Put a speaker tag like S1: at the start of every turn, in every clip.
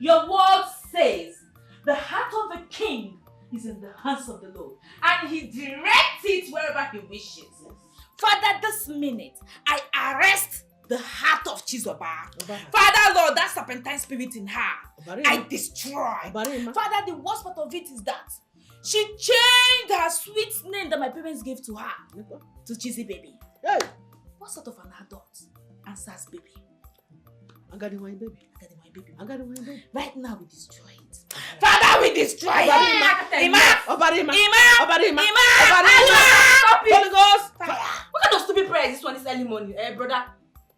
S1: Your word says, the heart of a king is in the hands of the Lord, and he directs it wherever he wishes. Father, this minute, I arrest the heart of Chizoba. Father, Lord, that serpentine spirit in her, I destroy. Father, the worst part of it is that she changed her sweet name that my parents gave to her to Cheesy Baby.
S2: Hey.
S1: What sort of an adult answers baby?
S2: I got the wine baby. Right
S1: now we destroy it. Father, we destroy it. Ima! Holy Ghost! What kind of stupid prayer is this one this early morning, brother?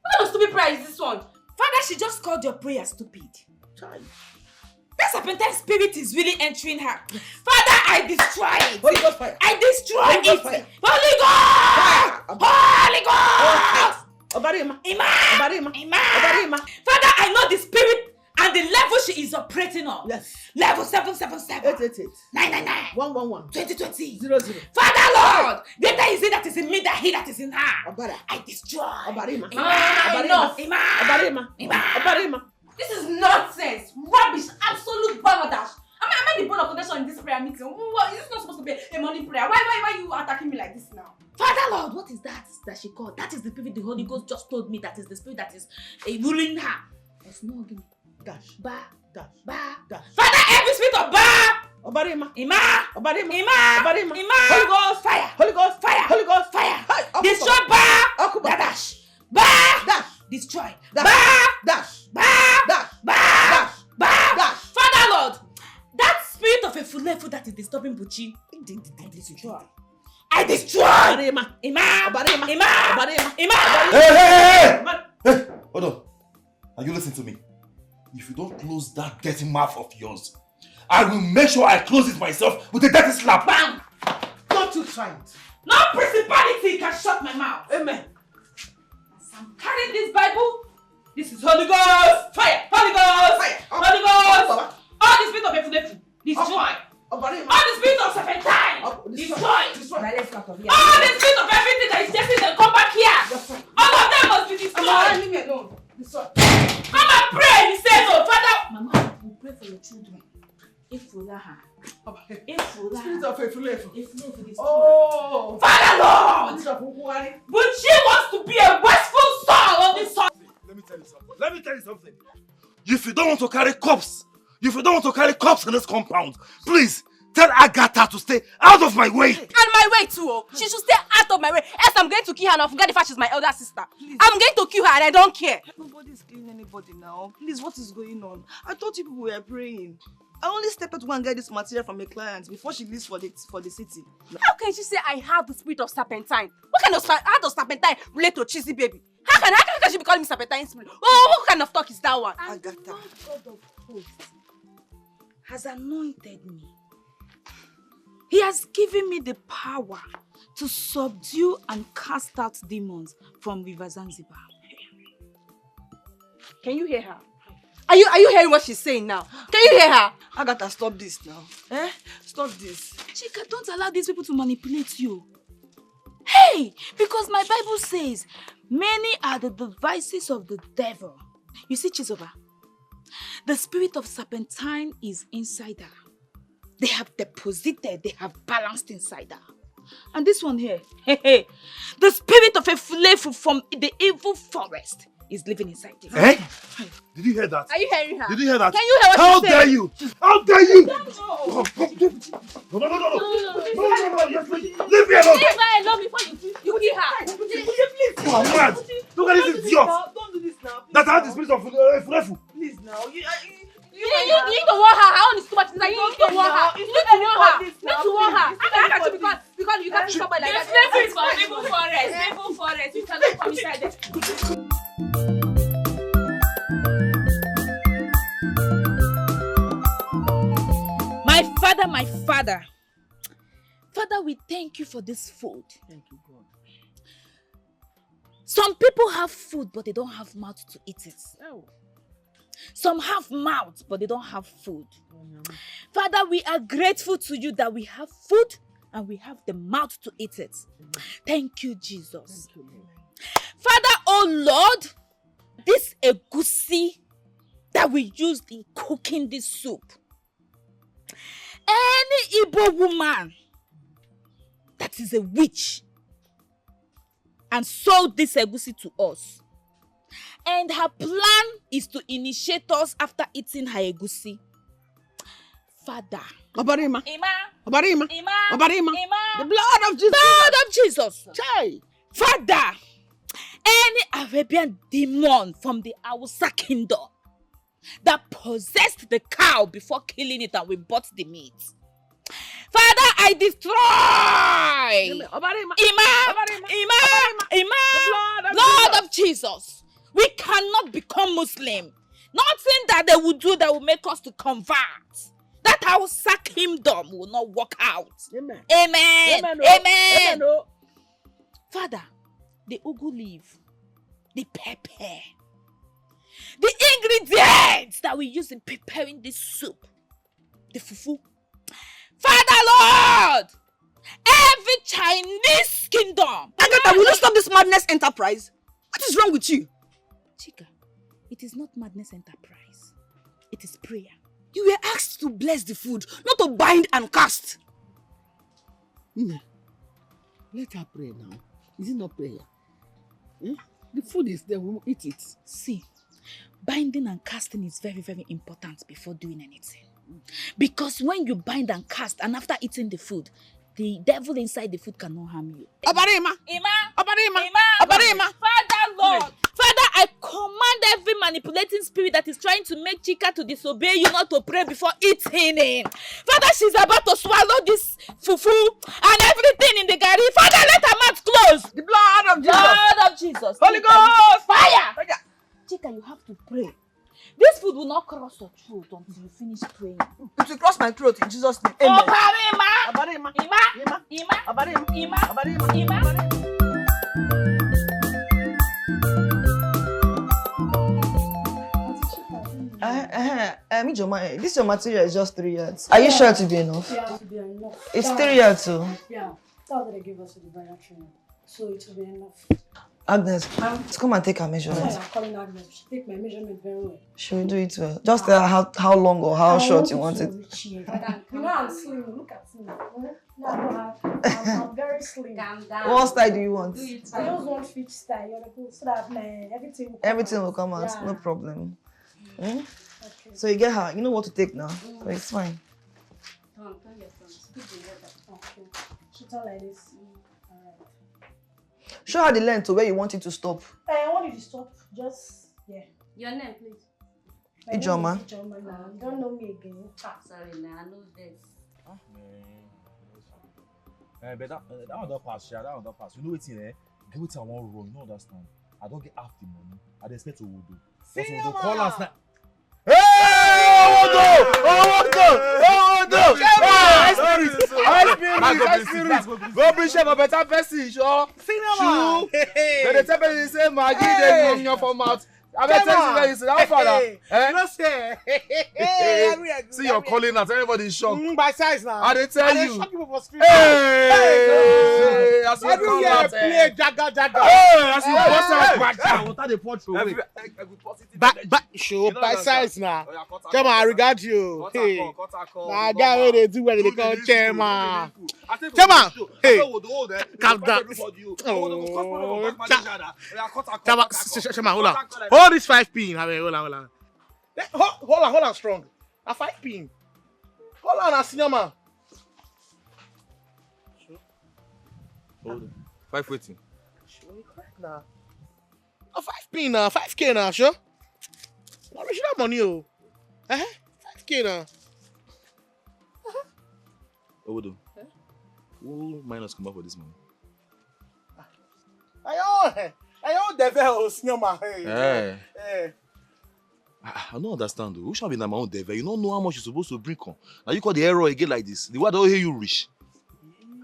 S1: What kind of stupid prayer is this one? Father, she just called your prayer stupid.
S2: Child.
S1: That serpentine spirit is really entering her. Father, I destroy it.
S2: Holy Ghost fire.
S1: I destroy it.
S2: Fire.
S1: Holy Ghost! Holy Ghost! Ima! Father, I know the spirit and the level she is operating on.
S2: Yes.
S1: Level 777.
S2: 888.
S1: 999.
S2: 111.
S1: 2020.
S2: 00.
S1: Father, Lord, greater is he that is in me than he that is in her. I destroy. This is nonsense. Rubbish. Absolute balderdash. Am I the bone of contention in this prayer meeting? What, is this not supposed to be a morning prayer? Why are you attacking me like this now? Father, Lord, what is that she called? That is the spirit the Holy Ghost just told me. That is the spirit that is ruling her. There's no argument.
S2: Dash.
S1: Ba.
S2: Dash.
S1: Ba.
S2: Dash.
S1: Father, every spirit of Ba. Ima.
S2: Holy Ghost
S1: fire.
S2: Holy Ghost
S1: fire.
S2: Holy Ghost
S1: fire.
S2: Hey,
S1: destroy Ba.
S2: Dash.
S1: Ba.
S2: Dash.
S1: Destroy.
S2: Dash.
S1: Ba.
S2: Dash.
S1: Ba.
S2: Dash.
S1: Ba.
S2: Dash.
S1: Ba.
S2: Dash.
S1: Father, Lord, that spirit of a fulefu that is disturbing Buchi, I destroy.
S3: Hey! Hold on. Are you listening to me? If you don't close that dirty mouth of yours, I will make sure I close it myself with a dirty slap.
S1: Bam!
S2: Don't you try it.
S1: No principality can shut my mouth.
S2: Amen.
S1: As I'm carrying this Bible, this is Holy Ghost. Fire! Holy Ghost!
S2: Fire!
S1: Holy Ghost! All the spirit of epilepsy, destroy. All the spirit of serpentine, destroy.
S2: Let's start off here.
S1: All the spirit of everything that is destined to come back here. All of them must be destroyed.
S2: Leave me alone. Destroy.
S1: Come and pray, he says, oh Father. Mama, we pray for your children. If we are her.
S2: Spirit of faithfulness.
S1: Oh, Father Lord! But she wants to be a wasteful soul of this soul.
S3: Let me tell you something. If you don't want to carry corpse in this compound, please tell Agatha to stay out of my way.
S4: And my way too. Oh. She should stay out of my way. Else I'm going to kill her and I'll forget the fact she's my elder sister. Please. I'm going to kill her and I don't care.
S5: Nobody's killing anybody now. Please, what is going on? I thought you people were praying. I only stepped out to go and get this material from a client before she leaves for the city.
S4: How can she say I have the spirit of serpentine? How does serpentine relate to Cheesy Baby? How can she be calling me serpentine spirit? Oh, what kind of talk is that one?
S5: And the
S4: Agatha.
S5: God of hosts
S4: has anointed me. He has given me the power to subdue and cast out demons from River Zanzibar. Can you hear her? Are you hearing what she's saying now? Can you hear her?
S5: Agatha, stop this now. Stop this.
S4: Chika, don't allow these people to manipulate you. Hey, because my Bible says, many are the devices of the devil. You see, Chizoba, the spirit of serpentine is inside her. They have deposited, they have balanced inside her. And this one here, the spirit of a flavor from the evil forest is living inside you.
S3: Hey? Did you hear that?
S4: Are you hearing her?
S3: Did you hear that?
S4: Can you hear what
S3: How
S4: she's saying?
S3: dare you? How dare you?
S4: No.
S3: No, yes, please. Leave me alone.
S4: Leave her alone before you kill her.
S3: You are mad. Look at this idiot.
S5: Don't do this now.
S3: That had the spirit of Furefu.
S5: Please now.
S4: You need to warn her. Her own is too much. You need to warn her. You need to warn her. You need to warn her. How can I catch you because you can't stop her like that?
S1: The flavor is for evil forest. Evil forest. You cannot come inside there. My father. Father, we thank you for this food.
S2: Thank you, God.
S1: Some people have food, but they don't have mouth to eat it.
S2: Oh.
S1: Some have mouth, but they don't have food. Father, we are grateful to you that we have food and we have the mouth to eat it. Thank you, Jesus.
S2: Thank you, Lord.
S1: Father, oh Lord, this egusi that
S4: that we used in cooking this soup. Any Igbo woman that is a witch and sold this egusi to us, and her plan is to initiate us after eating her egusi. Father,
S2: Obarima.
S4: Ima,
S2: Obarima.
S4: Ima,
S2: Obarima.
S4: Ima,
S2: The blood of Jesus.
S4: blood of Jesus.
S2: Chai.
S4: Father, any Arabian demon from the Hausa kingdom that possessed the cow before killing it and we bought the meat, Father, I destroy.
S2: Obarima.
S4: Ima, blood of Jesus. We cannot become Muslim. Nothing that they will do that will make us to convert. That Hausa kingdom will not work out.
S2: Amen.
S4: Amen.
S2: Amen.
S4: Amen.
S2: Amen.
S4: Father, the ugu leaf, the pepper, the ingredients that we use in preparing this soup, the fufu. Father Lord, every Chinese kingdom.
S5: Agatha, will you stop this madness enterprise? What is wrong with you?
S4: Chika, it is not madness enterprise. It is prayer.
S5: You were asked to bless the food, not to bind and cast.
S2: Let her pray now. Is it not prayer? The food is there, we will eat it.
S4: See, binding and casting is very, very important before doing anything. Because when you bind and cast and after eating the food, the devil inside the food cannot harm you.
S2: Obarima.
S4: Ima,
S2: Obarima.
S4: Ima,
S2: Obarima.
S4: Father Lord, Father, I command every manipulating spirit that is trying to make Chika to disobey you not to pray before eating it. Father, she's about to swallow this fufu and everything in the gari. Father, let her mouth close.
S2: The blood of Jesus.
S4: Blood of Jesus.
S2: Holy Ghost.
S4: Fire. Chika, you have to pray. This food will not cross your throat until you finish praying.
S5: It will cross my throat in Jesus' name. Amen.
S4: Obarima.
S2: Obarima.
S4: Ima.
S2: Ima.
S4: Ima.
S2: Obarima.
S4: Ima.
S2: Obarima.
S4: Ima.
S5: This your material is just 3 yards. Are you sure it will be enough?
S6: Yeah, it will be enough.
S5: It's 3 yards too.
S6: Yeah, that's what they give us for the bridal training. So it will be enough.
S5: Agnes, let's come and take her measurement.
S6: That's why I'm calling Agnes. She take my measurement very well.
S5: She will do it well. Just tell her how long or how short you want it.
S6: You know I'm slim. Look at me. No, I'm very slim.
S1: Calm down.
S5: What style do you want?
S6: I just want fit style. You know, so that
S5: Everything will come out.
S6: Yeah.
S5: No problem.
S6: Okay.
S5: So you get her. You know what to take now. So it's fine.
S1: Turn your phone. Speak the word.
S6: Okay. She turn like this. Alright.
S5: Show her the length to where you want it to stop.
S6: I want you to stop. Just
S1: Your name, please.
S6: My name is
S5: Ijoma.
S6: Ijoma now. You don't know me again.
S1: Sorry, now I know this.
S3: But that one don't pass, yeah. That one don't pass. You know what's in there? Get what I want wrong. You don't understand. I don't get half the money. I expect to do. But we call us now. Hey! High spirit! Go bring chef a better person, sure. Cinema! They tell me the same Maggie, they run your format. I bet tell you that father. See you're calling out, everybody shocked.
S7: By size now.
S3: I didn't tell you.
S7: Shock people for street.
S3: Hey! As you
S7: Every
S3: come
S7: year
S3: out,
S7: play jaga.
S3: hey! As you bust out, what are the pots away?
S7: Show by size now. Come on, I regard you. Hey, nah, guy where they do where they call chairman. Come on, hey, calm down. Come on, Shema, hold on. Hold this 5 pin. Hold on. Hold on, strong. A 5 pin. Hold on, senior man.
S3: Hold on. 5 waiting.
S7: Nah. A 5 pin now, 5K now, sure. Now we should have money, oh. 5K now.
S3: Hold on. Who minus come up for this money?
S7: I own the devil, senior man.
S3: Hey. I don't understand though. Who shall be my own devil? You don't know how much you're supposed to bring on. Now you call the error again like this. The word don't hear you rich.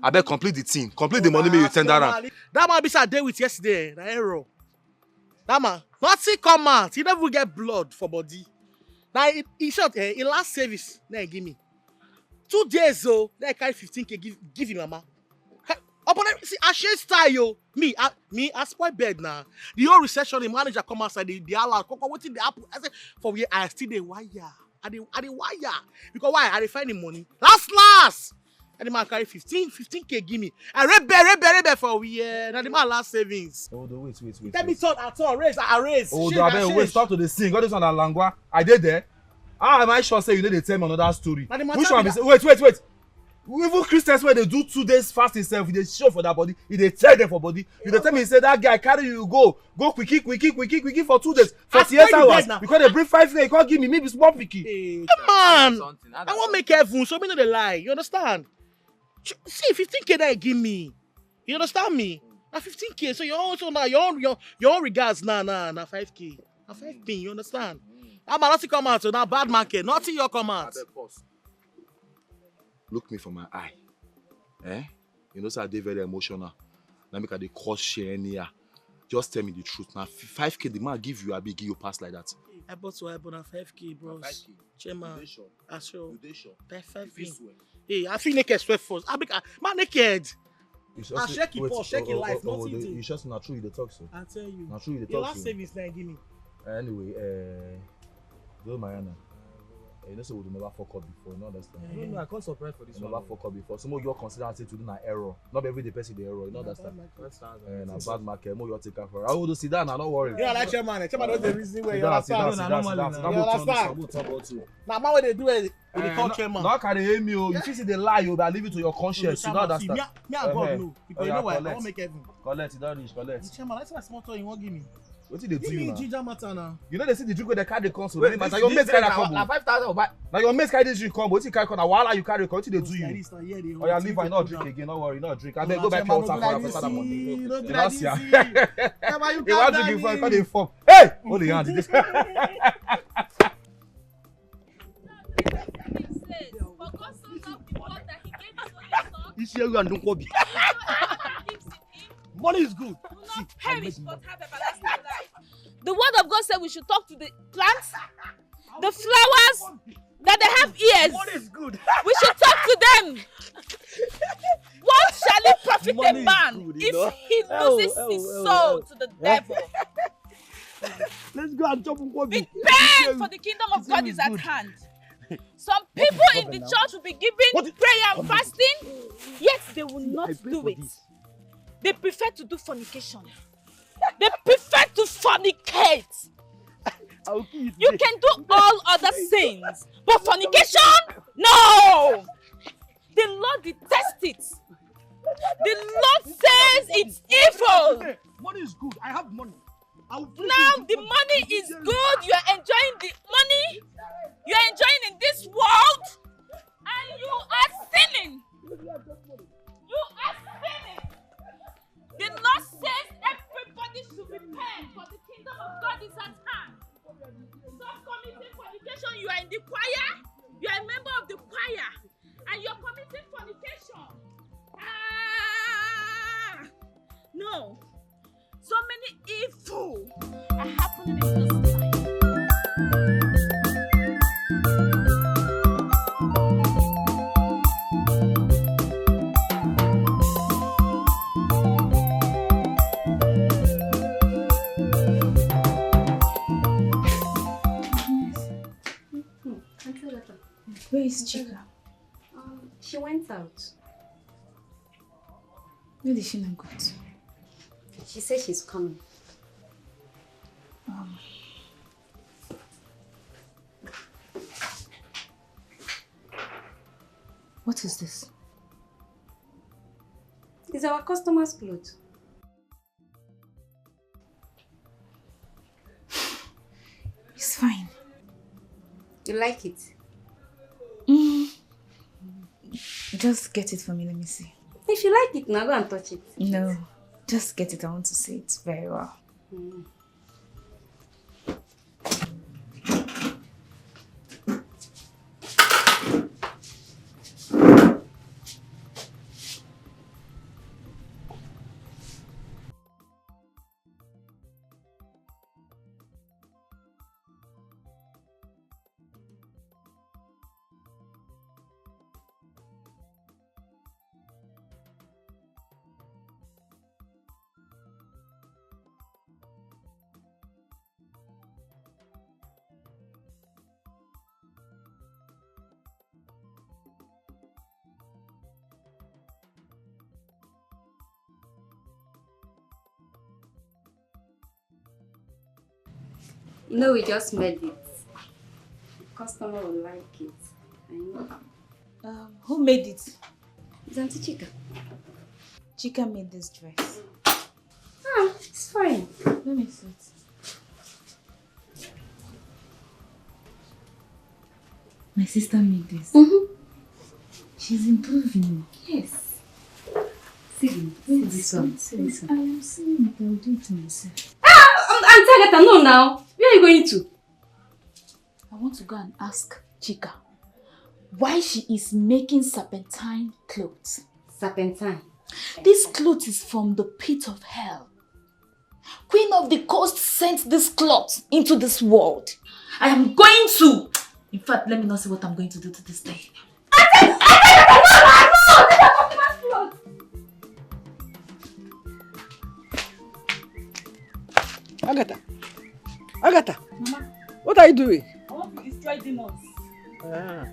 S3: I bet complete the team. Complete the money may you tender around.
S7: That man be sat there with yesterday, the hero. That man, nothing come out. He never get blood for body. Now he shot in last service. Now he give me 2 days though. Then I carry 15K give him mama. Oh, but see, I share style, yo. I spoil bed now. The whole reception, the manager come outside, the allow, what did the apple? I said, for where I still the wire. I the wire. Because why? I dey find the money. Last. And the man carry 15K give me. I rebel for we now the man last savings.
S3: Oh, wait.
S7: Tell me thought at all, raise.
S3: Oh, wait, stop to the sing. All this one Langwa. I did there. How am I sure say you know they tell me another story? Which one be say? Wait. Even Christians when they do 2 days fasting self, they show for that body, if they tell them for body, you they tell me say that guy carry you go quickie for 2 days, 48 hours. Because they bring 5K, you can't give me maybe small picky.
S7: Hey, come on, I won't make heaven, so me no dey lie. You understand? See, 15K that you give me, you understand me? Now 15K, so you also now your own regards now 5K, now 5K. You understand? I'm not come out, so now bad market, nothing your come out.
S3: Look me for my eye. You know, say I dey very emotional. Now make I dey cause share anyhow. Just tell me the truth. Now 5K the man give you, I be give you pass like that.
S7: I bought so I bought 5K, bros. 5K. Chairman. I sure. 5K. Hey, I feel naked sweat first. I be man naked. I shake it for shake it life, not eating.
S3: You just not true you dey talk so.
S7: I tell you.
S3: Not true you dey talk so.
S7: Your last savings now give me.
S3: Anyway, go Mariana. You know, so we never fuck up before, you know understand?
S8: No, I can't surprise for this one.
S3: Never fuck up before. Some of you consider say to do an error. Not every day person the error, you know understand? And a bad market, more you take care for. I will sit down, don't worry.
S7: Yeah, like chairman don't the reason where you understand.
S3: Sit down.
S7: You understand? Now, man, when they do it, they call chairman.
S3: Now can they aim you? You see the lie, you but leave it to your conscience. You know understand?
S7: Me and God know. Because you know why I won't make heaven.
S3: Collect, you don't reach, collect.
S7: Chairman, that's why small toy you won't give me.
S3: What did they do you now?
S7: Ginger matter now.
S3: You know they see the drink with the card they come so really matter. Your mates carry come.
S8: Now 5,000 buy.
S3: Now your mates carry this drink come, but you carry come. Now while you carry come, what did they do you? Oh yeah, leave I not drink again. Don't worry, not drink. I beg go back to water for that money. You not see. You want drink before you come dey form. Hey, hold the hand.
S8: You see you and don't go be. Money is good. See,
S4: The word of God said we should talk to the plants, the flowers, that they have ears.
S8: Money is good.
S4: We should talk to them. What shall it profit a man if he loses his soul to the devil?
S8: Let's go and chop and
S4: Be paid for the kingdom of God is at hand. Some people in the church will be giving prayer and fasting, yet they will not do it. They prefer to do fornication. They prefer to fornicate. You can do all other sins, but fornication? No! The Lord detests it. The Lord says it's evil.
S8: Money is good. I have money.
S4: Now the money is good. You are enjoying the money. You are enjoying in this world. And you are sinning. You are sinning. The Lord says everybody should be paid for the kingdom of God is at hand. Stop committing fornication. You are in the choir. You are a member of the choir. And you are committing fornication. No. So many evil are happening in this time. Where is Chika?
S9: She went out.
S4: Where did she not go to?
S9: She said she's coming.
S4: What is this?
S9: It's our customer's clothes.
S4: It's fine.
S9: You like it?
S4: Just get it for me, let me see.
S9: If you like it, now go and touch it.
S4: No, just get it. I want to see it very well.
S9: You know, we just made it. The customer will like it. I know.
S1: Who made it?
S9: It's Auntie Chika.
S1: Chika made this dress.
S9: Ah, it's fine.
S1: Let me see it. My sister made this. She's improving.
S9: Yes. See this one. See this
S1: I
S9: one.
S1: am seeing it. I'll do it to myself.
S9: Auntie Agatha, no now. Where are you going to?
S1: I want to go and ask Chika why she is making serpentine clothes.
S9: Serpentine.
S1: This cloth is from the pit of hell. Queen of the coast sent this cloth into this world. I am going to... In fact, let me not say what I'm going to do to this day.
S2: Agatha. Agatha.
S1: Mama,
S2: What are you doing?
S1: I want to destroy demons.
S2: Ah.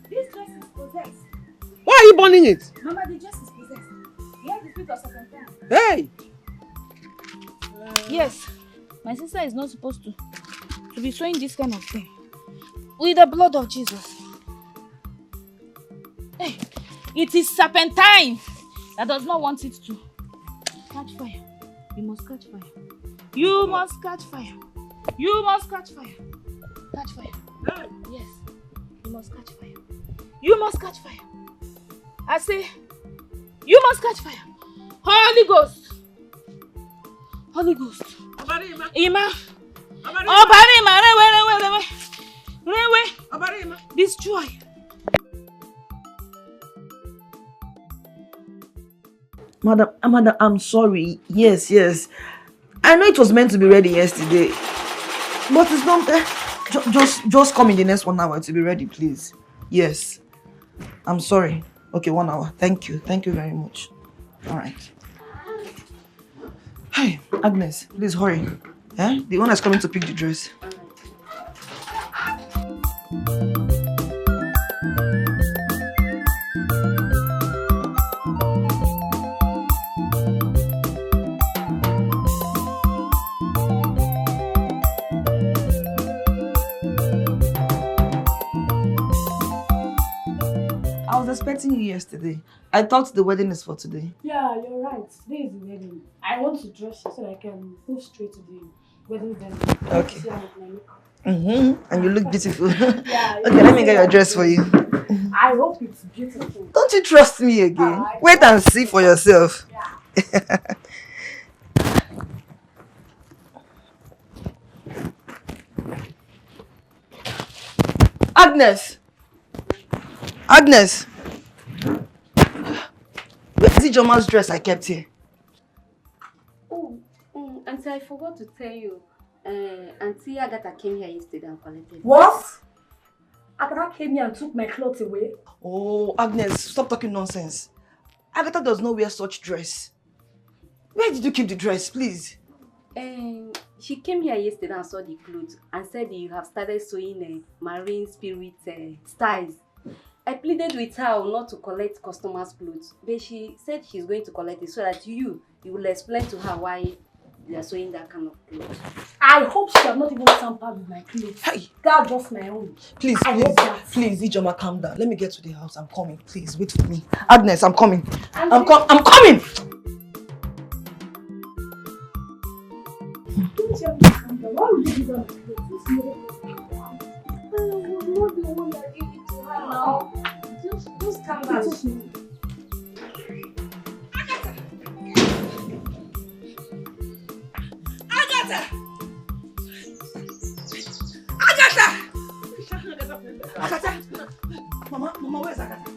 S1: This dress is possessed.
S2: Why are you burning it?
S1: Mama, the dress is possessed. He has the spirit of serpentine.
S2: Hey!
S4: Yes, my sister is not supposed to be sewing this kind of thing. With the blood of Jesus. Hey, it is serpentine that does not want it to catch fire. You must catch fire. You must catch fire. You must catch fire. Catch fire. Yes, you must catch fire. You must catch fire. I say, you must catch fire. Holy Ghost. Holy Ghost. Ima. Destroy.
S5: Madam, Amanda, I'm sorry. Yes. I know it was meant to be ready yesterday. But it's not... just come in the next 1 hour to be ready, please. Yes. I'm sorry. Okay, 1 hour. Thank you. Thank you very much. Alright. Hey, Agnes, please hurry. Eh? The one that's coming to pick the dress. I was expecting you yesterday. I thought the wedding is for today.
S6: Yeah, you're right. Today is the wedding. I want to dress you so that I can move straight to the wedding venue.
S5: Okay.
S6: See how with my makeup.
S5: And you look beautiful.
S6: Yeah.
S5: Okay, let me get your dress for you.
S6: I hope it's beautiful.
S5: Don't you trust me again? Wait and see for yourself.
S6: Yeah.
S5: Agnes! Agnes! Where is Ijoma's dress I kept here?
S9: Oh, Auntie, I forgot to tell you. Auntie Agatha came here yesterday and collected.
S6: What? Agatha came here and took my clothes away?
S5: Oh, Agnes, stop talking nonsense. Agatha does not wear such dress. Where did you keep the dress, please?
S9: She came here yesterday and saw the clothes and said you have started sewing marine spirit styles. I pleaded with her not to collect customers' clothes, but she said she's going to collect it so that you will explain to her why you are sewing that kind of clothes.
S6: I hope she has not even tampered with my clothes.
S5: Hey!
S6: That's just my own.
S5: Please,
S6: I hope that.
S5: please, Ijoma, calm down. Let me get to the house. I'm coming. Please, wait for me. Agnes, I'm coming.
S6: Auntie.
S5: I'm coming!
S6: Why would you do that? I'm not the one that gave it to her now. Just calm down.
S5: Agatha! Mama, where's Agatha?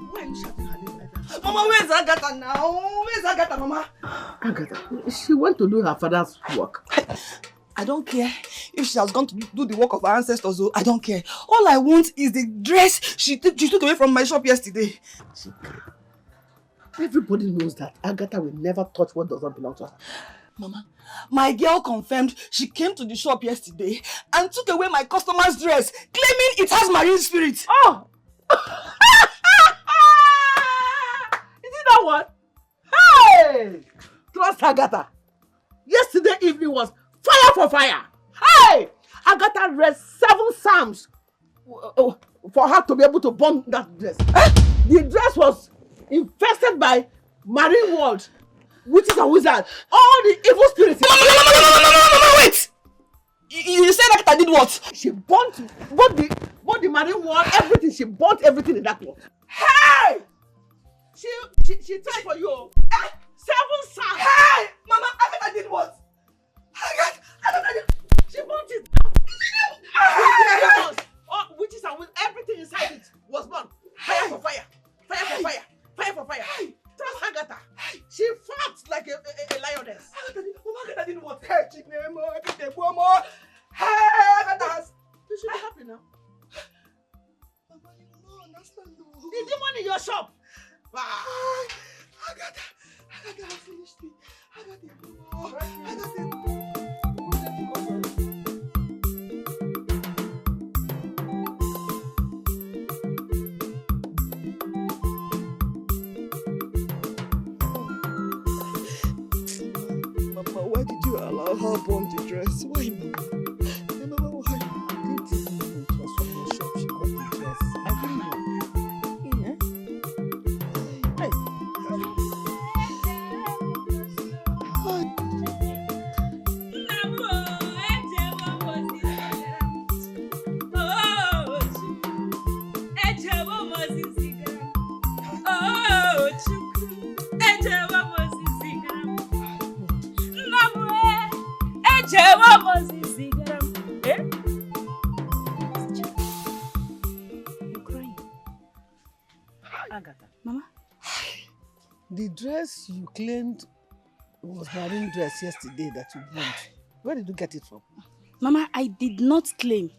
S5: Why are you shouting her name like that? Mama, where's Agatha now? Where's Agatha, Mama?
S2: Agatha, she went to do her father's work.
S5: I don't care if she has gone to do the work of her ancestors. I don't care. All I want is the dress she took away from my shop yesterday.
S2: Everybody knows that Agatha will never touch what does not belong to her.
S5: Mama, my girl confirmed she came to the shop yesterday and took away my customer's dress, claiming it has marine spirit.
S7: Oh! Is it that one? Hey! Trust Agatha. Yesterday evening was fire for fire. Hey! Agatha read 7 psalms for her to be able to burn that dress. The dress was infested by marine world, witches and wizards, all the evil spirits.
S5: No, wait! You said Agatha did what?
S7: She burnt the marine world, everything. She burnt everything in that cloth. Hey! She tried for you. 7 psalms.
S5: Hey! Mama, Agatha did what? Agatha did...
S7: She burnt it.
S5: Hey!
S7: All witches and with everything inside it was burned. Fire for fire. Fire for fire. Fire for fire. Trust Agatha. She fought like a lioness.
S5: Agatha did what? Hey, Agatha.
S7: You should be happy now.
S5: Mama, you don't understand.
S7: The demon in your shop.
S5: Agatha has finished it. Agatha. Mama, why did you allow her burn the dress? Why, Mama? Mama, why? I didn't even know it was from your shop she got the dress. I didn't know.
S7: Agatha.
S4: Mama?
S2: The dress you claimed was marine dress yesterday that you burned. Where did you get it from?
S4: Mama, I did not claim.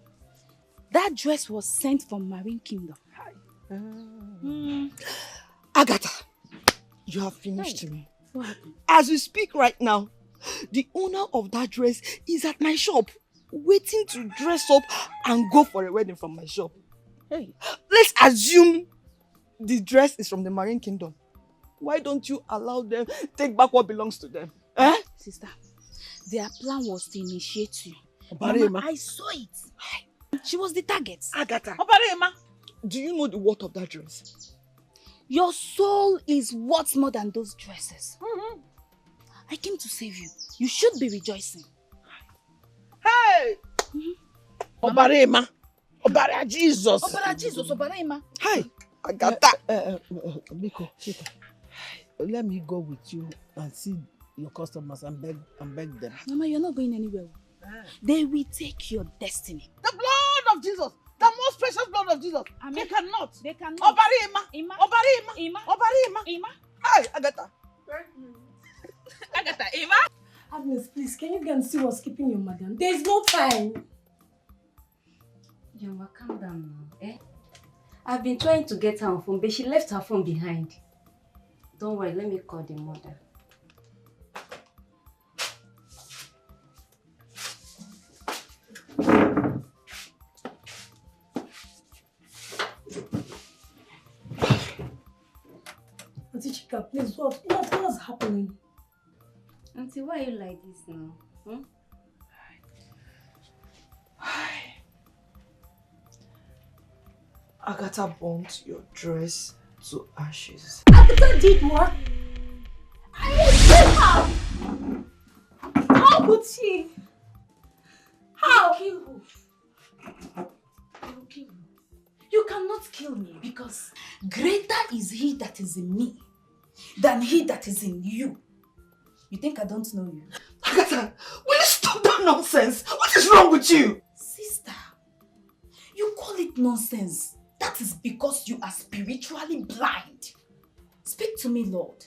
S4: That dress was sent from Marine Kingdom.
S5: Agatha, you have finished me.
S4: What happened?
S5: As we speak right now, the owner of that dress is at my shop, waiting to dress up and go for a wedding from my shop.
S4: Hey.
S5: Let's assume the dress is from the Marine Kingdom. Why don't you allow them take back what belongs to them? Eh?
S4: Sister, their plan was to initiate you.
S2: Mama,
S4: I saw it. She was the target.
S5: Agatha,
S7: Obarema.
S5: do you know the worth of that dress?
S4: Your soul is worth more than those dresses. I came to save you. You should be rejoicing.
S7: Hey! Obarema. Obara Jesus.
S4: Obara Jesus, Obara Ima.
S5: Hi, Agatha.
S2: Biko, Chita, let me go with you and see your customers and beg them.
S4: Mama, you're not going anywhere. They will take your destiny.
S7: The blood of Jesus. The most precious blood of Jesus.
S4: Amen.
S7: They cannot.
S4: They cannot.
S7: Obarema.
S4: Ima.
S7: Obarema.
S4: Ima.
S7: Obarema.
S4: Ima.
S5: Hi, Agatha.
S4: Agatha, Ima.
S6: Agnes, please, can you go and see what's keeping your madam? There's no time.
S9: Joma, calm down now, eh? I've been trying to get her on phone, but she left her phone behind. Don't worry, let me call the mother.
S6: Auntie Chika, please, what's happening?
S9: Auntie, why are you like this now?
S5: Agatha burnt your dress to ashes.
S6: Agatha did what? How? How could she? How?
S4: Kill who? You kill who? You cannot kill me because greater is he that is in me than he that is in you. You think I don't know you?
S5: Agatha, will you stop that nonsense? What is wrong with you?
S4: Sister, you call it nonsense. That is because you are spiritually blind. Speak to me, Lord.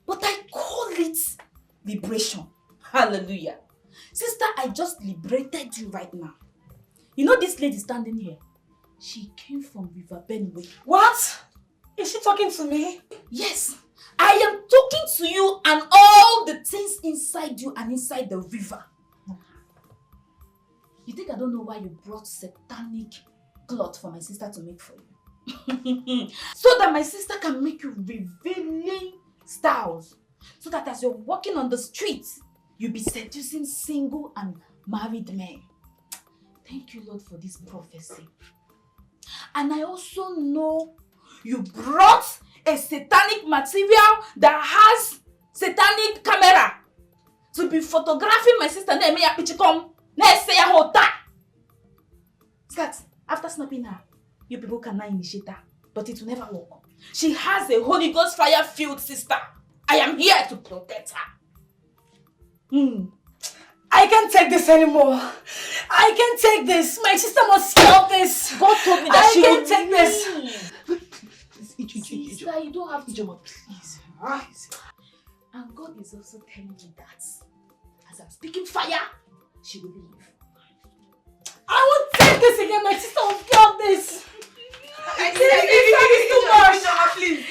S4: But I call it liberation. Hallelujah. Sister, I just liberated you right now. You know this lady standing here? She came from River Benue.
S6: What? Is she talking to me?
S4: Yes.
S1: I am talking to you and all the things inside you and inside the river. You think I don't know why you brought satanic cloth for my sister to make for you? So that my sister can make you revealing styles. So that as you're walking on the streets, you'll be seducing single and married men. Thank you, Lord, for this prophecy. And I also know you brought a satanic material that has satanic camera to be photographing my sister. That after snapping her, you people can now initiate her, but it will never work. She has a Holy Ghost fire-filled sister. I am here to protect her.
S6: I can't take this anymore. I can't take this. My sister must stop this.
S1: God told me that
S6: I can't take this.
S1: Sister, you don't have to jump up, please. And God is also telling me that as I'm speaking fire, she will leave.
S6: I won't take this again. My sister will stop this.
S1: Please.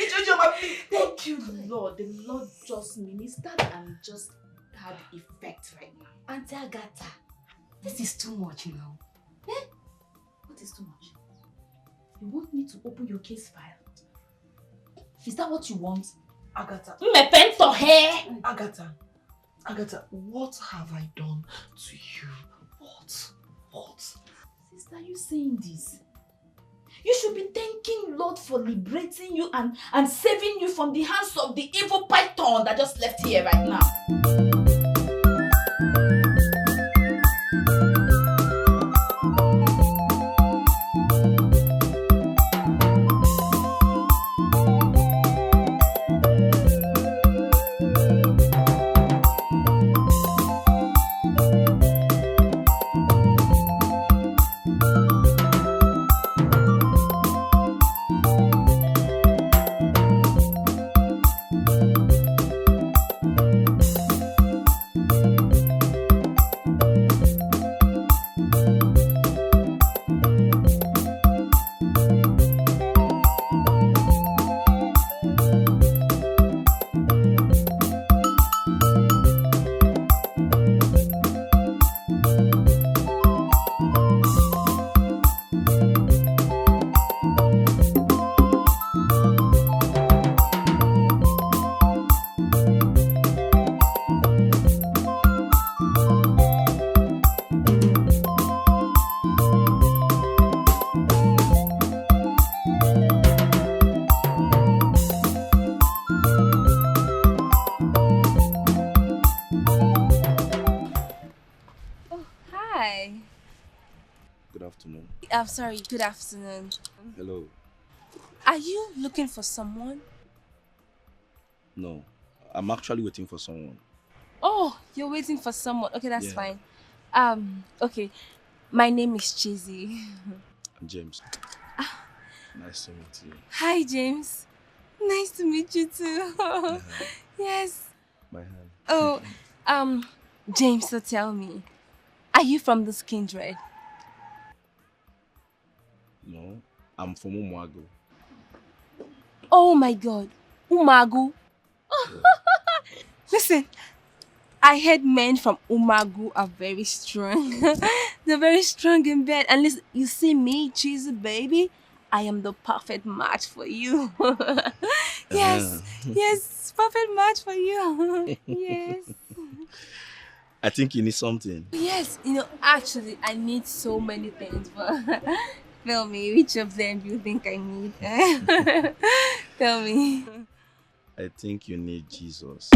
S1: Thank you, Lord. The Lord just ministered and just had effect right now.
S9: Auntie Agatha, this is too much now.
S1: Eh? What is too much? You want me to open your case file? Is that what you want?
S5: Agatha, Agatha, what have I done to you? What?
S1: Sister, you saying this? You should be thanking Lord for liberating you and saving you from the hands of the evil python that just left here right now.
S10: I'm sorry, good afternoon.
S3: Hello.
S10: Are you looking for someone?
S3: No, I'm actually waiting for someone.
S10: Oh, you're waiting for someone. Okay, that's
S3: Yeah.
S10: fine. Okay. My name is Chizzy.
S3: I'm James. Nice to meet you.
S10: Hi, James. Nice to meet you too. Yes.
S3: My hand.
S10: Oh, James, so tell me, are you from this kindred?
S3: No, I'm from Umuago.
S10: Oh my God, Umagu. Listen, I heard men from Umagu are very strong. They're very strong in bed. And listen, you see me, cheesy baby, I am the perfect match for you. Yes, yes, perfect match for you. Yes.
S3: I think you need something.
S10: Yes, actually, I need so many things, but tell me, which of them do you think I need? Tell me.
S3: I think you need Jesus.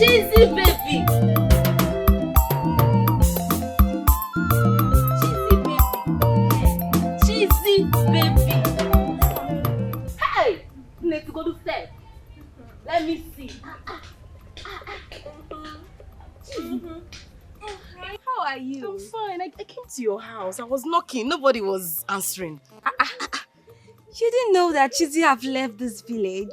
S1: Cheesy baby. Cheesy baby. Hey! Let's go to step. Let me see.
S10: How are you?
S6: I'm fine. I came to your house. I was knocking. Nobody was answering.
S10: You didn't know that Chizzy have left this village?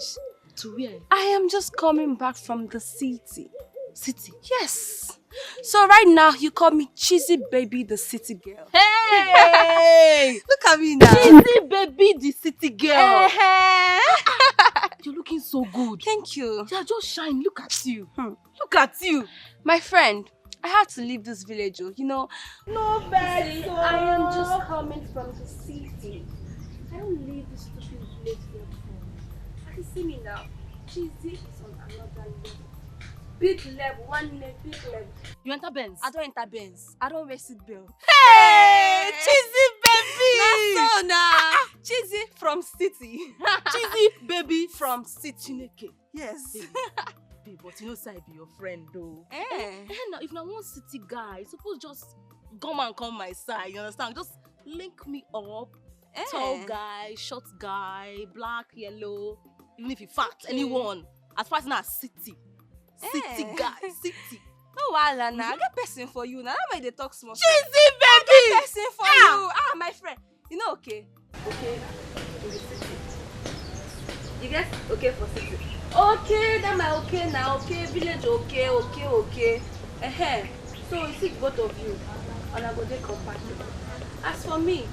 S6: To where?
S10: I am just coming back from the city. City? Yes. So right now, you call me Chizzy Baby the city girl.
S1: Hey!
S10: Look at me now.
S1: Cheesy baby, the city girl.
S6: You're looking so good.
S10: Thank you.
S6: You're just shine. Look at you. Look at you.
S10: My friend, I had to leave this village, you know.
S1: No bad.
S10: I am just coming from the city. I don't leave this stupid village for fun. You see me now. Chizzy is on another level. Big level, big level.
S6: You enter Benz?
S10: I don't enter Benz. I don't wear seat belt.
S1: Hey! Cheesy baby!
S10: That's so now. Chizzy from city.
S6: Cheesy baby
S10: From city.
S6: Chineke.
S10: Yes.
S6: Babe, but you know say I be your friend though.
S10: Eh.
S6: Now if na one city guy, suppose just come and come my side, you understand? Just link me up. Tall guy, short guy, black, yellow, even if he fat, anyone. As far as now city. City guy, city.
S10: No wahala now. I get person for you now. That why they talk small.
S1: Cheesy
S10: I
S1: baby!
S10: get person for you. My friend. You know okay?
S9: Okay, in the city. You guys okay for city? Okay, then my okay now. Okay, village okay. So we see both of you, and I go dey compatible. As for me,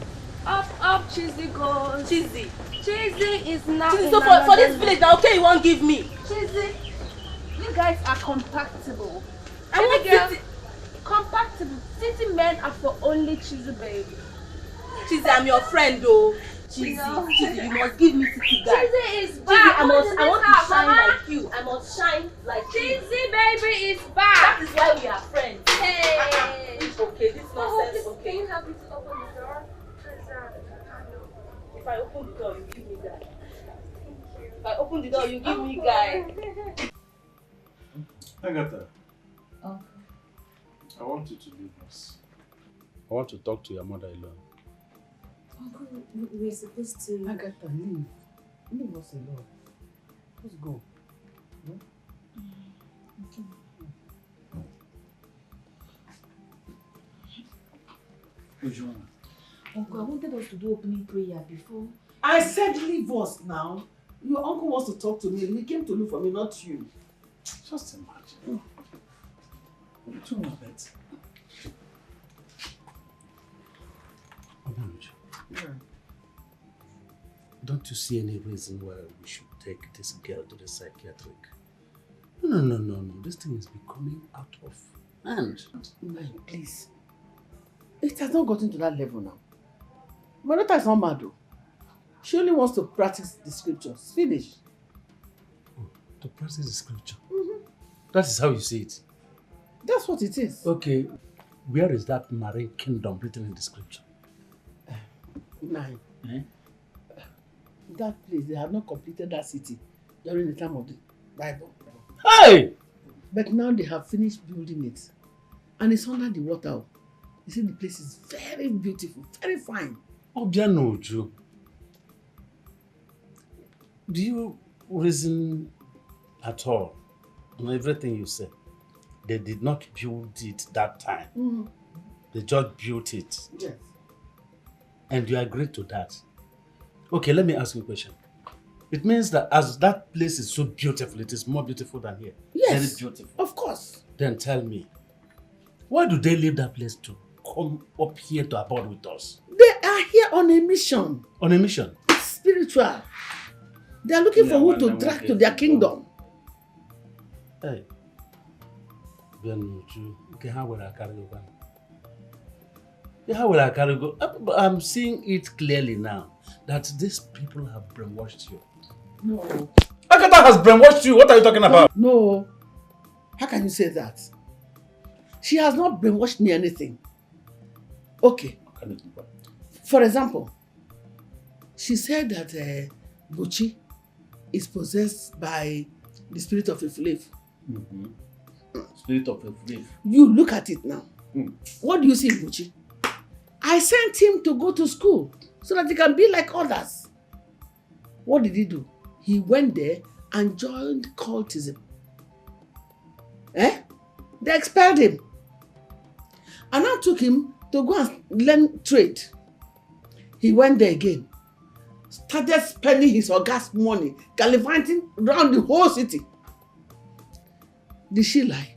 S9: up, Cheesy goes.
S6: Cheesy.
S9: Cheesy is now.
S6: Cheesy,
S9: in
S6: so for
S9: another
S6: this village now, okay, you won't give me.
S9: Cheesy, you guys are compatible.
S6: I want
S9: girl,
S6: city.
S9: compatible. City men are for only Cheesy baby.
S6: Cheesy, I'm your friend though. Cheesy,
S9: No.
S6: Cheesy, you must give me city guy.
S9: Cheesy is
S6: Cheesy,
S9: back.
S6: I want to shine
S9: Mama.
S6: like you. I must shine like you.
S9: Cheesy baby is
S6: That
S9: back.
S6: is why we are friends.
S9: Hey.
S6: It's okay, this nonsense,
S9: Can
S6: okay.
S9: you help me to open the door?
S6: If I open the door, you give me guy. If I open the door, you give me guy.
S11: Agatha, I want you to leave us. I want to talk to your mother alone.
S4: Uncle, we're supposed to...
S2: Agatha, leave. Leave us alone. Let's go.
S4: Okay. Uncle, I wanted us to do opening prayer before...
S2: I said leave us now. Your uncle wants to talk to me. He came to look for me, not you.
S11: Just imagine. Do my best.
S2: Yeah.
S11: Don't you see any reason why we should take this girl to the psychiatric? No. This thing is becoming out of hand.
S2: No, please. It has not gotten to that level now. My daughter is not mad though. She only wants to practice the scriptures. Finish.
S11: Oh, to practice the scripture? That is how you see it?
S2: That's what it is.
S11: Okay, where is that marine kingdom written in the scripture?
S2: 9. That place, they have not completed that city during the time of the Bible.
S11: Hey!
S2: But now they have finished building it. And it's under the water. You see, the place is very beautiful, very fine.
S11: Obianoju, do you reason at all on everything you said? They did not build it that time. They just built it.
S2: Yes.
S11: And you agreed to that. Okay, let me ask you a question. It means that as that place is so beautiful, it is more beautiful than here.
S2: Yes.
S11: Very beautiful.
S2: Of course.
S11: Then tell me, why do they leave that place to come up here to abide with us?
S2: They are here on a mission.
S11: On a mission?
S2: Spiritual. They are looking for who to drag to their kingdom.
S11: Hey. I'm seeing it clearly now that these people have brainwashed you.
S2: No.
S11: Agatha has brainwashed you. What are you talking about?
S2: No. How can you say that? She has not brainwashed me anything. Okay. For example, she said that Buchi is possessed by the spirit of a slave.
S11: Spirit of a free.
S2: You look at it now.
S11: Hmm.
S2: What do you see, Buchi? I sent him to go to school so that he can be like others. What did he do? He went there and joined cultism. They expelled him. And now took him to go and learn trade. He went there again. Started spending his august money, gallivanting around the whole city. Did she lie?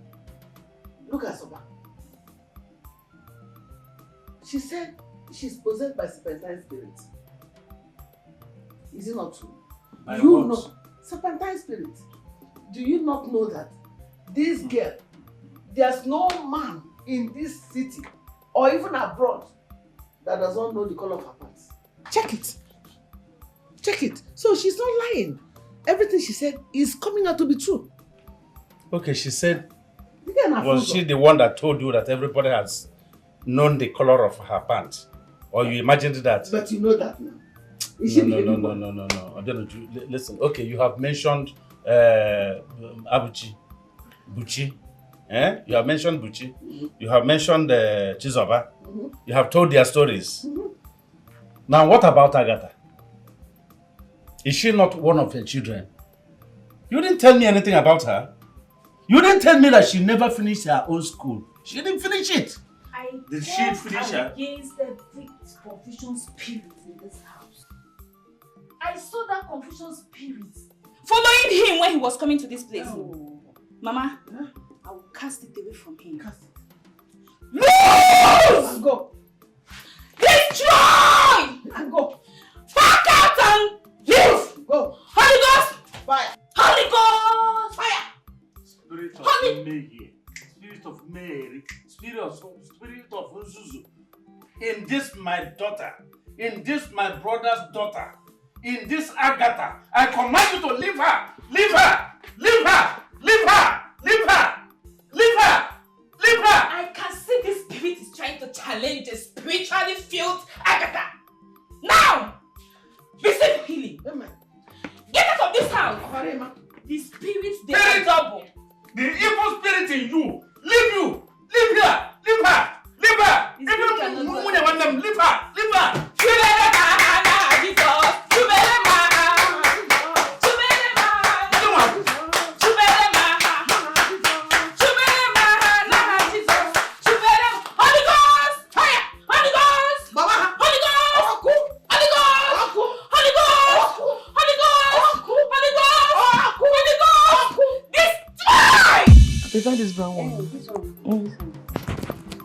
S2: Look at Soba. She said she's possessed by serpentine spirits. Is it not true? You know, serpentine spirits. Do you not know that this girl, there's no man in this city or even abroad that does not know the color of her pants? Check it. Check it. So she's not lying. Everything she said is coming out to be true.
S11: Okay, she said,
S2: Was
S11: was she the one that told you that everybody has known the color of her pants? Or you imagined that?
S2: But you know that now. Is she
S11: No. I don't know. Listen, okay, you have mentioned Abuchi. Buchi. You have mentioned Buchi. You have mentioned Chizoba. You have told their stories. Now, what about Agatha? Is she not one of her children? You didn't tell me anything about her. You didn't tell me that she never finished her own school. She didn't finish it. Did she finish her?
S1: Against every confusion spirit in this house. I saw that confusion spirit following him when he was coming to this place. Oh. Mama, I will cast it away from him. Cast it. Lose! And go. Destroy! And go. Fuck out and leave! Go. Holy Ghost! Fire! Holy Ghost! Fire!
S11: Spirit of May, Spirit of Mary, Spirit of Nzuzu. In this my daughter, in this my brother's daughter, in this Agatha, I command you to leave her! Leave her! Leave her! Leave her! Leave her! Leave her! Leave her!
S1: I can see this spirit is trying to challenge the spiritually filled Agatha. Now! Receive healing. Amen. Get out of this house. The spirits, they are double.
S11: The evil spirit in you, leave you! Leave her! Leave her! Leave her! Even when I want them, leave her! Leave her!
S5: Prefer this brown one.
S9: This one.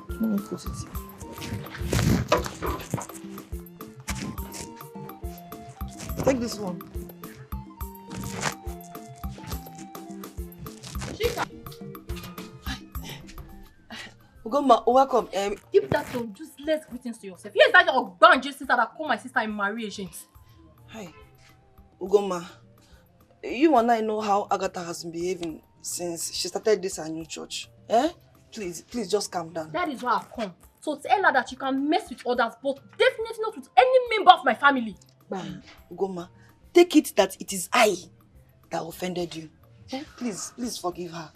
S5: Let me put it here. Take this one. Ugoma, welcome.
S6: Keep that to useless greetings to yourself. Yes, that your banjo sister that called my sister in marriage agent.
S5: Hi. Ugoma, you and I know how Agatha has been behaving since she started this her new church. Please just calm down.
S6: That is why I've come. So tell her that you can mess with others, but definitely not with any member of my family.
S5: Ugoma, take it that it is I that offended you. Please forgive her.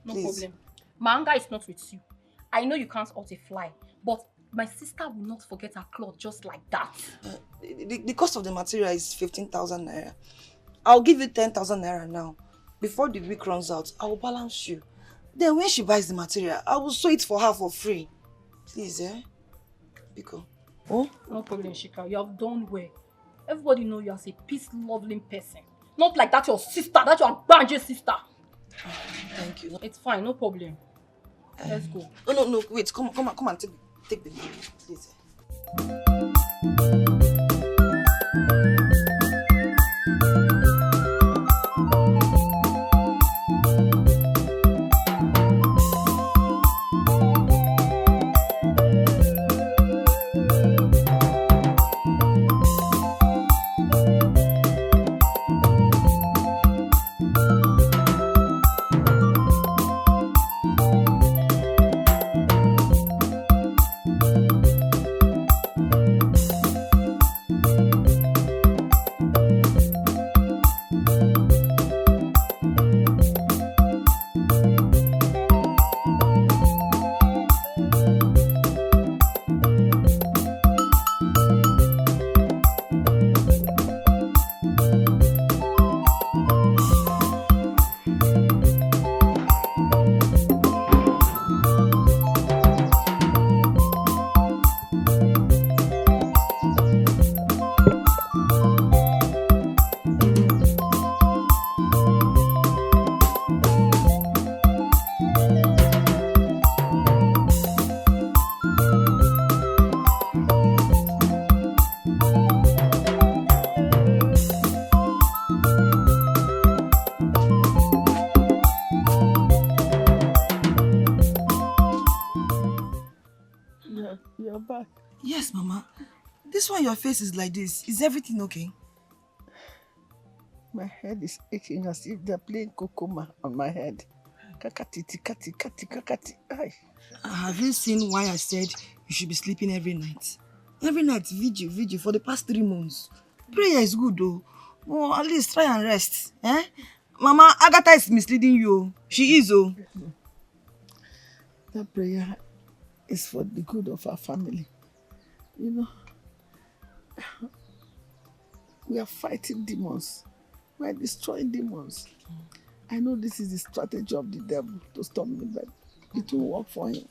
S6: No problem. My anger is not with you. I know you can't hurt a fly, but my sister will not forget her cloth just like that.
S5: The cost of the material is 15,000 naira. I'll give you 10,000 naira now. Before the week runs out, I will balance you. Then when she buys the material, I will sew it for her for free. Please, Biko. Oh?
S6: No problem, Shika. You have done well. Everybody knows you as a peace-loving person. Not like that your sister, that your banjo sister.
S5: Thank you.
S6: It's fine, no problem. Let's go.
S5: No, wait. Come and take the money, please.
S2: You're back.
S5: Yes, Mama. This one your face is like this. Is everything okay?
S2: My head is aching as if they're playing kokoma on my head. Kakati, tikati, kati, kakati. Ay.
S5: Have you seen why I said you should be sleeping every night? Every night, vigil for the past 3 months. Prayer is good though. Oh, at least try and rest. Eh? Mama, Agatha is misleading you. She is, oh.
S2: That prayer is for the good of our family. You know, we are fighting demons. We are destroying demons. I know this is the strategy of the devil to stop me, but it will work for him.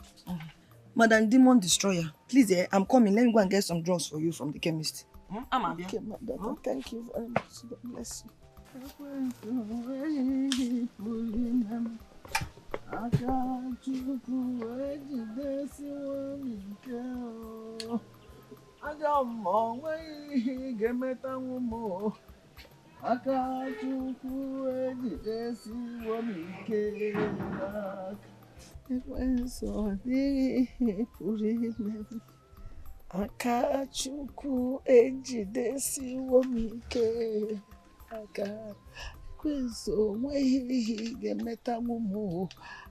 S5: Madam Demon Destroyer, please, I'm coming. Let me go and get some drugs for you from the chemist.
S2: Okay, my daughter, thank you very much. God bless you. Akachukwu ejidesiwo m ike aka kwezo onweghị ihe ga-emetanwu m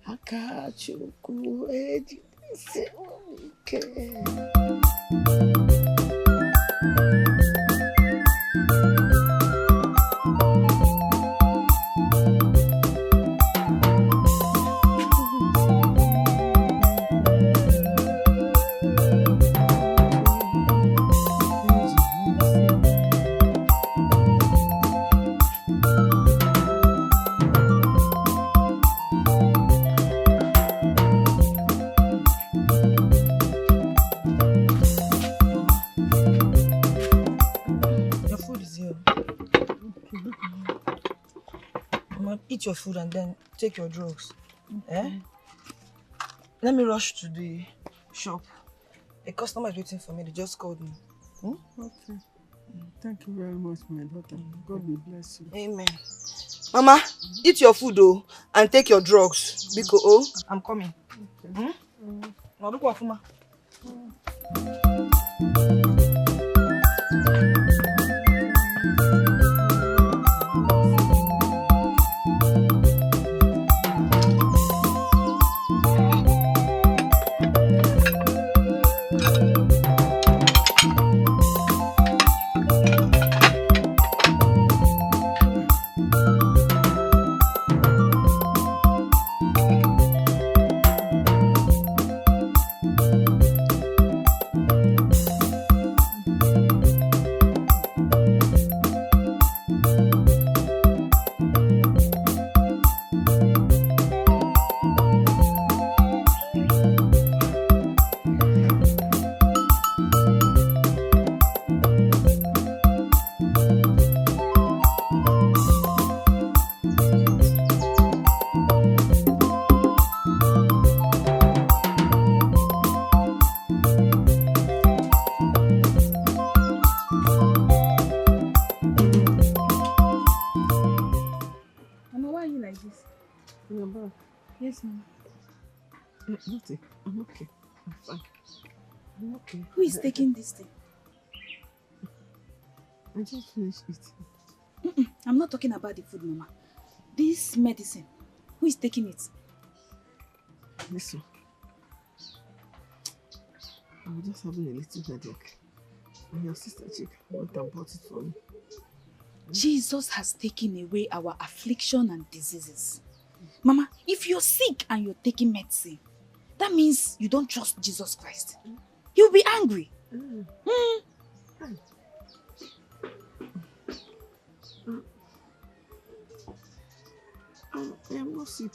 S2: Akachukwu ejidesiwo m ike.
S5: Eat your food and then take your drugs. Eh? Let me rush to the shop. A customer is waiting for me. They just called me.
S2: Okay. Thank you very much, my daughter. God will bless you.
S5: Amen. Mama, eat your food though and take your drugs. Because I'm coming. Okay.
S2: Yes, ma'am. Nothing. I'm okay. I'm fine. I'm okay.
S4: Who is taking this thing?
S2: I just finished eating.
S4: I'm not talking about the food, Mama. This medicine. Who is taking it?
S2: Listen. I'm just having a little headache. And your sister Chick went and bought it for me.
S4: Jesus has taken away our affliction and diseases. Mama, if you're sick and you're taking medicine, that means you don't trust Jesus Christ. He'll be angry.
S2: I am not sick.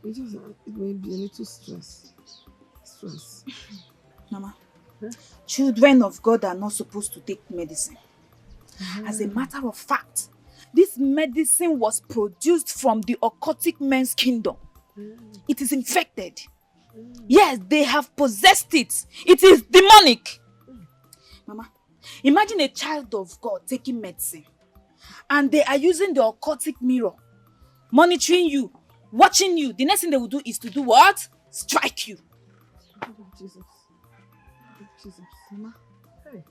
S2: It just it may be a little stress.
S4: Mama, children of God are not supposed to take medicine. As a matter of fact, this medicine was produced from the occultic men's kingdom. It is infected. Yes, they have possessed it. It is demonic. Mama, imagine a child of God taking medicine and they are using the occultic mirror, monitoring you, watching you. The next thing they will do is to do what? Strike you.
S2: Jesus. Jesus. Mama. Hey.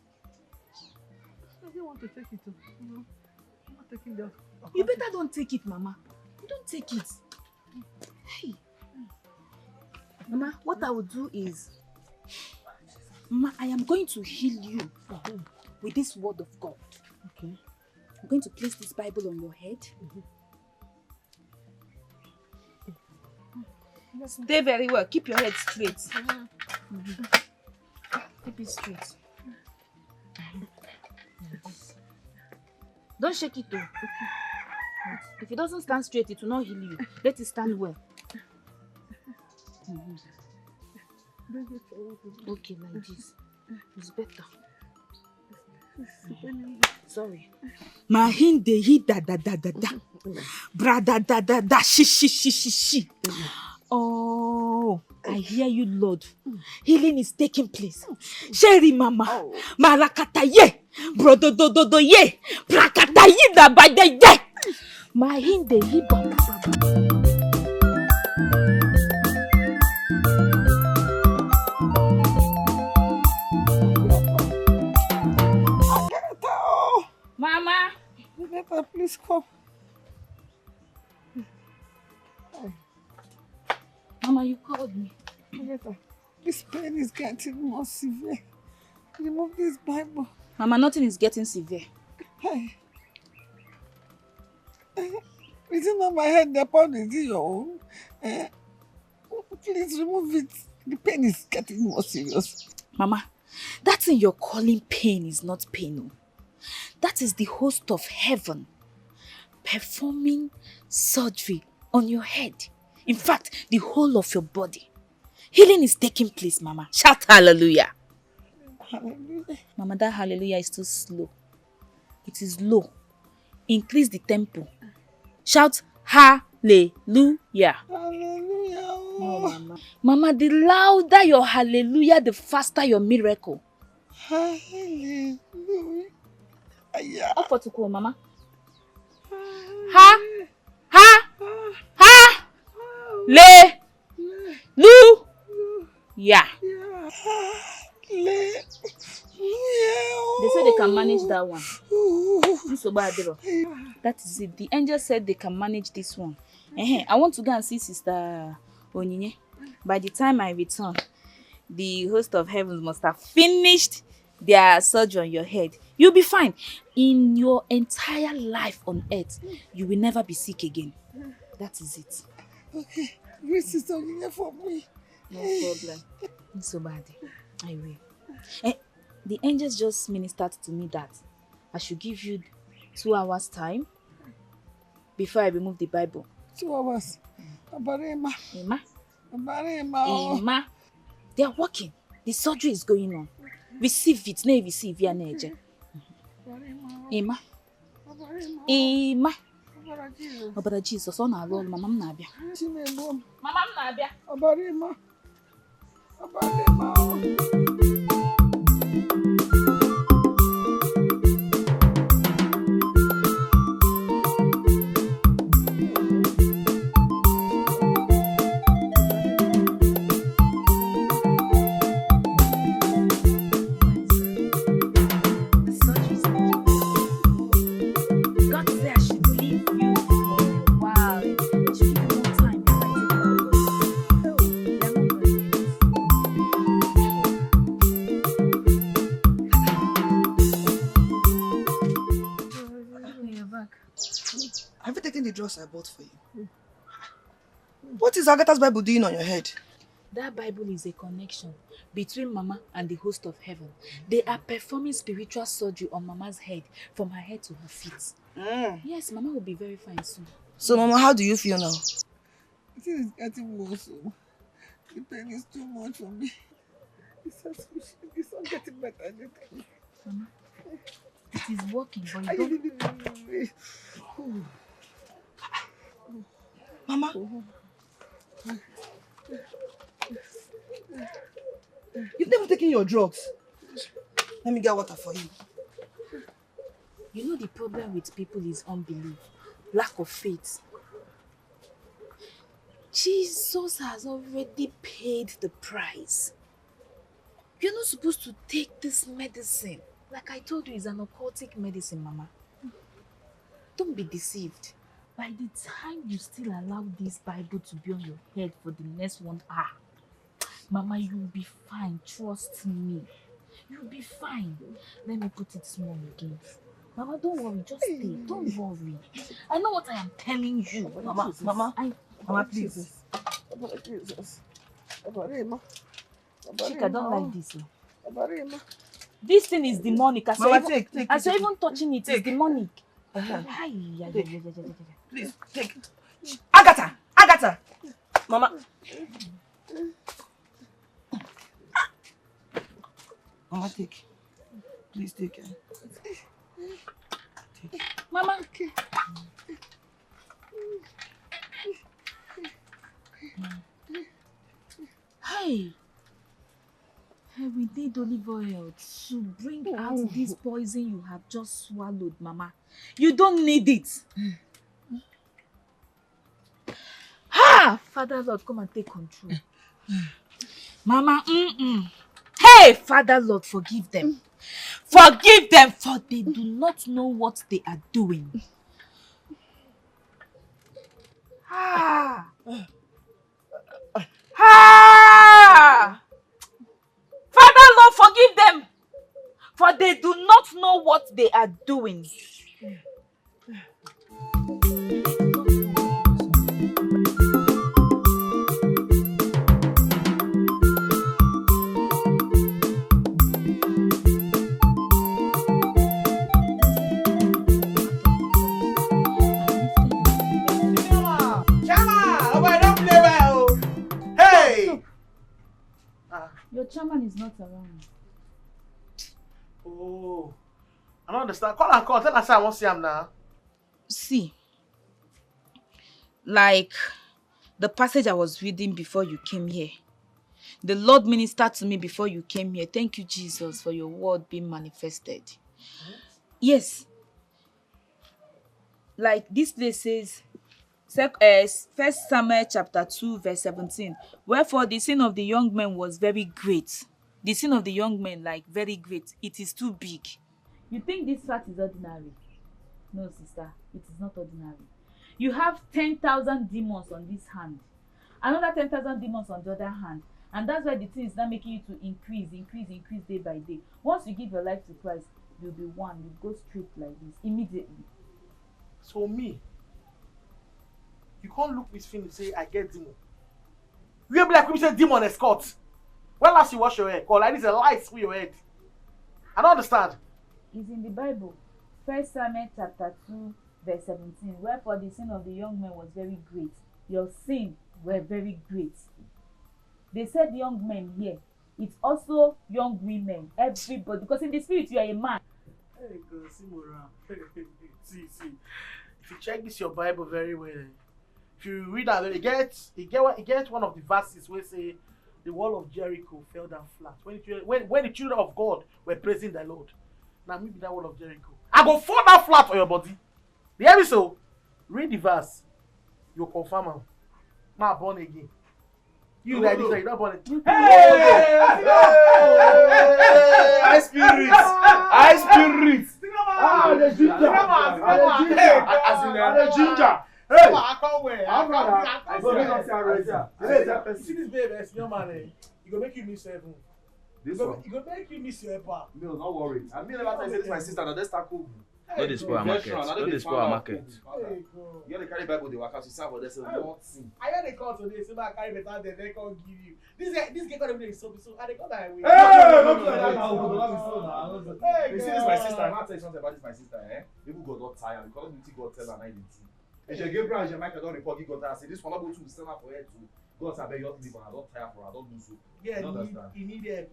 S2: I don't want to take it. No. I'm not taking that.
S4: You better don't take it, Mama. Don't take it. Hey. Mama, what I will do is, Mama, I am going to heal you with this word of God.
S2: Okay.
S4: I'm going to place this Bible on your head. Stay very well. Keep your head straight. Keep it straight. Don't shake it though. If it doesn't stand straight, it will not heal you. Let it stand well. Okay, like this. It's better. Sorry. Mahin de hi da da da da da. Bra da da da da shi shi shi shi shi. Oh, I hear you, Lord. Healing is taking place. Sherry Mama. Marakata ye. Brodo do do do ye. Prakata ye da ba de ye. Mahin de hi ba ba ba. Mama!
S2: Agatha, please come.
S4: Mama, you called me.
S2: Agatha, this pain is getting more severe. Remove this Bible.
S4: Mama, nothing is getting severe.
S2: Hey. Is it not my head? The pound is in your own. Please remove it. The pain is getting more serious.
S4: Mama, that thing you're calling pain is not pain. That is the host of heaven performing surgery on your head. In fact, the whole of your body. Healing is taking place, Mama. Shout hallelujah.
S2: Hallelujah.
S4: Mama, that hallelujah is too slow. It is low. Increase the tempo. Shout hallelujah.
S2: Hallelujah.
S4: No, Mama. Mama, the louder your hallelujah, the faster your miracle.
S2: Hallelujah.
S4: Up for to call, Mama. Ha, ha, ha, le, lu, yeah. They say they can manage that one. That is it. The angel said they can manage this one. I want to go and see Sister Onyinye. By the time I return, the host of heaven must have finished their surgery on your head. You'll be fine. In your entire life on earth, you will never be sick again. That is it.
S2: Okay. Great Sister Onyinye for me.
S4: No problem. It's so bad. I will. The angels just ministered to me that I should give you 2 hours time before I remove the Bible.
S2: 2 hours. Abarema.
S4: Emma?
S2: Abarema.
S4: Emma. They are working. The surgery is going on. Receive it. No, receive ya neje. Emma. Emma. Obara Jesus. On our Lord, Mama Nabia. Mama Nabia.
S2: Abarema. Abarema.
S5: Have you taken the drugs I bought for you? What is Agatha's Bible doing on your head?
S4: That Bible is a connection between Mama and the host of heaven. They are performing spiritual surgery on Mama's head, from her head to her feet. Yes, Mama will be very fine soon.
S5: So, Mama, how do you feel now?
S2: It is getting worse. The pain is too much for me. It's not getting better.
S4: Mama, it is working, but you don't...
S5: Mama? You've never taken your drugs. Let me get water for you.
S4: You know the problem with people is unbelief, lack of faith. Jesus has already paid the price. You're not supposed to take this medicine. Like I told you, it's an occultic medicine, Mama. Don't be deceived. By the time you still allow this Bible to be on your head for the next 1 hour, Mama, you'll be fine. Trust me. You'll be fine. Let me put it small again. Mama, don't worry. Just stay. Don't worry. I know what I am telling you. Mama, Mama, please.
S2: Jesus.
S4: Chica, don't like this. This thing is demonic. As
S5: Mama,
S4: you're even touching it, it's demonic.
S5: Please, take. Agatha!
S6: Mama.
S5: Mama, take. Please take it.
S4: Mama. Hey, we need olive oil to bring out this poison you have just swallowed, Mama. You don't need it. Father Lord, come and take control. Mama, Hey, Father Lord, forgive them. Forgive them, for they do not know what they are doing. Father Lord, forgive them, for they do not know what they are doing. Your chairman is not around.
S7: Oh, I don't understand. Call. Tell us I won't see him now.
S4: See, like the passage I was reading before you came here. The Lord ministered to me before you came here. Thank you, Jesus, for your word being manifested. Yes. Like this place says, 1 Samuel chapter 2 verse 17. Wherefore the sin of the young men was very great. The sin of the young men, like very great. It is too big. You think this fat is ordinary? No, sister. It is not ordinary. You have 10,000 demons on this hand. Another 10,000 demons on the other hand. And that's why the thing is not making you to increase day by day. Once you give your life to Christ, you'll be one. You go straight like this immediately.
S7: So me, you can't look this film and say I get demon. You be like when you say demon escort. When last you wash your hair? Call like this a light through your head. I don't understand.
S4: It's in the Bible. 1 Samuel chapter 2 verse 17. Wherefore the sin of the young men was very great. Your sin were very great. They said young men here. It's also young women. Everybody. Because in the spirit you are a man.
S7: Hey, go see Mora. See. If you check this your Bible very well, if you read that, it gets one of the verses where say the wall of Jericho fell down flat. When the children of God were praising the Lord. Now maybe that wall of Jericho. I go fall down flat on your body. You hear me so? Read the verse. You'll confirm them. Now born again. You like this, you're not born again. Hey!
S3: High spirits! High spirits!
S8: The ginger! Hey! I can't wear.
S7: See this baby, your man, you go make you miss heaven.
S3: This
S7: You
S3: one?
S7: go make you miss your epa.
S3: No, not worry. I mean, never say to my sister that let's tackle.
S12: No dey spoil our market. No dey spoil our market.
S3: You gotta carry Bible, they work out. You say, but there's a lot thing.
S7: I hear they call today, so I carry better than they can't give you. This guy got everything so I they call that way.
S3: You see this my sister, I'm not tell you something about this my sister, eh? People God not tired because you God tell her 90. And she gave Brian Jamaica don't report he got her. Say this one not go to stand up for her too. God say you leave and I don't tire for her, don't do so.
S7: Yeah, you need them.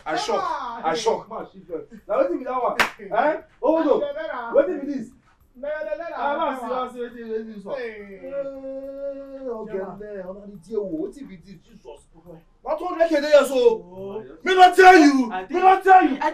S3: I shock. Now what be that one? Eh? Oh no. What be this? Jesus. What one make there so? Me not tell you. I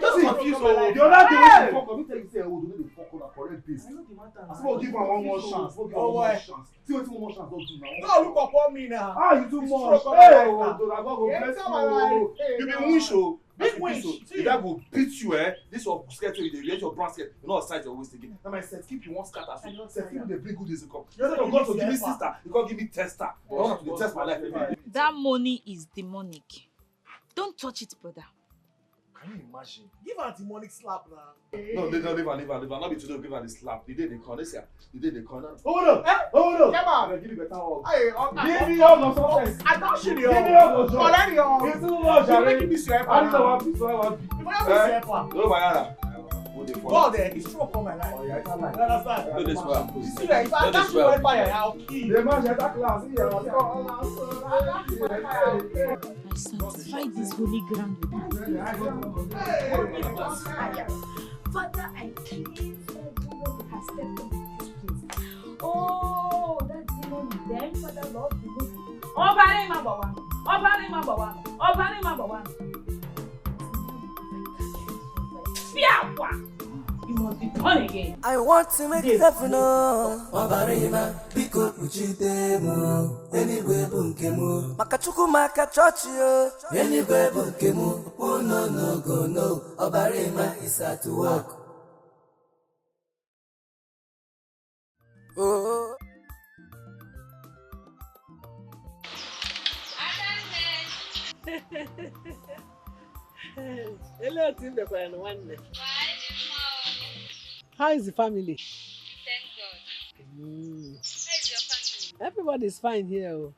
S3: just confused. The other day when she fuck up, me tell you say, oh, do they fuck on a correct base. I know the matter
S8: We'll give her one more chance. We'll give her one more chance. See what one more chance don't do now.
S7: No, look upon me now.
S8: Ah, you too much.
S7: Hey,
S8: Hey,
S7: oh,
S8: God go bless
S7: come alive.
S8: you. You be winch, oh.
S7: Big winch.
S8: The guy go beat you, eh? This your skirt, you dey get your brown skirt. You know, size your waist again. Now my set keep you one scatter. Set keep the bring good days to come. Instead of God to give me sister, you can't give me tester. I want to test my life.
S4: That money is demonic. Don't touch it, brother.
S8: Can you imagine?
S7: Give her a demonic slap now.
S8: No, leave her. Not be today, give her the slap. The day they call, this year. The day they call. Hold on. Hold on.
S7: Come on.
S8: Give me better hug.
S7: Hey,
S8: Give me hug or something.
S7: I don't shoot you.
S8: Give me hug or something.
S7: Already,
S8: It's too much,
S7: you're
S8: Harry.
S7: making me swear.
S8: I don't know what this one.
S7: If I have to swear,
S8: No, Mayana.
S7: God, it's true for my life.
S8: Oh, yeah, it's not like
S7: You understand?
S8: do this well.
S7: You see that if I catch you right by your house, kill you.
S8: The man enter class.
S4: I sanctify this holy ground with my Father, I cleanse everyone who has stepped into this place. Oh, that demon is there. Father, Lord, remove it. Obare number one. You must be born again.
S13: I want to make heaven know. Obarima, biko kuchitemu. Anywhere bunkemu. Makachuku makachochio. Anywhere bunkemu. Oh no go no. Obarima is at work. Oh.
S2: Hello, Tim. How is the family?
S14: Thank God. How is your family?
S2: Everybody is fine here. Oh.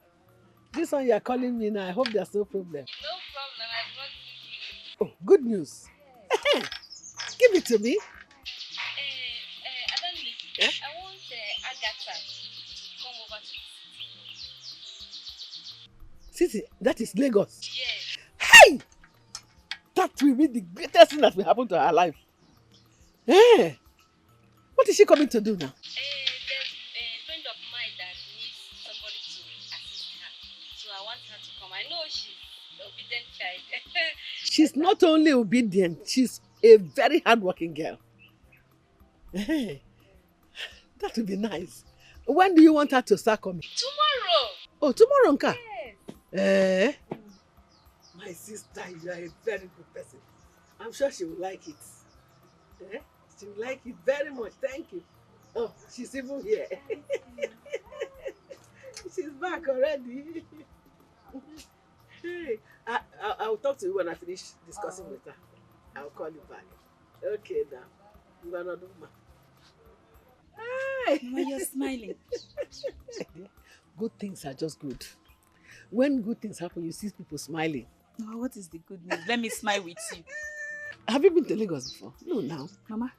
S2: This one you are calling me now. I hope there's no problem.
S14: No problem. I've got
S2: Oh, good news.
S14: yes.
S2: Give it to me.
S14: Adonli,
S2: Eh?
S14: I want Agatha to come over to the
S2: City, that is Lagos.
S14: Yes.
S2: Hey! That will be the greatest thing that will happen to her life. Hey! What is she coming to do now?
S14: There's a friend of mine that needs somebody to assist her. So I want her to come. I know she's an obedient child.
S2: She's not only obedient, she's a very hardworking girl. Hey, that would be nice. When do you want her to start coming?
S14: Tomorrow.
S2: Oh, tomorrow, Nka?
S14: Yes.
S2: My sister, you are a very good person. I'm sure she will like it. She will like it very much. Thank you. Oh, she's even here. She's back already. Hey, I'll talk to you when I finish discussing with her. I'll call you back. Okay, now. You are not woman. Hey.
S4: Mama, you're smiling.
S2: Good things are just good. When good things happen, you see people smiling.
S4: Oh, what is the good news? Let me smile with you.
S2: Have you been to Lagos before? No, now.
S4: Mama,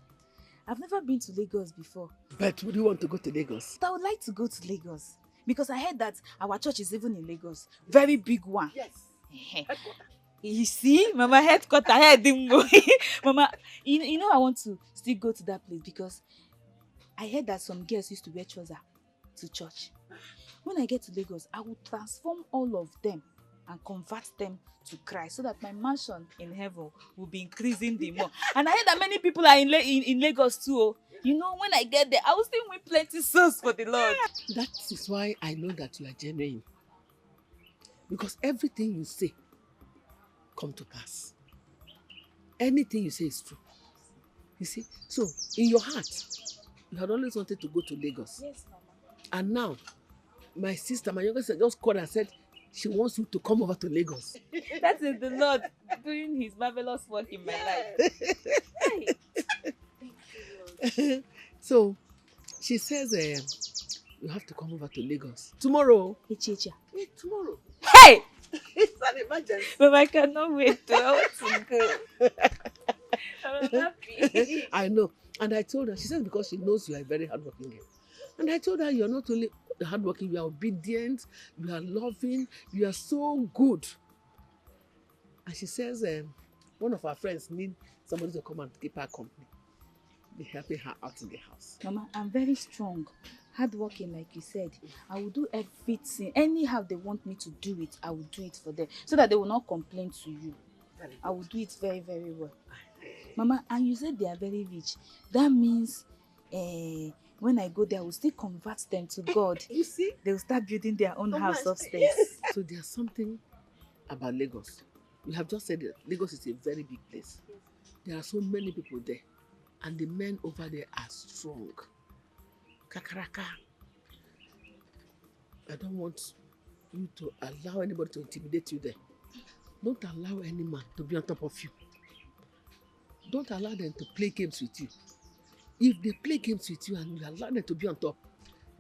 S4: I've never been to Lagos before.
S2: But would you want to go to Lagos?
S4: But I would like to go to Lagos because I heard that our church is even in Lagos. Very big one.
S2: Yes.
S4: You see, Mama, headquarter, head Mama, you know I want to still go to that place because I heard that some girls used to wear trousers to church. When I get to Lagos, I will transform all of them and convert them to Christ so that my mansion in heaven will be increasing the more. And I heard that many people are in Lagos too. Oh. You know, when I get there, I will still win plenty souls for the Lord.
S2: That is why I know that you are genuine. Because everything you say come to pass. Anything you say is true. You see? So, in your heart, you had always wanted to go to Lagos.
S4: Yes, Mama.
S2: And now, my sister, my younger sister, just called and said she wants you to come over to Lagos.
S4: That is the Lord doing his marvelous work in my life. Hey. Thank you, Lord.
S2: So, she says you have to come over to Lagos. Tomorrow.
S4: Ichicha.
S2: Yeah, tomorrow.
S4: Hey!
S2: It's an emergency.
S4: But I cannot wait. I want to go. I'm happy.
S2: I know. And I told her, she said because she knows you are a very hardworking girl. And I told her you're not only hardworking, you are obedient, you are loving, you are so good. And she says one of our friends needs somebody to come and keep her company. They're helping her out in the house.
S4: Mama, I'm very strong, hardworking, like you said. I will do everything. Anyhow they want me to do it, I will do it for them. So that they will not complain to you. I will do it very, very well. Mama, and you said they are very rich. That means when when I go there, I will still convert them to God.
S2: You see?
S4: They will start building their own house upstairs.
S2: So there's something about Lagos. You have just said that Lagos is a very big place. There are so many people there. And the men over there are strong. Kakaraka. I don't want you to allow anybody to intimidate you there. Don't allow any man to be on top of you. Don't allow them to play games with you. If they play games with you and you allow them to be on top,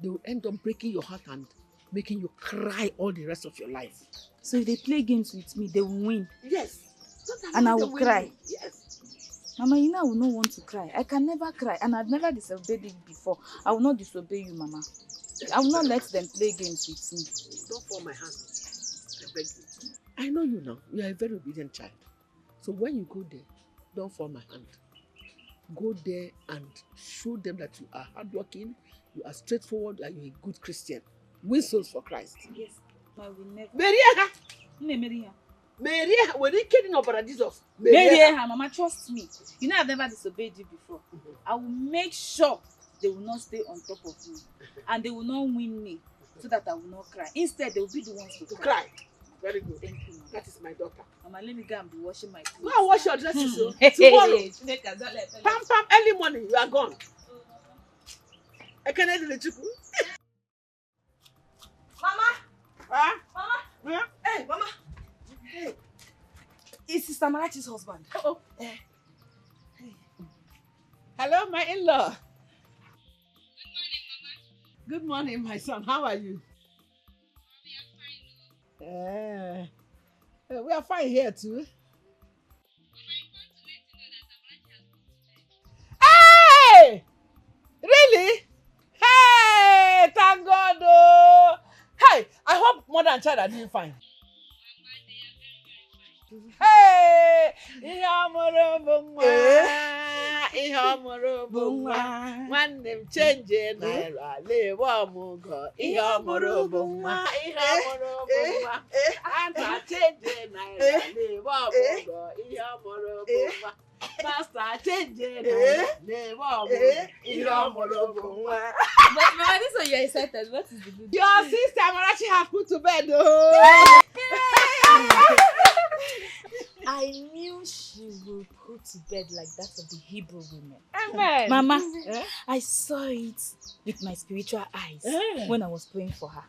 S2: they will end up breaking your heart and making you cry all the rest of your life.
S4: So if they play games with me, they will win.
S2: Yes.
S4: And I will cry.
S2: Yes.
S4: Mama, you know I will not want to cry. I can never cry. And I've never disobeyed it before. I will not disobey you, Mama. I will not let them play games with me.
S2: Don't fall my hand. I beg you. I know you now. You are a very obedient child. So when you go there, don't fall my hand. Go there and show them that you are hardworking, you are straightforward, and you're a good Christian. Win souls for Christ.
S4: Yes, I will never.
S2: Maria! Maria, when you kidding about Jesus?
S4: Maria, Mama, trust me. You know I've never disobeyed you before. I will make sure they will not stay on top of me. And they will not win me so that I will not cry. Instead, they will be the ones to cry.
S2: Very good.
S4: Thank you, Mama.
S2: That is my daughter.
S4: Mama, let me go and be washing my clothes.
S2: Go and wash your dresses. Tomorrow. Pam, early morning, you are gone. I can't do the chicken.
S4: Mama!
S2: Huh?
S4: Mama!
S2: Yeah?
S4: Hey, Mama! Hey! It's Sister Malachi's husband.
S2: Uh-oh. Hey. Hello, my in-law. Good morning, my son. How are you? We are fine here too. Hey! Really? Hey! Thank God! Oh. Hey! I hope mother and child are doing fine. Hey! When them change naira, leave mugo. Anta change naira, leave mugo. Master change naira, leave mugo.
S4: But Mama, this one you are excited. What is the good?
S2: Your sister Marachi has put to bed. Oh.
S4: I knew she will put to bed like that of the Hebrew women.
S2: Amen.
S4: Mama, I saw it with my spiritual eyes when I was praying for her.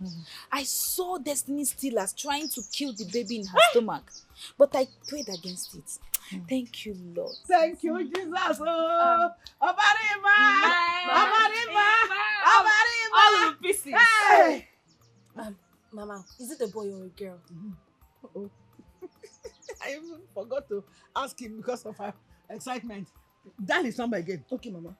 S4: I saw destiny stealers trying to kill the baby in her stomach, but I prayed against it. Thank you, Lord.
S2: Thank you, Jesus. Oh, Obarima!
S4: All in pieces.
S2: Hey!
S6: Mama, is it a boy or a girl?
S2: Uh-oh. I even forgot to ask him because of her excitement. Dial his number again.
S4: Okay, Mama.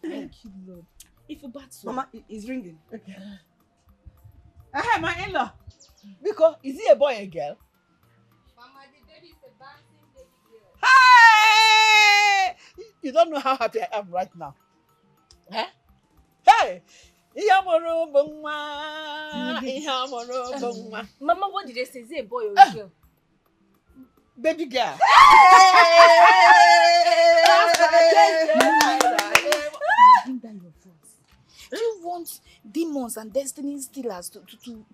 S4: Thank you, Lord. If you bat,
S5: Mama, it's ringing.
S2: Okay. Hey, my in-law. Because is he a boy or a girl?
S14: Mama, the baby is a bouncing baby girl.
S2: Hey! You don't know how happy I am right now. Huh? Hey!
S6: Mama, what did they say? Is it a boy or a girl?
S2: Baby girl.
S4: Bring down your voice. Do you want demons and destiny stealers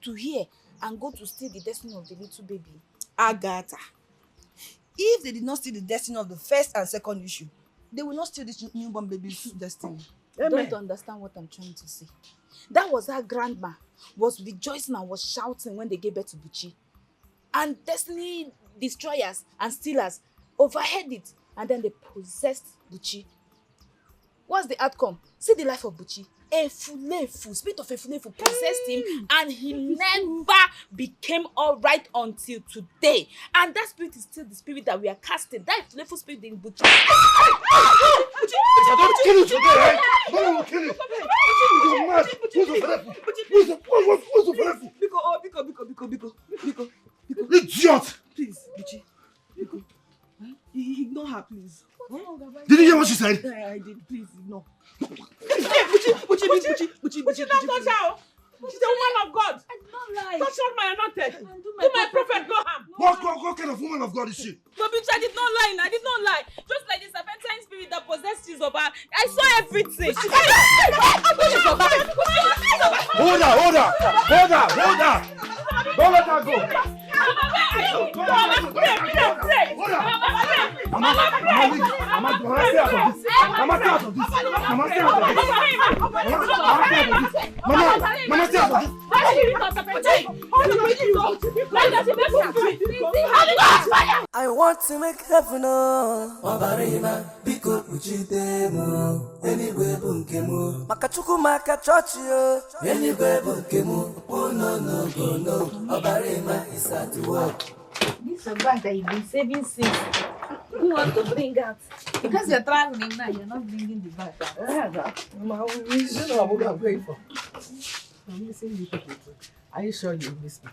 S4: to hear and go to steal the destiny of the little baby?
S5: Agatha, if they did not steal the destiny of the first and second issue, they will not steal this newborn baby's destiny.
S4: You don't understand what I'm trying to say. That was her grandma was rejoicing and was shouting when they gave birth to Buchi. And destiny destroyers and stealers overheard it and then they possessed Buchi. What's the outcome? See the life of Buchi. Efulefu, spirit of Efulefu possessed him and he never became alright until today. And that spirit is still the spirit that we are casting. That Efulefu spirit in Buchi.
S8: Don't kill you today, right? No, we'll kill you. You're mad. Who's the Efulefu?
S5: Biko.
S8: Idiot!
S5: Please, Buchi. Biko. Ignore her, please.
S8: Did you hear what she said?
S5: I did. Please, ignore.
S2: Buchi, don't touch her. She's a woman of God.
S4: I did not lie.
S2: Touch not my anointed.
S4: And do
S2: my prophet no harm.
S8: What kind of woman of God is she?
S4: But bitch, I did not lie. I did not lie. Just like the serpentine spirit Ask Chizoba. I saw everything.
S8: Hold her. Don't let her go.
S13: I want to make heaven Obarima, biko uchitemu, anywhere bunkemu, makachuku makachochi anywhere bunkemu, oh no, Obarima is at work.
S1: This is a bag that you've been saving since. You want to bring out? Because you're traveling now, you're not bringing the bag out.
S2: Mama, you know what I'm going for. I'm missing you people too. Are you sure you miss me?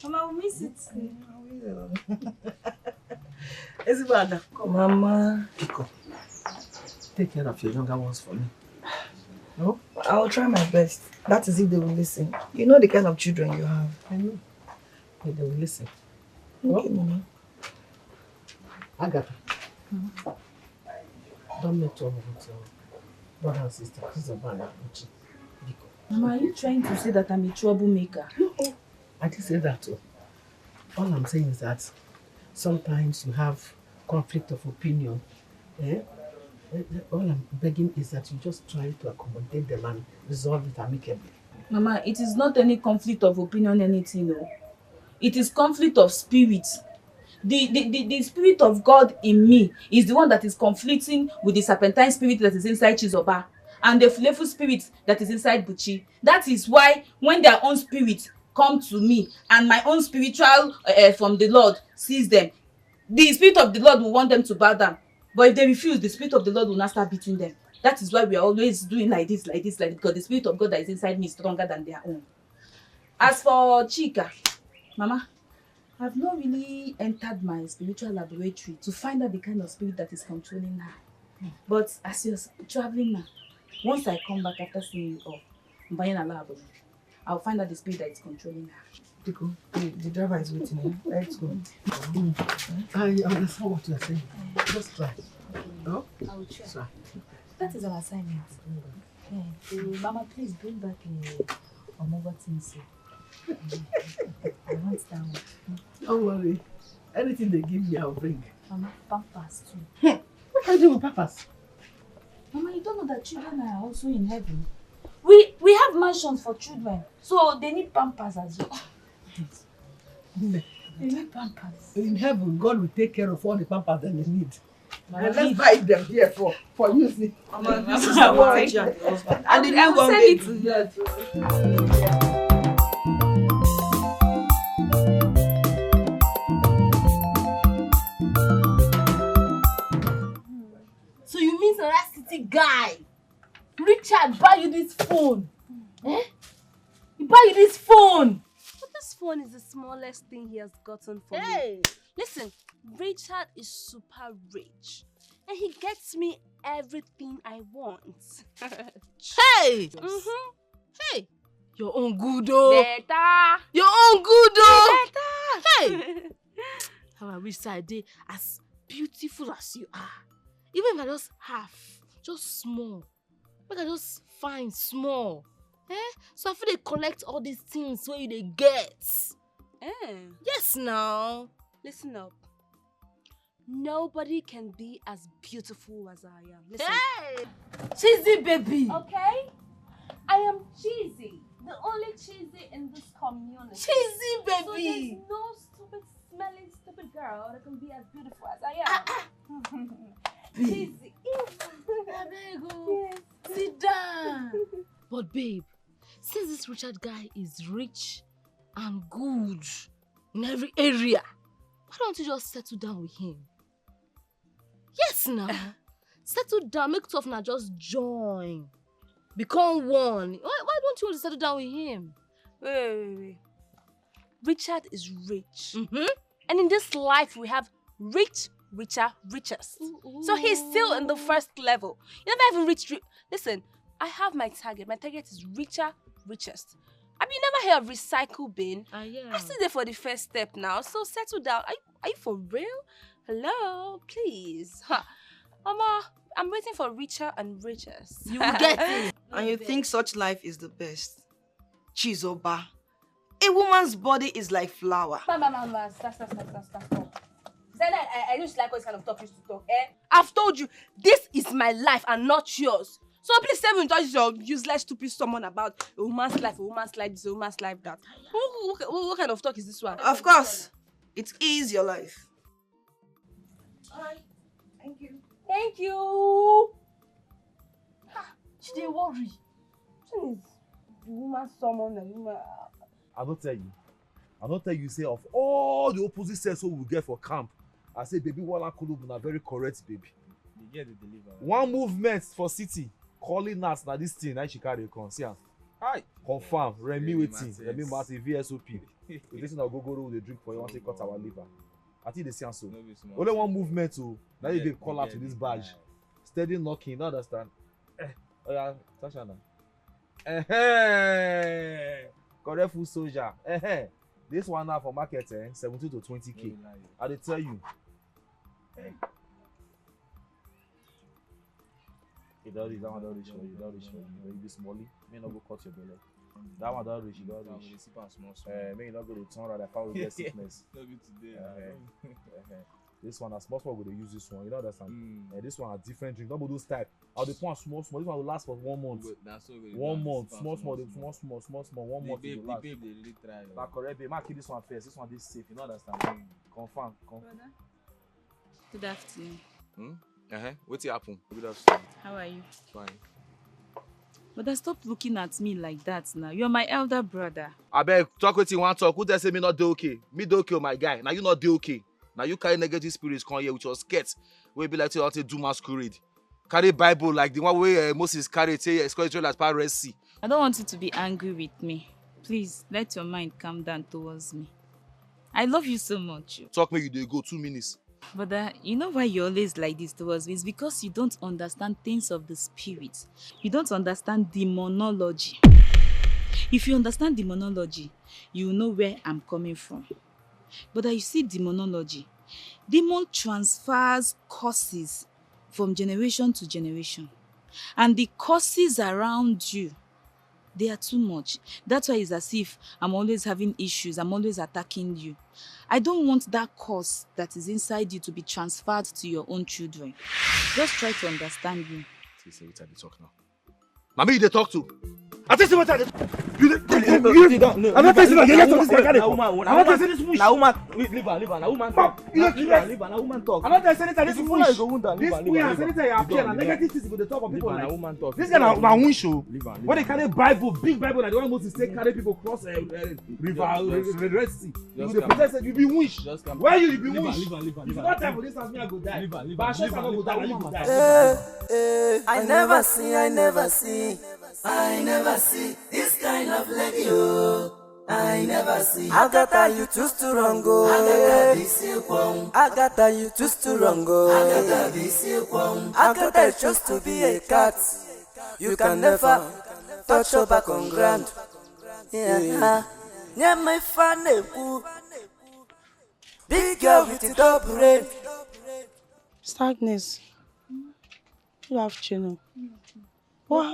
S1: Mama, we miss it.
S2: Ezibada. Mama. Pico. Take care of your younger ones for me. No?
S5: I'll try my best. That is if they will listen. You know the kind of children you have.
S2: I know. But they will listen.
S5: Okay, Mama.
S2: Agatha. Don't make trouble with your brother and sister. This is a bad approach.
S4: Mama, are you trying to say that I'm a troublemaker?
S2: No. I didn't say that too. All I'm saying is that sometimes you have conflict of opinion. All I'm begging is that you just try to accommodate them and resolve it amicably.
S4: Mama, it is not any conflict of opinion, anything, no. It is conflict of spirit. The spirit of God in me is the one that is conflicting with the serpentine spirit that is inside Chizoba and the playful spirit that is inside Buchi. That is why when their own spirit come to me and my own spiritual from the Lord sees them, the spirit of the Lord will want them to bow down. But if they refuse, the spirit of the Lord will not start beating them. That is why we are always doing like this, because the spirit of God that is inside me is stronger than their own. As for Chika, Mama, I've not really entered my spiritual laboratory to find out the kind of spirit that is controlling her. But as you're traveling now, once I come back after seeing you all, I'm buying a lab, I'll find out the spirit that is controlling her.
S5: Pico, the driver is waiting here. Let's go.
S2: I understand what you're saying. Just try. No?
S1: I will try. That is our assignment. Mama, please bring back a Omega things. I want that one.
S2: Don't worry. Anything they give me, I'll bring.
S1: Mama, Pampers too.
S2: What can I do with Pampers?
S1: Mama, you don't know that children are also in heaven. We have mansions for children, so they need Pampers as well. They need Pampers.
S2: In heaven, God will take care of all the Pampers that they need. And let's buy them here for using.
S5: Mama, this is our teacher. And I will send it to you.
S6: So you mean the city guy, Richard, buy you this phone? He buy you this phone?
S10: But this phone is the smallest thing he has gotten for me. Listen, Richard is super rich. And he gets me everything I want.
S6: Hey! Hey! Your own good though.
S10: Better.
S6: Your own good though.
S10: Better.
S6: Hey! How I wish I did as beautiful as you are. Even if I just half, just small. Make I just find small. So I feel they collect all these things where you they get. Yes now.
S10: Listen up. Nobody can be as beautiful as I am. Listen.
S6: Hey! Cheesy baby.
S10: Okay? I am cheesy. The only cheesy in this community.
S6: Cheesy baby.
S10: So there's no stupid, smelling, stupid girl that can be as beautiful as I am. Cheesy.
S6: Yes. Sit down. But babe, since this Richard guy is rich and good in every area, why don't you just settle down with him? Yes, now. Settle down, make tough now, just join. Become one. Why don't you want to settle down with him?
S10: Wait. Richard is rich. And in this life, we have rich, richer, richest. So he's still in the first level. You never even reached... Listen, I have my target. My target is richer, richest. Have you never heard of recycle bin?
S6: Yeah.
S10: I'm still there for the first step now. So settle down. Are you for real? Hello, please. Mama, I'm waiting for richer and richer.
S5: You will get it. And you think such life is the best. Chizoba. A woman's body is like flour.
S10: Mama, stop. I don't like what kind of talk you used to talk, eh? I've told you, this is my life and not yours. So please tell me your useless, stupid someone about a woman's life this, a woman's life that. What kind of talk is this one?
S5: Of course. It is your life.
S10: Alright. Thank you. Thank you. She didn't worry. She is the woman someone that woman.
S8: I don't tell you, say of all the opposite sex we will get for camp, I say baby Wala Kulub na very correct baby.
S12: They get the deliver.
S8: One movement for city, calling us na this thing, I she carry come. See am. Hi. Confirm. Remy waiting. Remy Martin VSOP. The thing that go with the drink for you want to cut our liver. I think they see am so. Only one movement to now you dey call out to this badge. Steady knocking, you understand? Oh yeah, Tasha na. Correct food soldier. This one now for market 17 to 20k. I dey tell you. That one don't reach for you. You be smally. May not go cut your belly. That one don't reach. You don't reach. May not go to turn around. I will get sickness. This one, a small will they use this one. You know that this one a different drink. Don't those type. I'll be small. This one will last for 1 month. 1 month. Small. 1 month. They really try. But correct, babe. Mark this one first. This one is safe. You know that Confirm.
S4: Good afternoon.
S3: What's happen? Good afternoon.
S4: How are you?
S3: Fine.
S4: But stop looking at me like that now. You're my elder brother.
S3: I beg, talk with you one talk. Who tell say me not do okay? Me do okay, my guy. Now you not do okay. Now you carry negative spirits come here with your skirts. We be like to do masquerade. Carry Bible like the one way Moses carried. Say escort Israel as far Red Sea.
S4: I don't want you to be angry with me. Please let your mind calm down towards me. I love you so much.
S3: Talk me, you dey go 2 minutes.
S4: But you know why you're always like this towards me? It's because you don't understand things of the spirit. You don't understand demonology. If you understand demonology, you know where I'm coming from. But you see demonology. Demon transfers curses from generation to generation. And the curses around you, they are too much. That's why it's as if I'm always having issues. I'm always attacking you. I don't want that curse that is inside you to be transferred to your own children. Just try to understand me.
S3: See what I talk now. Mommy, they talk to. I tell you what I did. I'm not telling you. I'm not telling you.
S12: Na woman, leave her. Na woman talk. Na woman talk.
S8: I'm not telling you. This is wish. This we are saying that you appear and negative things go dey talk of people like.
S12: Na woman talk.
S8: This guy na wish show. When they carry Bible, big Bible, like the one Moses say carry people cross river, Red Sea. You dey pretend say you be wish. Where you be wish? If you not time for this house, me I go die. But I sure I go die. You go die.
S13: I never see this kind of lady, oh. I never see. Agatha, you too strong, oh. Agatha, this you won't. Agatha, you too strong, oh. Agatha, this you won't. Agatha is just to be a cat. You can never touch your back on ground. Yeah, my funny big girl with the top brain.
S15: Stagness. Good afternoon. What?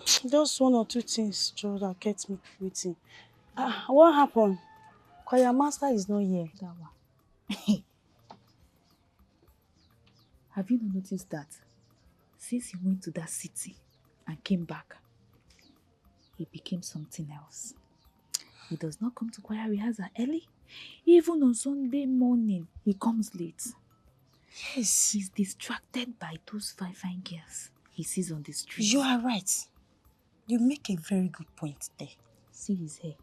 S15: Just 1 or 2 things, Joe, that kept me waiting. What happened? Choir master is not here.
S4: That one. Have you not noticed that since he went to that city and came back, he became something else? He does not come to choir rehearsal early. Even on Sunday morning, he comes late. Yes. He's distracted by those fine girls he sees on the street.
S15: You are right. You make a very good point there.
S4: See his hair.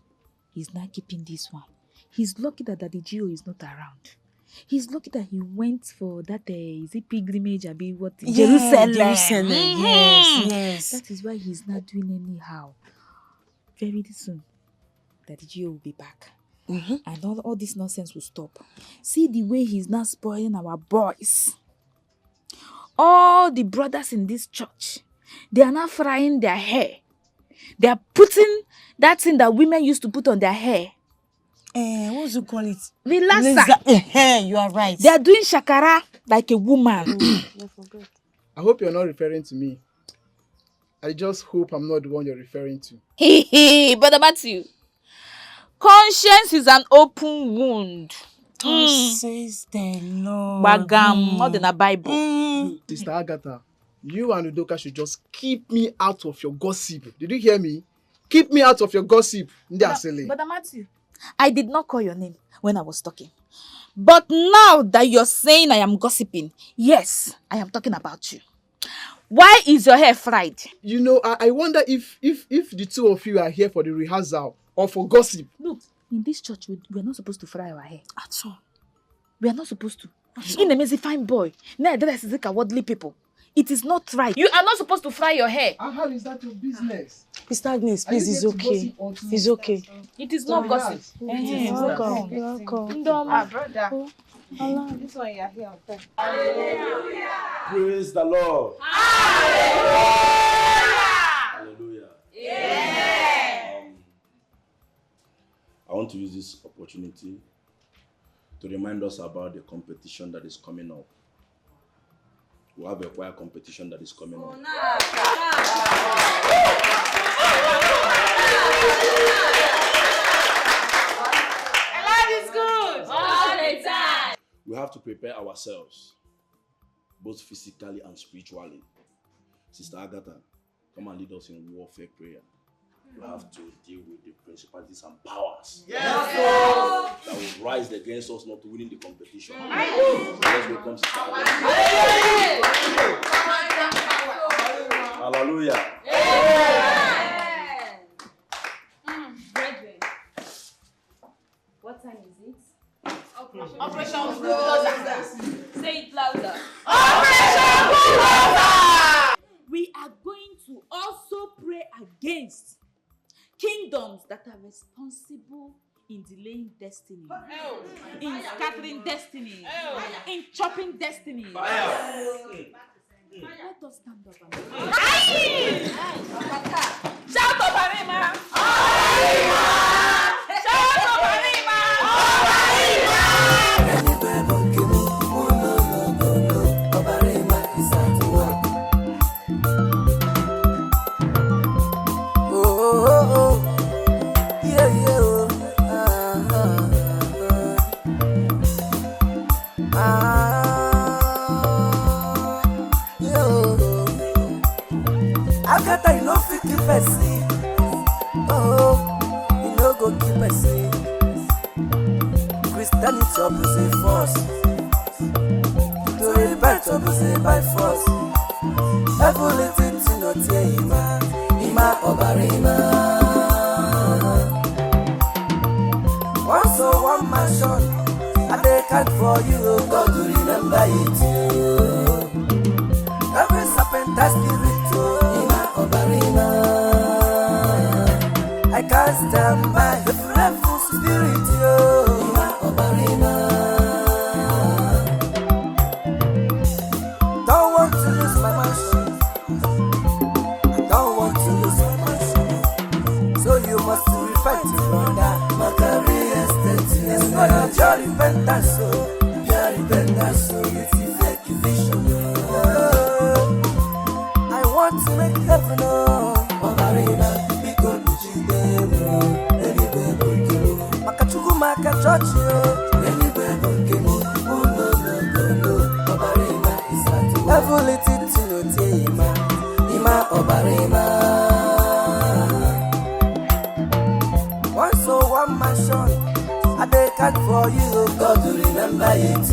S4: He's not keeping this one. He's lucky that Daddy Gio is not around. He's lucky that he went for that, is it pilgrimage, or what?
S15: Yeah, Jerusalem. Yes.
S4: That is why he's not doing anyhow. Very soon, Daddy Gio will be back. And all this nonsense will stop. See the way he's now spoiling our boys. All the brothers in this church, they are now frying their hair. They are putting that thing that women used to put on their hair.
S15: What do you call it?
S4: Relaxer.
S15: You are right.
S4: They are doing shakara like a woman.
S15: I forgot.
S16: I hope you're not referring to me. I just hope I'm not the one you're referring to.
S4: Hey, Brother Matthew. Conscience is an open wound.
S15: Says the Lord.
S4: Bagam, not in the Bible.
S16: Sister Agatha, you and Udoka should just keep me out of your gossip. Did you hear me? Keep me out of your gossip.
S4: Brother Matthew, I did not call your name when I was talking. But now that you're saying I am gossiping, yes, I am talking about you. Why is your hair fried?
S16: You know, I wonder if the two of you are here for the rehearsal or for gossip.
S4: Look, in this church, we are not supposed to fry our hair. At all. We are not supposed to. In a messy fine boy. Now, that is like worldly people. It is not right. You are not supposed to fry your hair.
S16: And how is that your business?
S15: Mr. Agnes, please, it's okay. It's okay.
S4: It is not gossip.
S15: Welcome.
S1: Brother.
S15: Allah.
S1: This one you are here on time.
S11: Hallelujah. Praise the Lord.
S1: Hallelujah.
S11: Hallelujah. I want to use this opportunity to remind us about the competition that is coming up. We have a choir competition that is coming up.
S1: Is good. All the time.
S11: We have to prepare ourselves, both physically and spiritually. Sister Agatha, come and lead us in warfare prayer. We have to deal with the principalities and powers that will rise against us not winning the competition. Let's welcome Sister Agatha. Hallelujah.
S4: Brethren, what time is it?
S1: Operation Bulldozer.
S4: Say it louder.
S1: Operation Bulldozer.
S4: We are going to also pray against kingdoms that are responsible in delaying destiny, in scattering destiny, in chopping destiny. Let us stand up and shout up, Arima! Shout up, Arima!
S13: Agatha, you no fit keep person. Oh, you no go keep person. Christianity opposite force. To repent opposite by force. Everything to not ima obarima. One soul, one mansion. I dey count for you, God to remember it. Every serpent has spirit. I can't stand by the fearful spirit, Don't want to lose my mansion. I don't want to lose my mansion. So you must repent, brother. My career is it's not your repentance, so your repentance, so it's a fake vision. I want to make heaven know. Maka church ima obarima. One soul, one mansion. I dey count for you, God to remember it.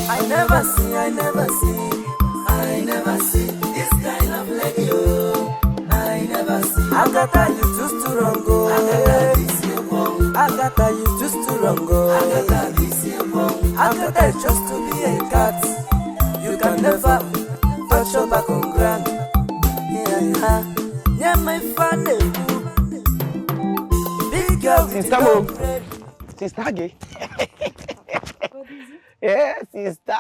S13: I never see this kind of like you. I never see. Agatha, you too strong, go. Agatha, you too strong, go. Agatha, just to be a cat. You can never touch your back on ground. Yeah, my funny. Big girl,
S12: Sister Shaggy. Yeah, sister.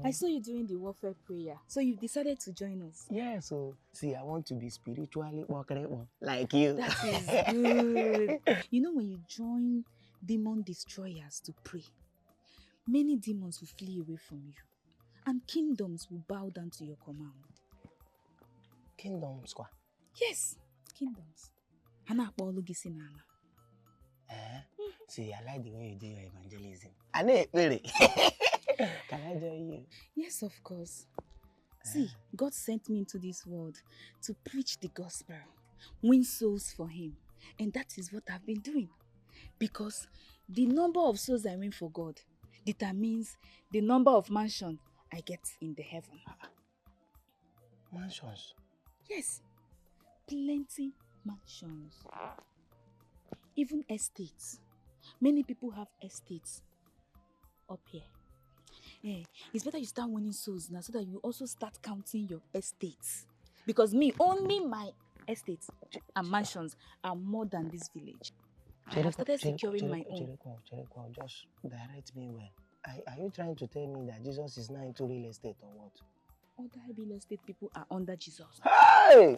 S4: I saw you doing the warfare prayer, so you decided to join us.
S17: Yeah, so see, I want to be spiritually walkable like you.
S4: That is good. You know, when you join demon destroyers to pray, many demons will flee away from you, and kingdoms will bow down to your command.
S17: Kingdoms, quoi?
S4: Yes, kingdoms.
S17: See, I like the way you do your evangelism. I know it really. Can I join you?
S4: Yes, of course. See, God sent me into this world to preach the gospel, win souls for Him. And that is what I've been doing. Because the number of souls I win for God determines the number of mansions I get in the heaven.
S17: Mansions?
S4: Yes, plenty mansions. Even estates. Many people have estates up here. It's better you start winning souls now so that you also start counting your estates. Because only my estates and mansions are more than this village. I have started securing my own.
S17: Just direct me well. Are you trying to tell me that Jesus is now into real estate or what?
S4: Other real estate people are under Jesus.
S17: Hey!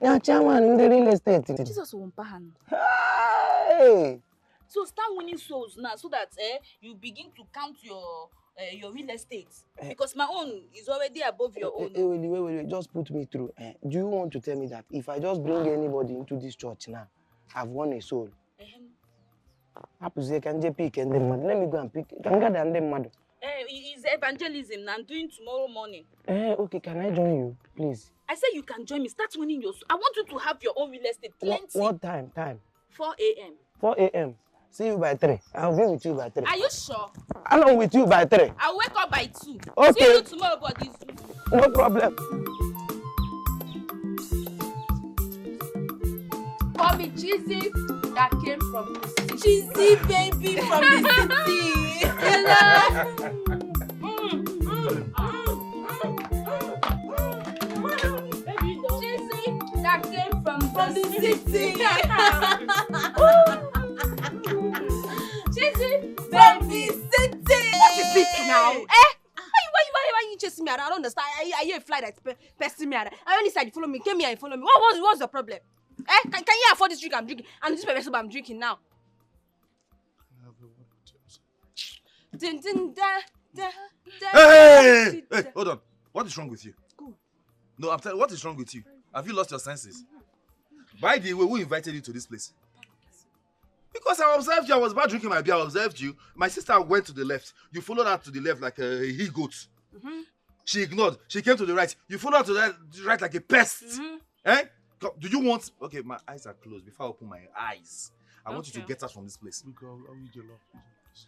S17: You're chairman in the real estate.
S4: Jesus won't pay.
S17: Hey!
S4: So start winning souls now so that you begin to count your real estate. Because my own is already above your own.
S17: Wait, just put me through. Do you want to tell me that if I just bring anybody into this church now, I've won a soul? Let me go and pick.
S4: It's evangelism now I'm doing tomorrow morning.
S17: Okay, can I join you, please?
S4: I said you can join me. Start winning your soul. I want you to have your own real estate. Plenty.
S17: What time?
S4: 4 a.m.
S17: 4 a.m. See you by 3. I'll be with you by 3.
S4: Are you sure?
S17: I'm with you by 3.
S4: I'll wake up by 2.
S17: Okay.
S4: See you tomorrow, buddy.
S17: No problem.
S4: Call me Cheesy that came from the city. Cheesy baby from the city. Hello. Cheesy that came from the city. Cheesy from the city.
S6: What is it now? Why you chasing me around? I don't understand. Are you a fly that's pestering me around? I only said you follow me. Came here and follow me. What's the problem? Can you afford this drink I'm drinking? And this pepper soup I'm drinking now.
S3: Hey, hold on. What is wrong with you? No, I'm telling you, what is wrong with you? Have you lost your senses? By the way, who invited you to this place? Because I observed you. I was about drinking my beer. I observed you. My sister went to the left. You followed her to the left like a he-goat. She ignored. She came to the right. You followed her to the right like a pest. Do you want... Okay, my eyes are closed. Before I open my eyes, I want you to get us from this place.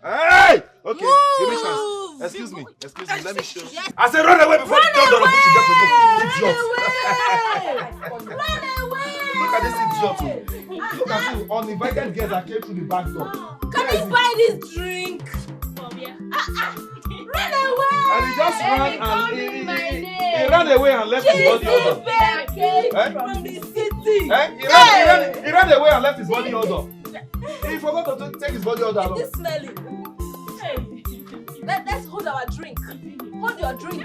S3: Hey! Okay, give me a chance. Excuse me, let me show you. I said run away before the door opens. Idiot! Run away! Look at this idiot. Look at you, uninvited guests that came through the back door.
S4: Can you buy this drink? Run away!
S3: And he just ran and he ran away and left his body odor.
S4: From the city.
S3: He ran away and left his body odor. He forgot to take his body odor along.
S6: It's smelling. Let's hold our drink. Hold your drink.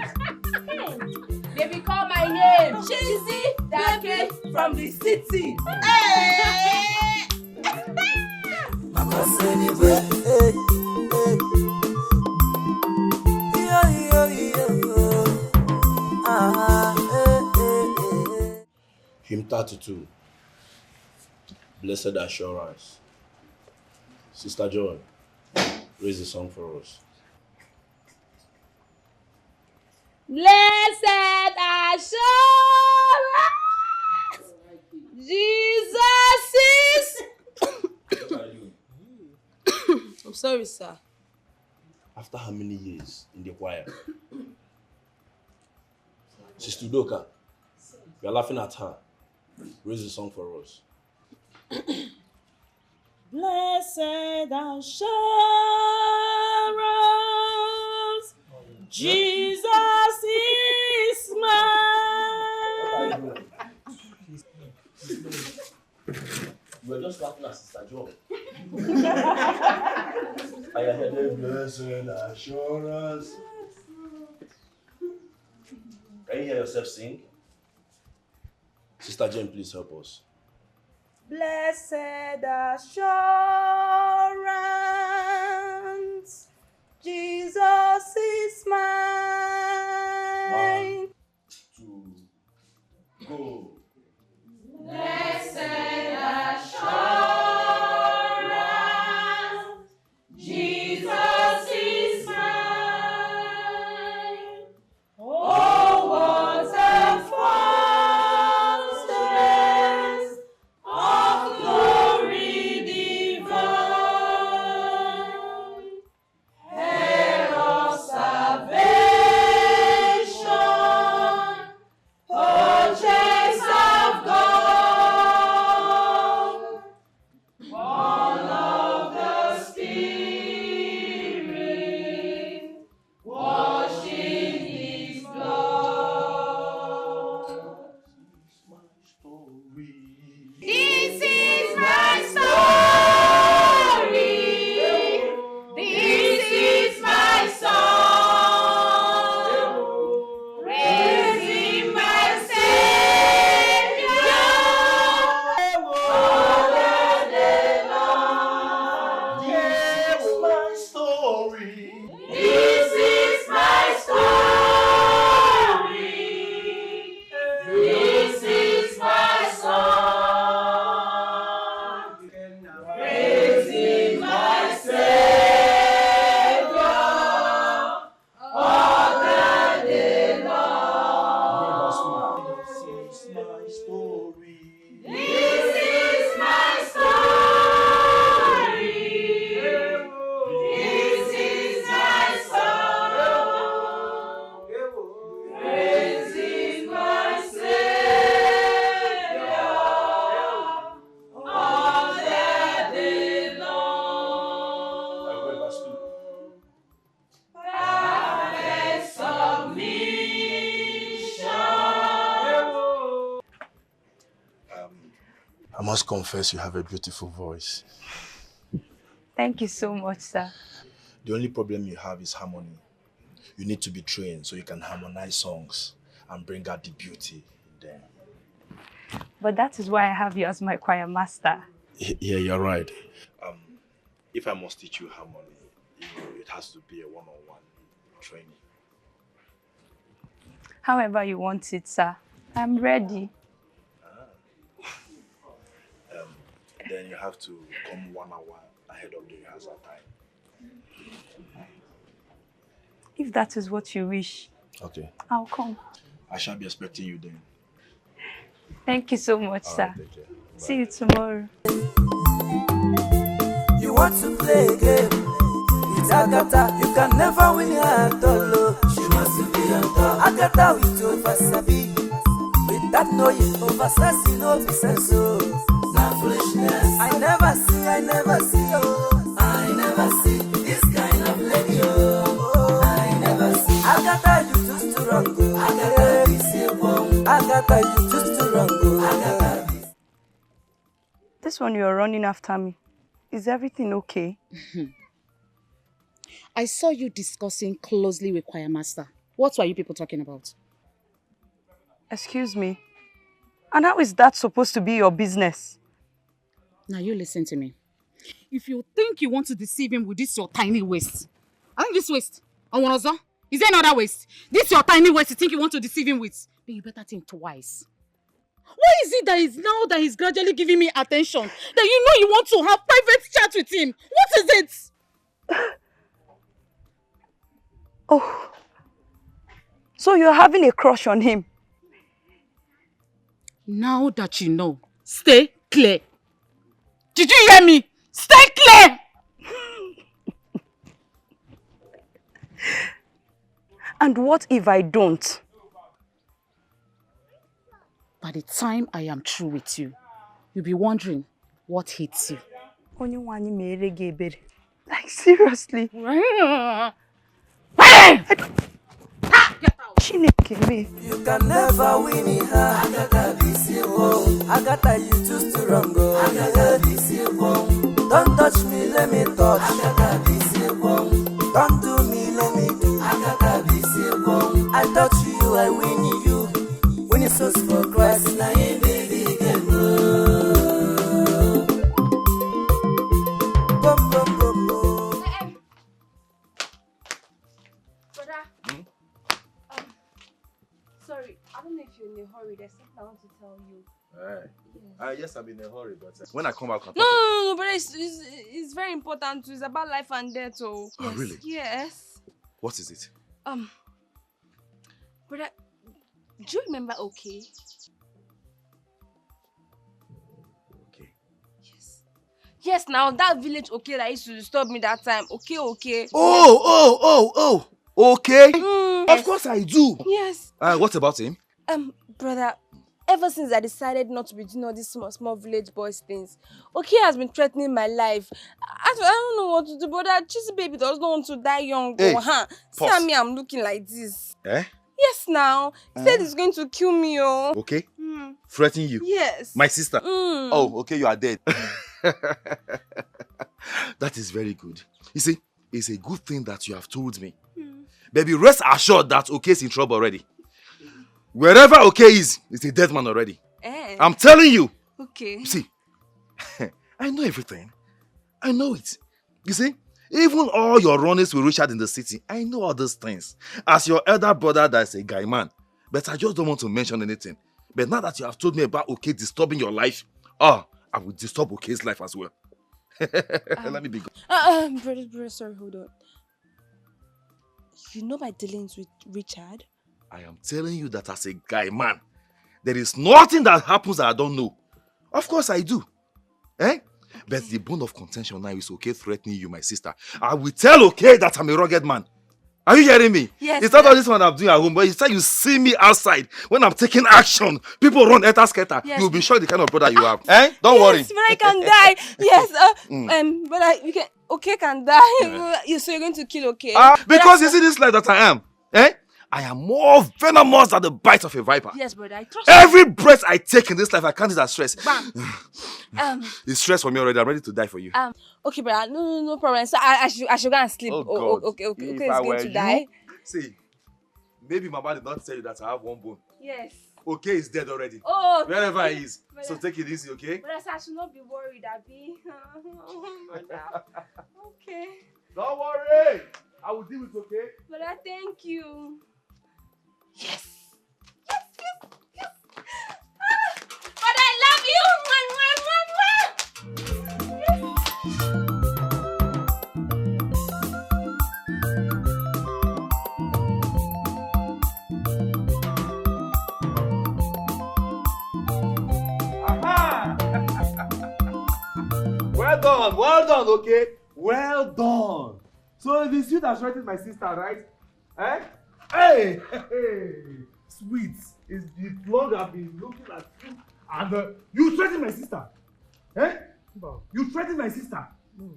S4: Baby, call my name.
S6: Cheesy
S4: that came from the city.
S11: Hymn 32. Blessed Assurance. Sister Joy, raise the song for us.
S4: Blessed assurance, Jesus is.
S6: I'm sorry, sir.
S11: After how many years in the choir? Sister Doka, we are laughing at her. Raise the song for us.
S15: Blessed assurance, Jesus is mine.
S11: We're just laughing at Sister Joy. I heard blessed assurance, Can you hear yourself sing? Sister Jane, please help us.
S15: Blessed assurance, Jesus is mine.
S11: 1, 2, go.
S1: Blessed assurance, Jesus is mine. Oh, what a fountain of glory divine, heir of salvation, purchase of God, born of the Spirit, washed in His blood. This is my story. This is my song. Praising my Savior all the day long.
S11: Yes, my story.
S1: This is my story. This is my song. Praising my Savior all the day long.
S11: This is my story.
S1: This is my story. This is my song. Praising my Savior all the day long. Perfect submission.
S11: I must confess you have a beautiful voice.
S10: Thank you so much, sir.
S11: The only problem you have is harmony. You need to be trained so you can harmonize songs and bring out the beauty in them.
S10: But that is why I have you as my choir master.
S11: Yeah, you're right. If I must teach you harmony, it has to be a one-on-one training.
S10: However you want it, sir. I'm ready.
S11: Then you have to come 1 hour ahead of the rehearsal time.
S10: If that is what you wish,
S11: Okay.
S10: I'll come.
S11: I shall be expecting you then.
S10: Thank you so much,
S11: All
S10: sir.
S11: right, take care.
S10: See you tomorrow.
S13: You want to play a game with Agatha, you can never win her at all. She wants to be on top. Agatha with your wasabi, with that knowing over sassy no be sense. Not foolishness. I never see, oh, I never see this kind of lady. Oh, I never see. Agatha, you too strong. Agatha, this is one. Agatha, you too strong. Agatha, this.
S10: This one you're running after me. Is everything okay?
S15: I saw you discussing closely with choir master. What were you people talking about?
S10: Excuse me. And how is that supposed to be your business?
S15: Now you listen to me. If you think you want to deceive him with this your tiny waist, I think this waist, Awonozo, is there another waist? This your tiny waist you think you want to deceive him with? But you better think twice. What is it that is now that he's gradually giving me attention? That you know you want to have private chat with him? What is it?
S10: Oh. So you're having a crush on him?
S15: Now that you know, stay clear. Did you hear me? Stay clear!
S10: And what if I don't?
S15: By the time I am through with you, you'll be wondering what hits you.
S10: Like, seriously?
S13: You can never win in her. Agatha, this is one. Agatha, you too strong. Agatha, this is one. Don't touch me, let me touch. Agatha, this is one. Don't do me, let me do. Agatha, this is one. I touch you, I win you. souls for Christ, na him be the game.
S10: Brother. Sorry, I don't know if you're in a hurry. There's something I want to tell you.
S3: Yes, I'm in a hurry, but when I come back,
S10: No, but it's very important. It's about life and death. Oh,
S3: yes. Really?
S10: Yes.
S3: What is it?
S10: Brother, do you remember Okay?
S3: Okay.
S10: Yes. Yes, now that village Okay that used to disturb me that time. Okay.
S3: Oh. Okay.
S10: Yes.
S3: Of course I do.
S10: Yes.
S3: What about him?
S10: Brother, ever since I decided not to be doing all these small village boys things, Okay has been threatening my life. I don't know what to do, but that cheesy baby does not want to die young.
S3: Hey,
S10: See how me, I'm looking like this.
S3: Eh?
S10: Yes, now. He said he's going to kill me, oh.
S3: Okay. Threatening you?
S10: Yes.
S3: My sister? Oh, okay, you are dead. That is very good. You see, it's a good thing that you have told me. Baby, rest assured that Okay is in trouble already. Wherever Okay is, it's a dead man already. I'm telling you.
S10: Okay.
S3: You see, I know everything. I know it. You see, even all your runnings with Richard in the city, I know all those things. As your elder brother that's a guy man. But I just don't want to mention anything. But now that you have told me about Okay disturbing your life, I will disturb Okay's life as well. Let me be good.
S10: Brother, sorry, hold on. You know my dealings with Richard?
S3: I am telling you that as a guy man, there is nothing that happens that I don't know. Of course I do. But the bone of contention now is Okay threatening you, my sister. I will tell Okay that I'm a rugged man. Are you hearing me?
S10: Yes.
S3: It's not all this one I'm doing at home, but you say you see me outside when I'm taking action. People run scatter.
S10: Yes.
S3: You'll be shocked the kind of brother you have. Don't worry.
S10: Yes, but I can die. Yes. But you can. Okay can die. So you're going to kill Okay?
S3: Because you see this life that I am. I am more venomous than the bite of a viper.
S10: Yes, brother. I trust you.
S3: Every breath I take in this life, I count it as stress.
S10: Bam.
S3: It's stress for me already. I'm ready to die for you.
S10: Okay, brother. No problem. So I should go and sleep.
S3: Oh, God.
S10: Okay.
S3: If
S10: Is
S3: I
S10: going
S3: were
S10: to
S3: you,
S10: die.
S3: See, maybe Mama did not tell you that I have one bone.
S10: Yes.
S3: Okay is dead already.
S10: Oh.
S3: Wherever he is.
S10: Brother.
S3: So take it easy, okay?
S10: Brother, I should not be worried, Abby. Okay.
S3: Don't worry. I will deal with Okay.
S10: Brother, thank you. Yes. But I love you.
S3: Well done, Okay. Well done. So it is you that threatened my sister, right? Hey! Sweet. It's the blog I've been looking at you. And you threatened my sister. You threatened my sister.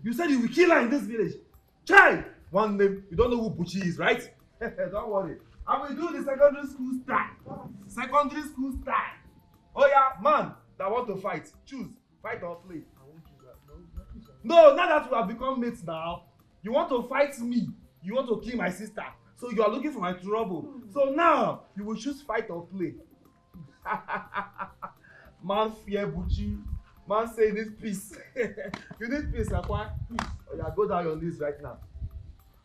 S3: You said you will kill her in this village. Child! One name, you don't know who Buchi is, right? Don't worry. I will do the secondary school style. Secondary school style. Oh yeah, man that want to fight. Choose. Fight or play. No, now that we have become mates now, you want to fight me. You want to kill my sister. So you are looking for my trouble. So now, you will choose fight or play. Man fear Buchi. Man say this peace. You need peace, Akwa. Peace. Oh yeah, go down your knees right now.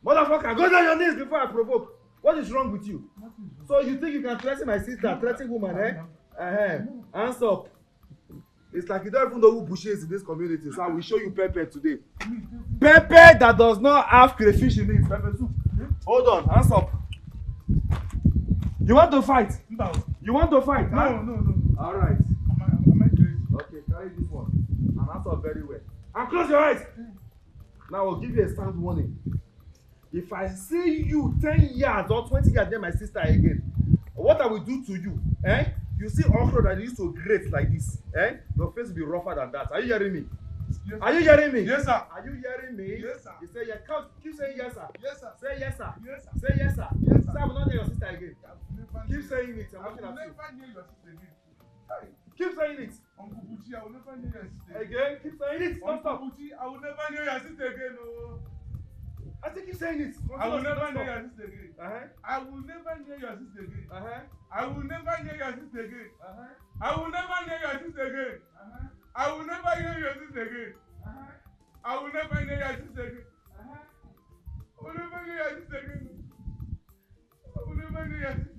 S3: Motherfucker, go down your knees before I provoke. What is wrong with you? So you think you can threaten my sister, threaten woman, Hands up. It's like you don't even know who Bushi is in this community, so I will show you pepper today. Pepper that does not have crayfish in it, pepper soup. Hold on, hands up. You want to fight? No. You want to fight? No. All right. Okay, carry this one. And hands up very well. And close your eyes. Now I'll give you a sound warning. If I see you 10 yards or 20 yards near my sister again, what I will do to you, You see okra that used to grate like this, Your face will be rougher than that. Are you hearing me? Yes, are you hearing me?
S18: Yes, sir.
S3: Are you hearing me?
S18: Yes, sir.
S3: You say yes. Keep saying yes, sir.
S18: Yes, sir.
S3: Say yes, sir.
S18: Yes, sir.
S3: Say yes, sir.
S18: Yes, sir.
S3: Say I will not near your sister again. Keep saying it. I'm looking at you.
S18: I will never near your sister again. Hey.
S3: Keep saying it.
S18: Uncle Buchi, I will never near your sister
S3: again. Keep saying it. Stop.
S18: Uncle Buchi, I will never near your sister again. Oh. I think he's saying it. I will never near your sister again. I will never near your sister again. I will never near your sister again. I will never near your sister again. I will never near your sister again. I will never near your sister again. I will never near your sister again. I will never near your sister.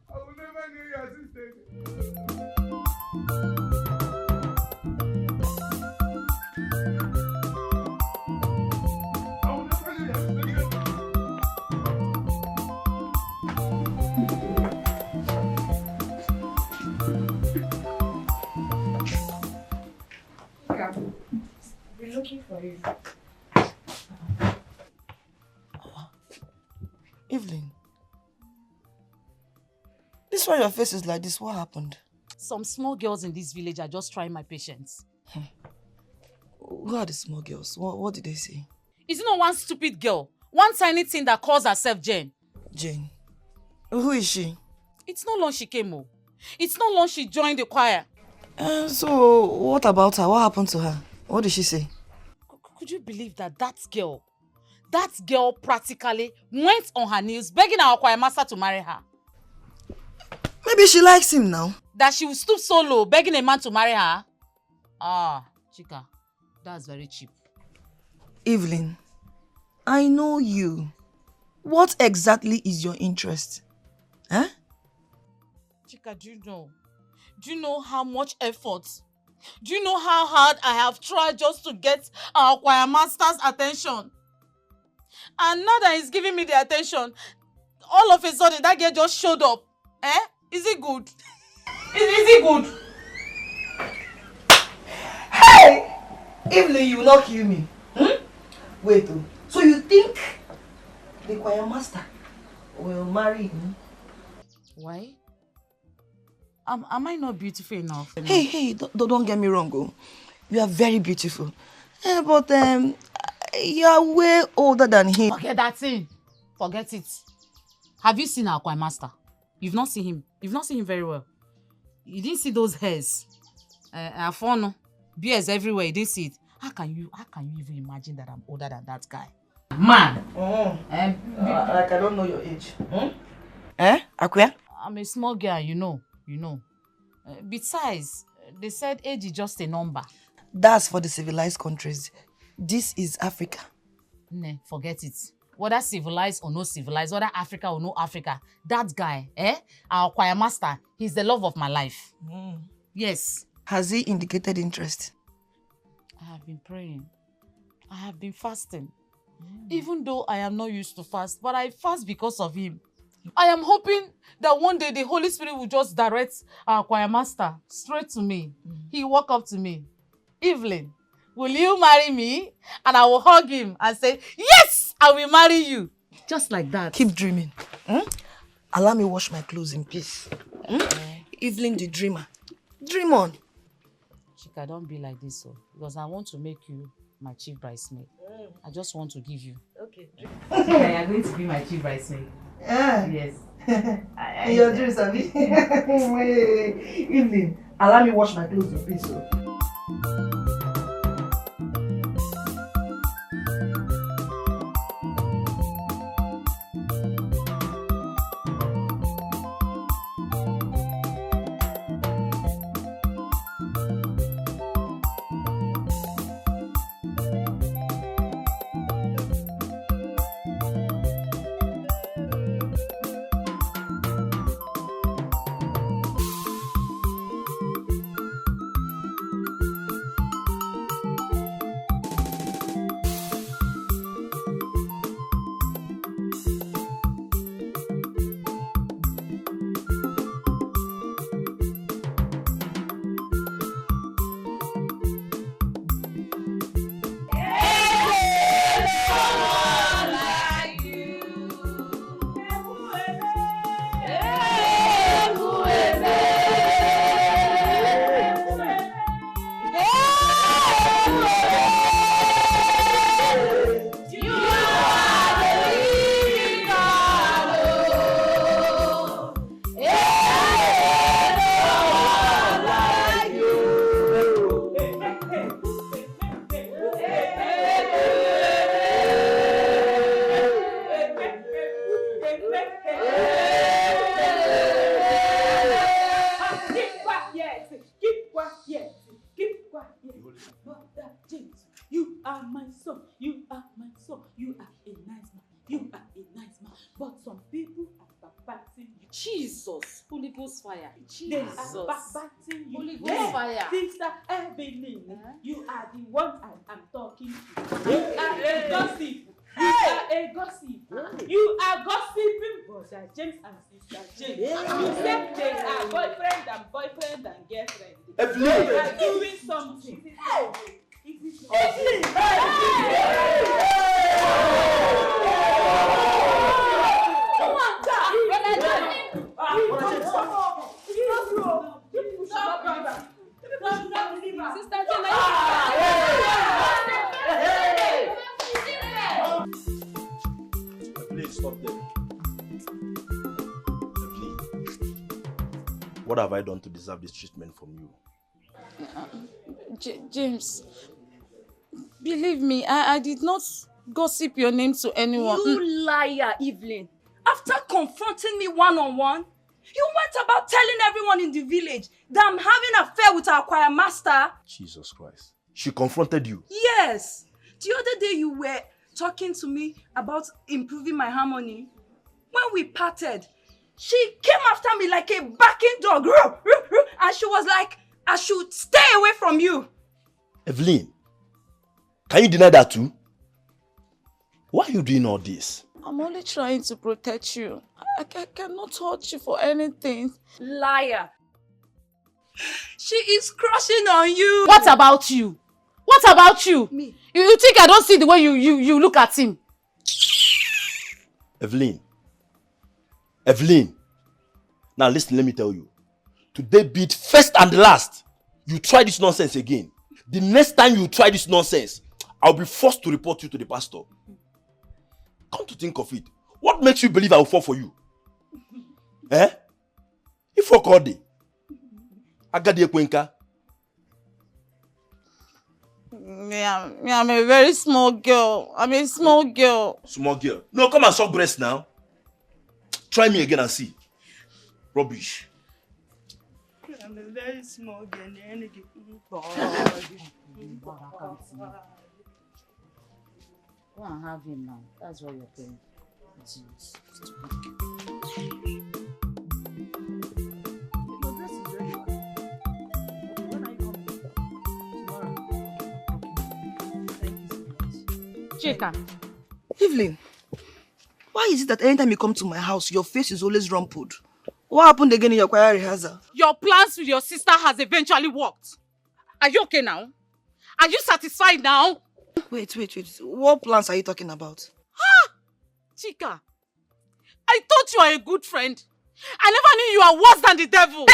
S18: I will never near your sister again.
S5: We're looking for you. Evelyn. This is why your face is like this. What happened?
S15: Some small girls in this village are just trying my patience.
S5: Who are the small girls? What did they say?
S15: Is it not one stupid girl? One tiny thing that calls herself Jane.
S5: Jane? Who is she?
S15: It's not long she came home. It's not long she joined the choir.
S5: So, what about her? What happened to her? What did she say?
S15: Could you believe that that girl practically went on her knees begging our choir master to marry her?
S5: Maybe she likes him now.
S15: That she would stoop so low begging a man to marry her? Ah, Chika, that's very cheap.
S5: Evelyn, I know you. What exactly is your interest? Huh?
S15: Chika, do you know how much effort? Do you know how hard I have tried just to get our choir master's attention? And now that he's giving me the attention, all of a sudden that girl just showed up. Is it good? Is it good?
S5: Hey! Evelyn, you will not kill me. Wait, so you think the choir master will marry him?
S15: Why? Am I not beautiful enough?
S5: Hey, don't get me wrong. You are very beautiful. But you are way older than him.
S15: Forget that thing. Forget it. Have you seen our choir master? You've not seen him. You've not seen him very well. You didn't see those hairs. Beards everywhere. You didn't see it. How can you even imagine that I'm older than that guy? Man!
S5: Like I don't know your age. Akuya?
S15: I'm a small girl, you know. Besides, they said age is just a number.
S5: That's for the civilized countries. This is Africa.
S15: Nah, forget it. Whether civilized or no civilized, whether Africa or no Africa, that guy, our choir master, he's the love of my life. Yes.
S5: Has he indicated interest?
S15: I have been praying. I have been fasting. Even though I am not used to fast, but I fast because of him. I am hoping that one day the Holy Spirit will just direct our choir master straight to me. He will walk up to me. Evelyn, will you marry me? And I will hug him and say, yes, I will marry you. Just like that.
S5: Keep dreaming. Allow me wash my clothes in peace. Evelyn the dreamer. Dream on.
S15: Chika, don't be like this, because I want to make you my chief bridesmaid. I just want to give you.
S5: Okay.
S15: Chika, you are going to be my chief bridesmaid. Yes.
S5: Your dreams, Abi. Evelyn, allow me wash my clothes in peace.
S1: Keep quiet. Keep quiet. Keep quiet. Brother James, you are my son. You are my son. You are a nice man. You are a nice man. But some people are backbiting you.
S4: Jesus. Holy Ghost fire.
S1: They are backbiting you.
S4: Holy Ghost fire.
S1: Sister Evelyn, you are the one I am talking to. You are a gossip. You are a gossip. You are gossiping brother James and sister James. You said they are boyfriend and girlfriend.
S3: Evelyn!
S1: They are doing something.
S3: Please stop there. Evelyn, what have I done to deserve this treatment from you?
S15: James, believe me, I did not gossip your name to anyone.
S6: You liar, Evelyn. After confronting me one-on-one, you went about telling everyone in the village that I'm having an affair with our choir master.
S3: Jesus Christ. She confronted you?
S6: Yes. The other day you were talking to me about improving my harmony. When we parted, she came after me like a barking dog. And she was like, I should stay away from you.
S3: Evelyn, can you deny that too? Why are you doing all this?
S15: I'm only trying to protect you. I cannot hurt you for anything.
S6: Liar. She is crushing on you.
S15: What about you? What about you?
S6: Me.
S15: You think I don't see the way you look at him?
S3: Evelyn. Now listen, let me tell you. Today be it first and last. You try this nonsense again. The next time you try this nonsense, I'll be forced to report you to the pastor. Come to think of it, what makes you believe I will fall for you? If you call the Agadi Ekwenka.
S15: Yeah, I'm a very small girl. I'm a small girl.
S3: Small girl? No, come and suck breast now. Try me again and see. Rubbish.
S6: I'm a very small girl.
S4: Go and have him now. That's what you're doing.
S1: Your dress is ready. When are you coming? Tomorrow. Thank you so much.
S4: Chika.
S2: Evelyn, why is it that anytime you come to my house, your face is always rumpled? What happened again in your choir rehearsal?
S15: Your plans with your sister has eventually worked. Are you okay now? Are you satisfied now?
S2: Wait. What plans are you talking about?
S15: Chika, I thought you were a good friend. I never knew you are worse than the devil.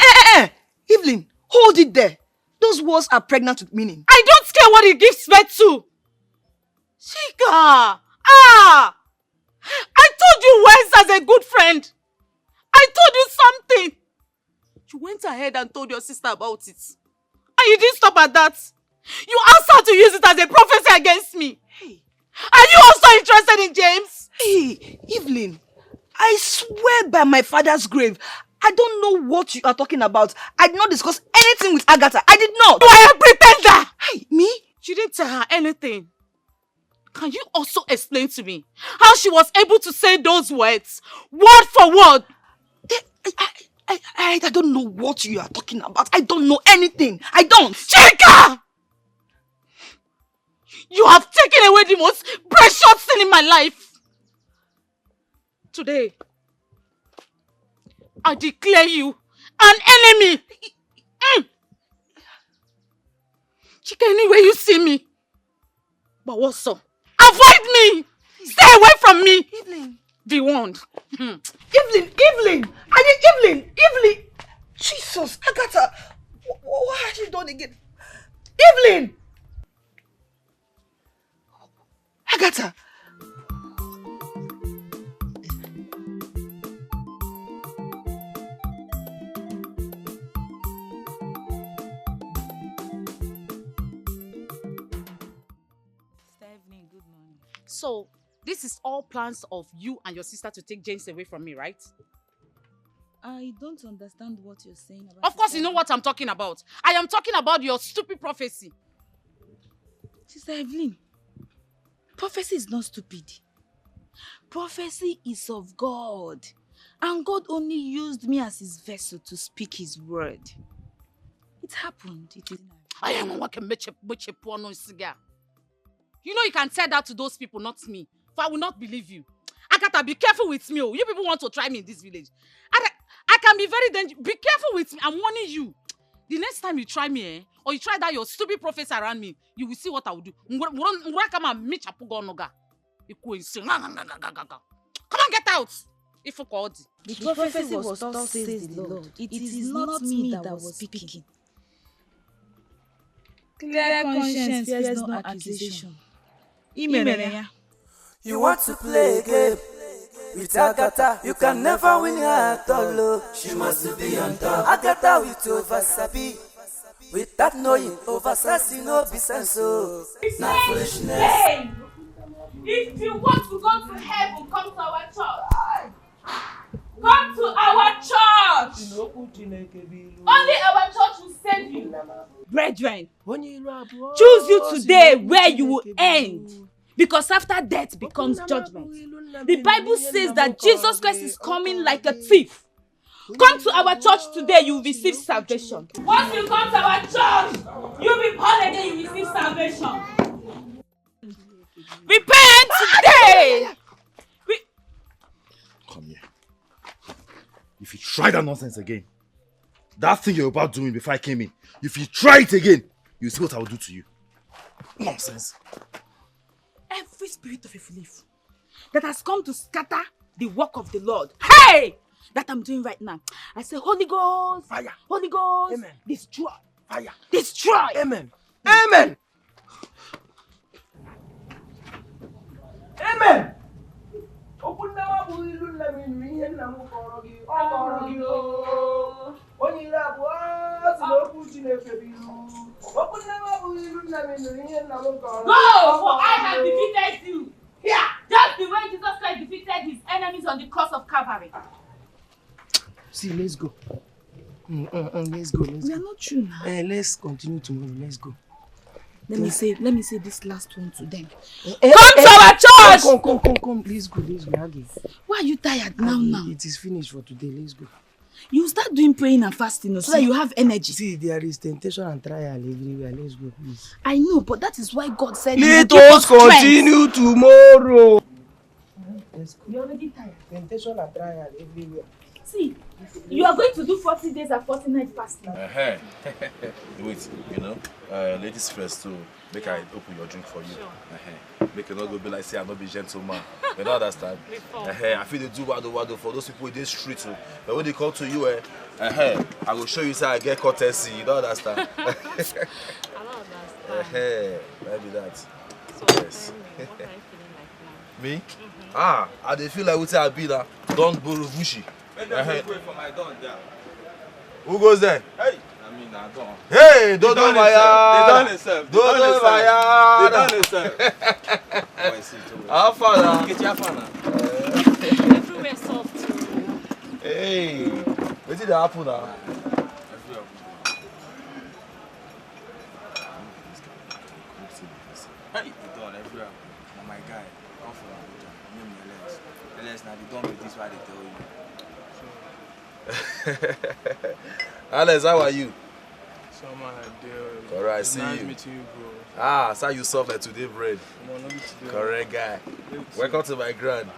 S2: Evelyn, hold it there. Those words are pregnant with meaning.
S15: I don't care what it gives birth to. Chika, I told you once as a good friend. I told you something. You went ahead and told your sister about it. And you didn't stop at that. You asked her to use it as a prophecy against me.
S2: Hey.
S15: Are you also interested in James?
S2: Hey, Evelyn, I swear by my father's grave, I don't know what you are talking about. I did not discuss anything with Agatha. I did not.
S15: You are a pretender.
S2: Hey, me?
S15: You didn't tell her anything. Can you also explain to me how she was able to say those words, word for word?
S2: I don't know what you are talking about. I don't know anything. I don't.
S15: Chika! You have taken away the most precious thing in my life. Today, I declare you an enemy. Chika, anywhere you see me. But what's up? Avoid me! Stay away from me!
S2: Evelyn.
S15: Be warned.
S2: Evelyn! Evelyn! Jesus, Agatha! What have you done again? Evelyn! Agatha!
S15: So, this is all plans of you and your sister to take James away from me, right?
S4: I don't understand what you're saying about.
S15: Of course, you know what I'm talking about. I am talking about your stupid prophecy.
S4: Sister Evelyn, prophecy is not stupid. Prophecy is of God. And God only used me as his vessel to speak his word. It happened. It is.
S15: I am working cigar. You know you can tell that to those people, not me. For I will not believe you. Akata, be careful with me. You people want to try me in this village. I can be very dangerous. Be careful with me. I'm warning you. The next time you try me, or you try that your stupid professor around me, you will see what I will do. Come on, get out. If you called.
S4: The prophecy was thus says the Lord. It is not me that was speaking. Clear conscience fears no accusation.
S13: You want to play a game with Agatha, you can never win her at all. She must be on top. Agatha with oversabi, without knowing, oversassy no be sense. Not foolishness.
S1: Hey! If you want to go to heaven, come to our church. Come to our church. Only our church will save you.
S4: Brethren, choose you today where you will end. Because after death becomes judgment. The Bible says that Jesus Christ is coming like a thief. Come to our church today, you will receive salvation.
S1: Once you come to our church, you'll be born again, you receive salvation.
S4: Repent today!
S3: Come here. If you try that nonsense again, that thing you're about doing before I came in, if you try it again, you see what I will do to you. Nonsense.
S4: Every spirit of a belief that has come to scatter the work of the Lord, hey, that I'm doing right now, I say, Holy Ghost, fire, Holy Ghost, amen. Destroy, fire, destroy,
S17: amen, amen, amen.
S1: Go, for I have defeated you. Yeah, just the way Jesus Christ defeated his enemies on the cross of Calvary.
S17: See, let's go. Let's go.
S4: We are not true now.
S17: Let's continue tomorrow. Let's go.
S4: Let me say this last one to them.
S17: Come
S4: to our church!
S17: Come. Let's go. Aggie.
S4: Why are you tired now?
S17: It is finished for today. Let's go.
S4: You start doing praying and fasting so that you have energy.
S17: See, there is temptation and trial everywhere. Let's go, please.
S4: I know, but that is why God said
S17: let us continue tomorrow.
S4: Let's go. You're already tired.
S17: Temptation and trial everywhere.
S4: See, you are going to do 40 days and 40 nights fasting.
S3: Wait, ladies first too. Make I open your drink for you. Sure. Make it not go be like say I not be gentleman. You don't understand? I feel they do wado for those people in this street too. But when they come to you, I will show you say I get courtesy. You don't understand? I don't understand. Maybe that.
S10: So,
S3: yes.
S10: what are you feeling like now?
S3: Me? I dey feel like we say I be now. Don't borrow bushy.
S18: Wait for my don there.
S3: Who goes there?
S18: Hey, I mean I don't.
S3: Hey, don't do my yard.
S18: They done
S3: Don't do my yard.
S18: They done themselves.
S3: How far now?
S18: Get your far now.
S10: Everywhere soft.
S3: Hey, what did happen now?
S18: Hey, they done everywhere. Oh my guy, come for Abuja. Name me LS. Now they done with this why they tell you.
S3: Alex, how are you?
S18: Someone had
S3: alright, see
S18: nice
S3: you.
S18: Meeting you, bro.
S3: So you soft like today bread. Correct guy. Welcome to my grand.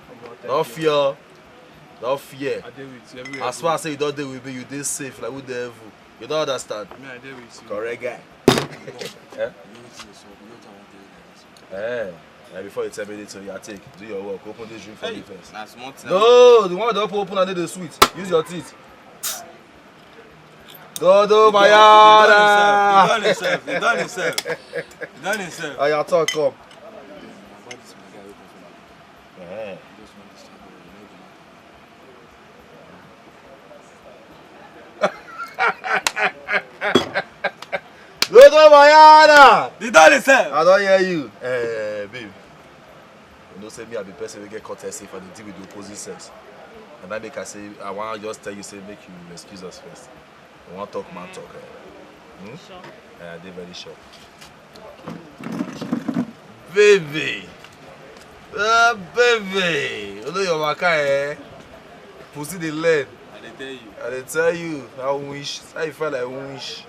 S3: Don't fear. Don't fear.
S18: I deal with you
S3: as far as say you don't deal with me, you deal safe like with the devil. You don't understand?
S18: Me, I deal with you.
S3: Correct guy. Before you tell me this, you take. Do your work. Open this drink for me first.
S18: That's more time.
S3: No, the one that open and the sweet. Use your teeth. Dodo Mayada.
S18: He done himself.
S3: Oh, your talk come. Dodo Mayada.
S18: He done himself.
S3: I don't hear you. Babe. You know, say me, I be person will get courtesy for the deal with the opposite sex. And I make I say, I want to just tell you, say, make you excuse us first. I want to talk, man, talk.
S6: Sure.
S3: They're very sure. Baby! Baby! You know your waka, eh? Pussy the lead. I tell you, I wish. How you feel like wish?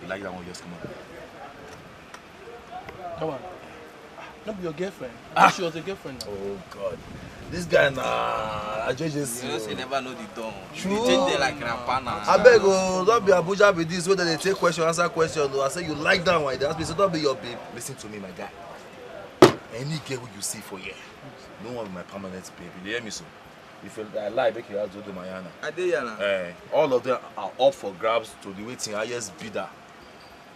S3: You like that one, just come on.
S16: Come on. Not be your girlfriend. I thought she was a girlfriend now.
S3: Oh God. This guy I just
S19: You know, you never know the tone.
S3: True.
S19: You change there like grandpa now.
S3: I beg you, don't be Abuja with this, whether they take question, answer question. I say you like that one, they ask me, so don't be your babe. Listen to me, my guy. Any girl you see for here, no one be my permanent babe. You hear me, so? If I lie, make you ask to Mayana.
S19: I did, Yana.
S3: All of them are up for grabs to the waiting highest bidder.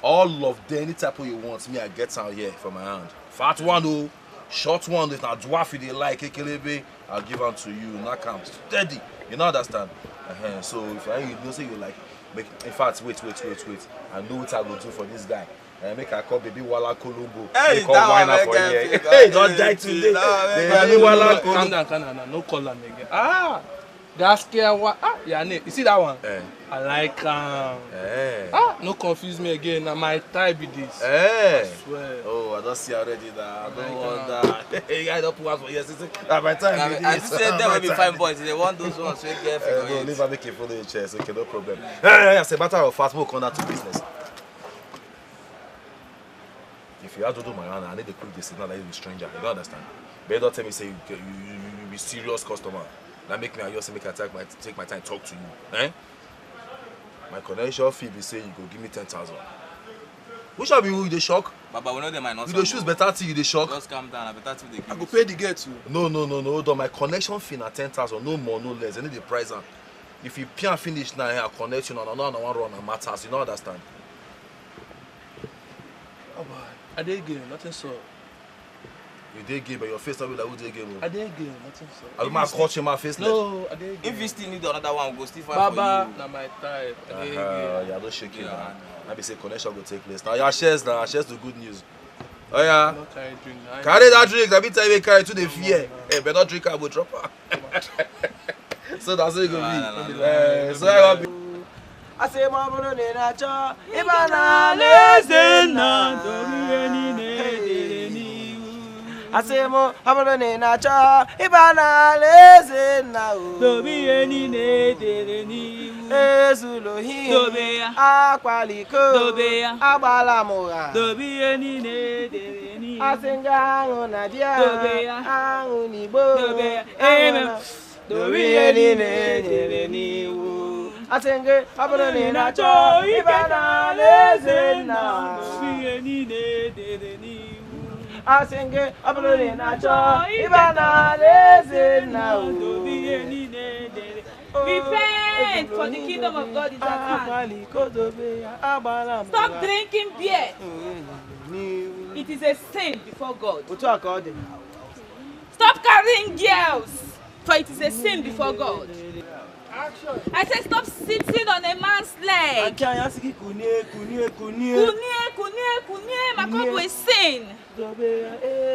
S3: All of them, any type of you want, me, I get out here from my hand. Fat one, though. Short one, if not dwarf, if they like, I'll give them to you. Not come steady. You know, understand? So if I you know, say you like, make, in fact, wait. I know what I will do for this guy. Make a call baby Wala Colombo.
S19: Hey,
S3: call wine for here. Hey, don't die today. Baby Wala Colombo.
S16: Calm down. No call him again. Gaskiya one. Yeah, you see that one? I like no confuse me again. Now my type be this. I swear.
S3: Oh, I don't see already that. I don't want that. Hey, I don't put one for yes. My time be this.
S19: I said there will be fine boys. They want those ones so get
S3: no, leave her make you follow your chest. Okay, no problem. It's a matter of fast. We'll come down to business. If you have to do my honor, I need to quick this. Not like you're a stranger. You don't understand. But don't tell me say you be serious customer. That make me I just make I take my time talk to you. My connection fee be say you go give me 10,000. Which one be you the shock?
S19: Baba, we know they might not.
S3: You the shoes better till you the shock.
S19: Just calm down. I better till they give.
S16: I go pay the girl too.
S3: No. Hold on. My connection fee na 10,000. No more, no less. I need the price. If you can't finish now, I connect you. No one run and matters. You don't understand.
S16: Oh boy. I did game, nothing so.
S3: You did game, but your face not be like who did game.
S16: I did game, nothing so.
S3: I might catch you my face.
S16: No, I did game.
S19: If you still need another one, go still find
S16: Baba,
S19: for you.
S16: na my type. I did game.
S3: Yeah, don't shake it. I be say connection will take place. Now your shares the good news. Oh yeah.
S16: No carry drink.
S3: Carry that drink. I be telling you carry to the fear. Hey, but not drink I will drop her. So that's how it gonna be. So I gonna be.
S17: I say my brother na cha ibana lezena I say mo brother na cha ibana lezena
S12: Dobi eni ne dereni
S17: Ezulohi
S12: Dobeya
S17: Akwaliko
S12: Dobeya
S17: Agbala moga
S12: Dobi eni ne dereni
S17: Asinga angu na dia
S12: Dobeya
S17: Angu ni bo
S12: Dobeya Amen
S17: Dobi eni ne dereni Asenge abone na cho ibana lezena
S12: Dobi eni ne dereni
S17: Asenge abone na cho ibana lezena
S12: Dobi eni ne dereni. Repent, for the kingdom of God is at hand. Stop drinking beer. It is a sin before God. Stop carrying girls, for it is a sin before God. I said stop sitting on a man's leg. Kunie, my God will sin.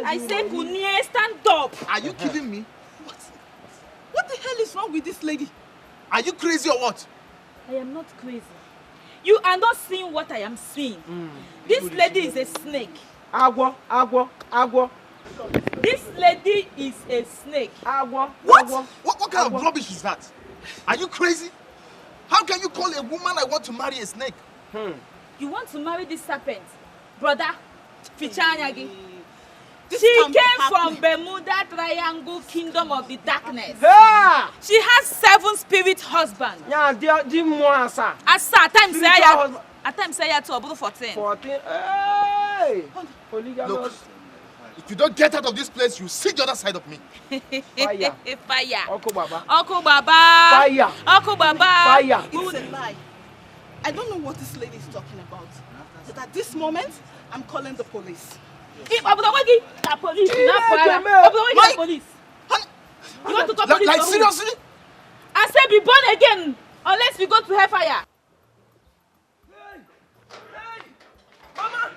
S12: I say kunie, stand up.
S7: Are you kidding me? What the hell is wrong with this lady? Are you crazy or what?
S1: I am not crazy. You are not seeing what I am seeing. This lady is a snake.
S17: Agua.
S1: This lady is a snake.
S17: Agua.
S7: What kind of rubbish is that? Are you crazy? How can you call a woman I want to marry a snake?
S1: You want to marry this serpent, brother? Fichanyagi.
S6: She came from Bermuda Triangle Kingdom of the Darkness.
S17: Yeah.
S6: She has 7 spirit husbands.
S17: Yeah, di mo asa.
S6: Asa, at times say to about 14.
S17: 14. Hey.
S7: Look, if you don't get out of this place, you sit the other side of me.
S17: Fire.
S6: Fire.
S17: Uncle Baba.
S6: Uncle Baba.
S17: Fire.
S6: Uncle Baba.
S17: Fire.
S20: It's a lie. I don't know what this lady is talking about. But at this moment, I'm calling the police.
S6: The police. Police. You want to call police?
S7: Like seriously?
S6: I said be born again unless we go to hellfire.
S17: Mama!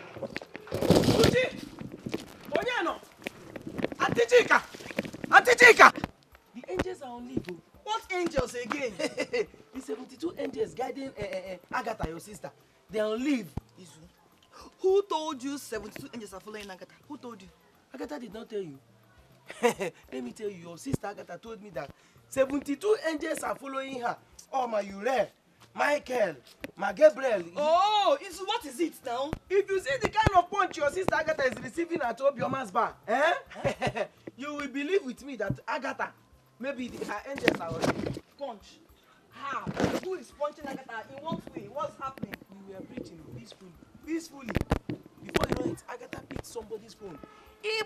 S17: Gucci! Auntie Chika! Auntie Chika! The angels are on leave. What angels again? The 72 angels guiding Agatha, your sister. They are on leave.
S2: Who told you 72 angels are following Agatha? Who told you?
S17: Agatha did not tell you. Let me tell you, your sister Agatha told me that 72 angels are following her. Oh, my Ure, Michael, my Gabriel.
S2: Oh, what is it now?
S17: If you see the kind of punch your sister Agatha is receiving at Obioma's bar, you will believe with me that Agatha, maybe her angels are already.
S2: Punch? How? Who is punching Agatha? In what way? What's happening?
S17: We were preaching peacefully. Before you know it, Agatha picked somebody's phone.
S2: Hey!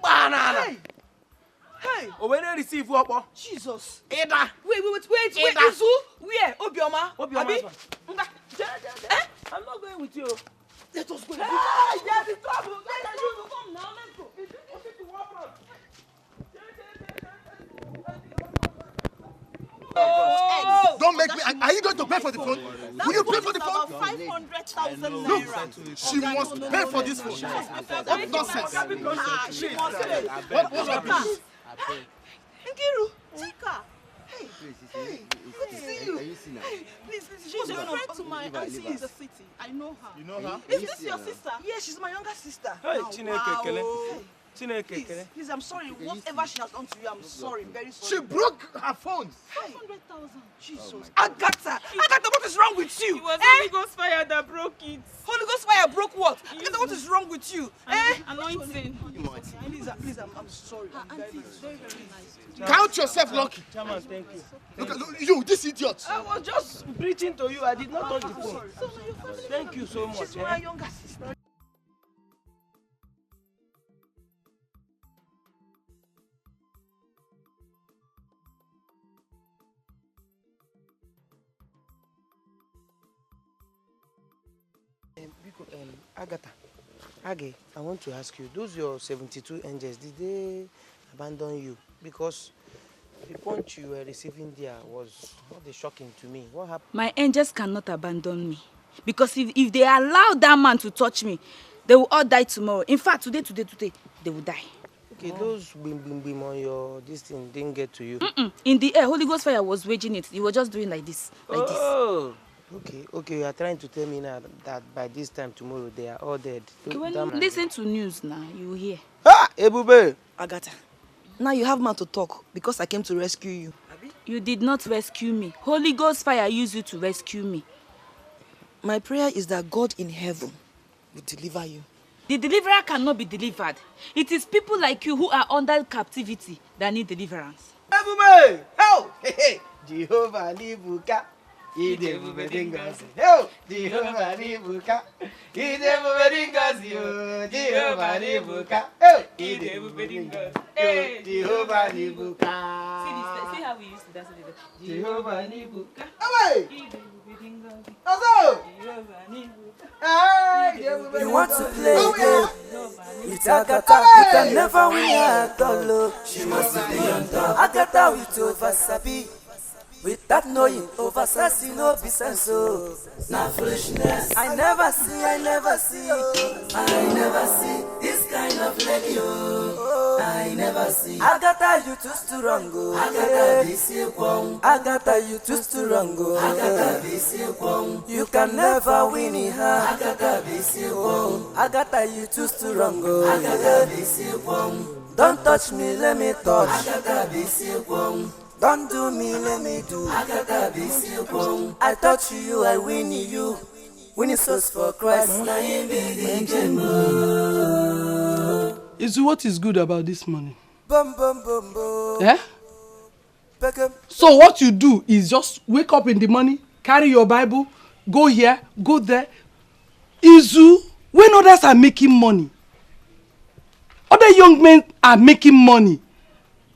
S2: Hey!
S17: Oh, when they receive what?
S2: Jesus!
S17: Ida!
S2: Wait!
S17: Ida.
S2: Izu? Where? Obioma?
S17: Obioma's bar. I'm not going with you.
S2: Let us go.
S17: Hey! Yes, it's trouble!
S2: Come now, let's go.
S18: Oh. Don't make me. Are you going to pay for the phone? Will you pay for the phone?
S2: 500,000 naira.
S18: Look, she must pay for this phone. What nonsense?
S2: She must pay.
S18: What rubbish?
S2: Nkiru, Chika. Hey, good to see you. Hey, please, she's a friend to my auntie in the city. I know her.
S18: You know her?
S2: Is this your sister? Yes, she's my younger sister.
S17: Hey,
S2: Wow. Please, I'm sorry. Whatever she has done to you, I'm sorry. Very sorry.
S18: She broke her phone.
S2: 500,000. Jesus. Agatha, what is wrong with you?
S12: It was Holy Ghost fire that broke it.
S2: Holy Ghost fire broke what? Agatha, what is wrong with you?
S12: Anointing.
S2: Please, I'm sorry. Auntie is very, very nice.
S18: Count yourself lucky.
S17: Chairman, thank you.
S18: Look, you, this idiot.
S17: I was just preaching to you. I did not touch the phone.
S2: Sorry. So, your family
S17: Thank you so much.
S2: She's my younger sister.
S17: Agatha, Age, I want to ask you, those your 72 angels, did they abandon you? Because the punch you were receiving there was not shocking to me. What happened?
S4: My angels cannot abandon me. Because if they allow that man to touch me, they will all die tomorrow. In fact, today, they will die.
S17: Okay, those bim on your this thing didn't get to you.
S4: In the air, Holy Ghost fire was waging it. He was just doing like this.
S17: Okay, you are trying to tell me now that by this time tomorrow they are all dead.
S4: Listen to news now, you will hear.
S17: Ah, Ebube!
S5: Agatha, now you have man to talk because I came to rescue you.
S4: You did not rescue me. Holy Ghost fire used you to rescue me.
S5: My prayer is that God in heaven will deliver you.
S4: The deliverer cannot be delivered. It is people like you who are under captivity that need deliverance.
S17: Ebube! Help! Hey, Jehovah Libuka. Jehovah Libuka. Jehovah Libuka. Jehovah Libuka.
S4: See how we used to dance together.
S17: Jehovah Libuka.
S13: You want to play a game with Agatha, you can never win her at all. She must be on top. Agatha with over sabi, without knowing over sassy no be sense. Not foolishness. I never see this kind of lady. I never see. Agatha, you too strong. Agatha, this you wrong. Agatha, you too strong. Agatha, this you wrong. You can never win her. Agatha, this you wrong. Agatha, you too strong. Agatha, this you wrong. Don't touch me, let me touch. Agatha, this you wrong. Don't do me, let me do. Agatha, this you wrong. I touch you, I win you. Winning souls for Christ.
S7: Izu, what is good about this money?
S13: Boom, boom, boom, boom.
S7: Yeah? So what you do is just wake up in the morning, carry your Bible, go here, go there. Izu, when others are making money, other young men are making money.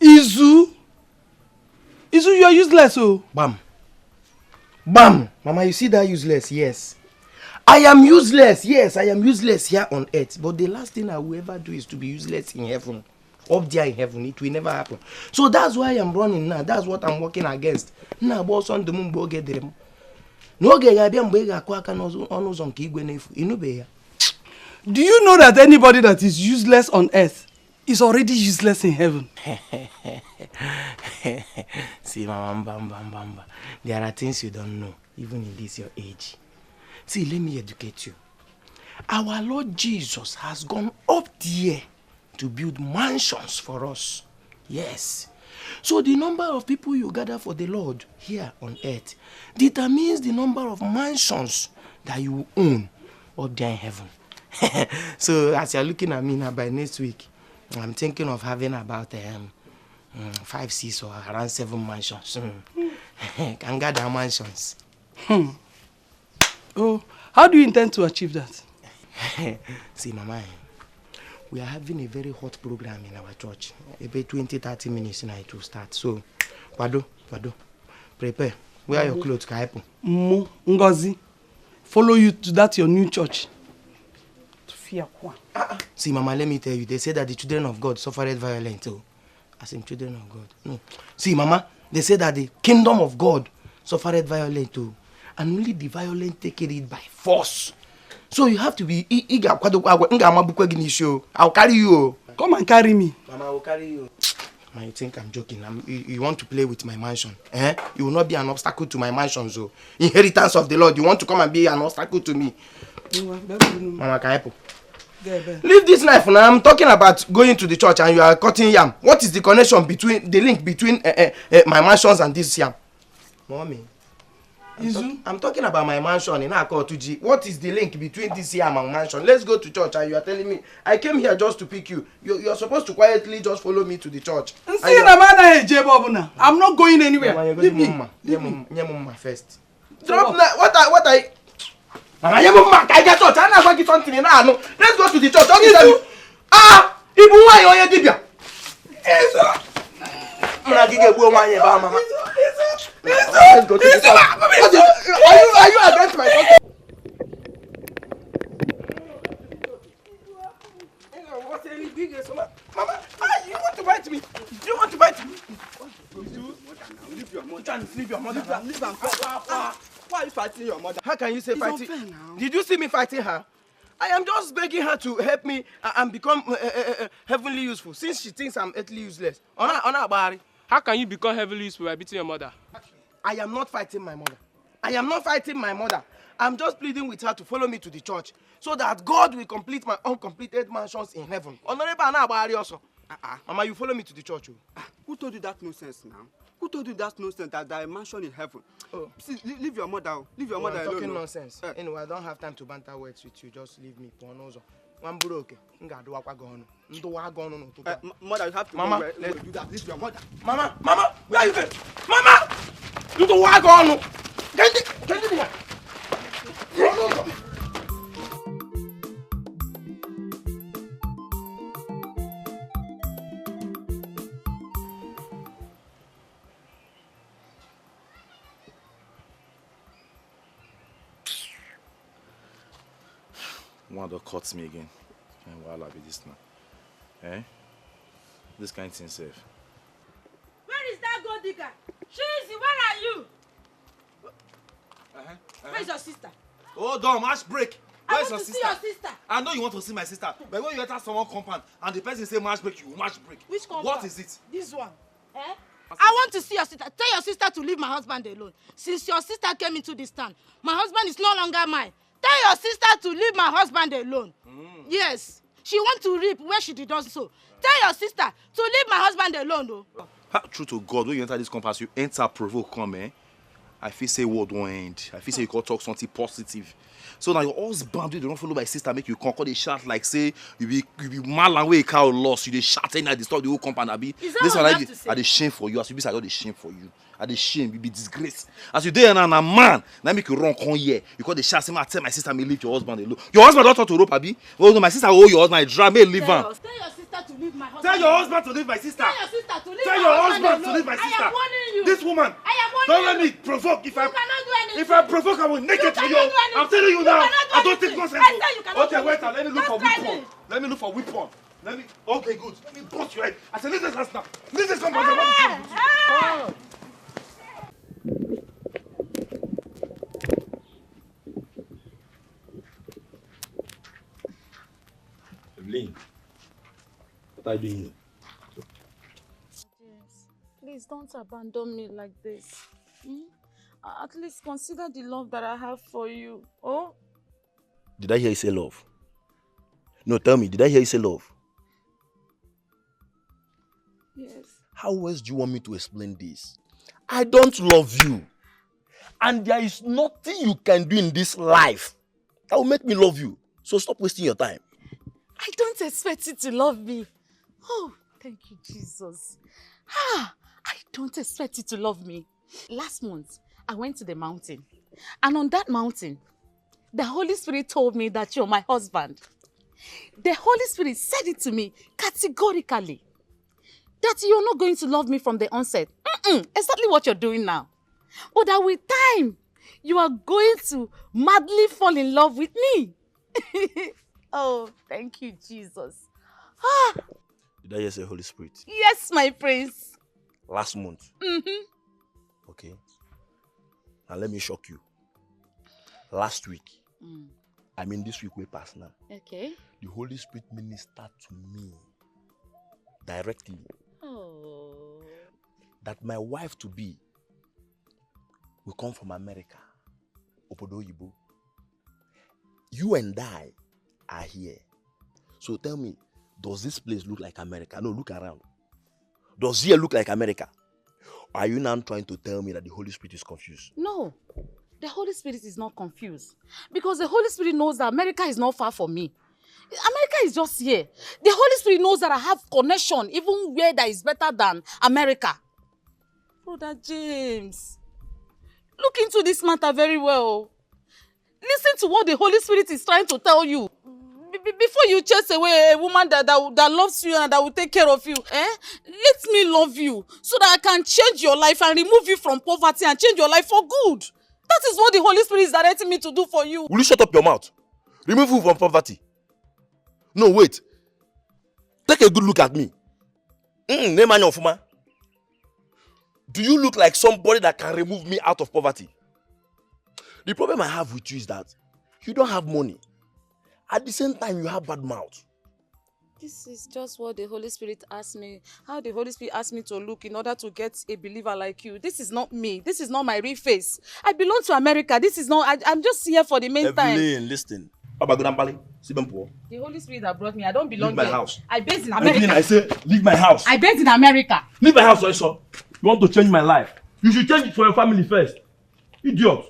S7: Izu, you are useless, oh.
S17: Bam. Mama, you see that useless? Yes. I am useless. Yes, I am useless here on earth. But the last thing I will ever do is to be useless in heaven. Up there in heaven, it will never happen. So that's why I'm running now. That's what I'm working against. Now, boss on the moon, get them. No, do you
S7: know that anybody that is useless on earth
S20: is already useless in heaven.
S17: See, Mama, there are things you don't know, even in this your age. See, let me educate you. Our Lord Jesus has gone up there to build mansions for us. Yes. So the number of people you gather for the Lord here on earth determines the number of mansions that you own up there in heaven. So as you're looking at me now, by next week, I'm thinking of having about 5, 6 or around 7 mansions. Can gather mansions.
S20: Oh, how do you intend to achieve that?
S17: See, Mama, we are having a very hot program in our church. About 20-30 minutes now it will start. So, Wado, prepare. Wear your clothes, Kaipo.
S20: Ngozi, follow you to that your new church.
S17: See, Mama, let me tell you, they say that the children of God suffered violence. Oh, as in children of God. No. See, Mama, they say that the kingdom of God suffered violence too. And only the violent take it by force. So you have to be eager. I'll carry you.
S20: Come and carry me.
S17: Mama, I will carry you. Mama, you think I'm joking? You want to play with my mansion? Eh? You will not be an obstacle to my mansion. So, inheritance of the Lord. You want to come and be an obstacle to me? Mama, Kaipo. Leave this knife now. I'm talking about going to the church and you are cutting yam. What is the connection between the link between my mansions and this yam? Mommy. I'm talking about my mansion in Akotuji. What is the link between this yam and mansion? Let's go to church and you are telling me I came here just to pick you. You're supposed to quietly just follow me to the church.
S20: I'm not going anywhere.
S17: Leave me. First. Drop what I Mama, I get touch. I'm not going something in now. Let's go to the church. Ibu why you here, Dibia? Mama. Let's go to the church. Are you against my son? Mama, you want to bite me? You want to bite me? Leave your mother. Why are you fighting your mother? How can you say fighting? Did you see me fighting her? I am just begging her to help me and become heavenly useful since she thinks I'm earthly useless.
S16: How can you become heavily useful by beating your mother?
S17: I am not fighting my mother. I'm just pleading with her to follow me to the church so that God will complete my uncompleted mansions in heaven. Mama, you follow me to the church.
S21: Who told you that nonsense now? Who told you that nonsense that there is a mansion in heaven? Oh. See, leave your mother. Leave your mother alone.
S17: Talking nonsense. Anyway, I don't have time to banter words with you. Just leave me.
S21: Mother, you have to
S17: Mama,
S21: let's do that. Leave your mother.
S17: Mama, where are you going? Mama! You don't want to go on. Get it here.
S3: One that cuts me again. And while I be this now. Eh? This kind of thing safe.
S1: Where is that gold digger? Cheesy, where are you? Where's your sister?
S3: Hold on, match break. Where's your sister?
S1: I want to see your sister.
S3: I know you want to see my sister, but when you enter someone compound and the person say match break, you match break.
S1: Which compound?
S3: What is it?
S1: This one. Eh? I want to see your sister. Tell your sister to leave my husband alone. Since your sister came into this town, my husband is no longer mine. Tell your sister to leave my husband alone. Yes. She wants to reap where she did not sow. Tell your sister to leave my husband alone, though.
S3: True to God, when you enter this compass, you enter provoke come, eh? I feel say word won't end. I feel say you can talk something positive. So now your husband, you don't follow my sister, make you conquer the shout like say you be mad and way a cow lost. You dey shout and disturb the whole compound. Abi.
S1: Is that what you have to say?
S3: I dey shame for you. As you be, I got the shame for you. I dey shame, you be disgrace. As you there now, man, now make you run come here. You call the shout, say, I tell my sister me leave your husband alone. Your husband don't talk to rope, Abi. Oh no, my sister owe your husband. I drag me leave him.
S1: Tell your sister to leave my husband.
S3: Tell your husband to leave my sister.
S1: Tell your sister to leave
S3: Tell
S1: my
S3: your
S1: husband
S3: husband
S1: alone.
S3: to leave my sister.
S1: I am warning you.
S3: This woman.
S1: I am warning
S3: Don't let
S1: you.
S3: me provoke.
S1: You cannot do anything.
S3: If I provoke, I will naked to you. I'm telling you now. I don't take nonsense. Okay, wait. Let me look for weapon. Let me look for weapon. Let me. Okay, good. Let me bust your head. I said, listen, now. Listen, somebody.
S8: Evelyn,
S3: What are you doing here?
S15: James, please don't abandon me like this. At least consider the love that I have for you. Oh?
S17: Did I hear you say love? No, tell me, did I hear you say love?
S15: Yes.
S17: How else do you want me to explain this? I don't love you. And there is nothing you can do in this life that will make me love you. So stop wasting your time.
S15: I don't expect you to love me. Oh, thank you, Jesus. I don't expect you to love me. Last month, I went to the mountain. And on that mountain, the Holy Spirit told me that you're my husband. The Holy Spirit said it to me categorically. That you're not going to love me from the onset. Exactly what you're doing now. But that with time, you are going to madly fall in love with me. Oh, thank you, Jesus.
S17: Did I hear say Holy Spirit?
S15: Yes, my prince.
S17: Last month? Okay. Now let me shock you. Last week, I mean this week we passed now.
S15: Okay.
S17: The Holy Spirit ministered to me directly.
S15: Oh.
S17: That my wife to be will come from America. Obodo Yibo. You and I are here. So tell me, does this place look like America? No, look around. Does here look like America? Or are you now trying to tell me that the Holy Spirit is confused?
S15: No, the Holy Spirit is not confused. Because the Holy Spirit knows that America is not far from me. America is just here. The Holy Spirit knows that I have connection even where that is better than America. Brother James, look into this matter very well. Listen to what the Holy Spirit is trying to tell you. Before you chase away a woman that loves you and that will take care of you, let me love you so that I can change your life and remove you from poverty and change your life for good. That is what the Holy Spirit is directing me to do for you.
S17: Will you shut up your mouth? Remove you from poverty. No, wait. Take a good look at me. Do you look like somebody that can remove me out of poverty? The problem I have with you is that you don't have money. At the same time, you have bad mouth.
S15: This is just what the Holy Spirit asked me. How the Holy Spirit asked me to look in order to get a believer like you. This is not me. This is not my real face. I belong to America. This is not... I'm just here for the main time.
S17: Evelyn, listen. The
S15: Holy Spirit that brought me, I don't belong
S17: leave my
S15: here.
S17: house.
S15: I based in America.
S17: Evelyn, I say, leave my house.
S15: I based in America.
S17: Leave my house, also. You want to change my life? You should change it for your family first. Idiot.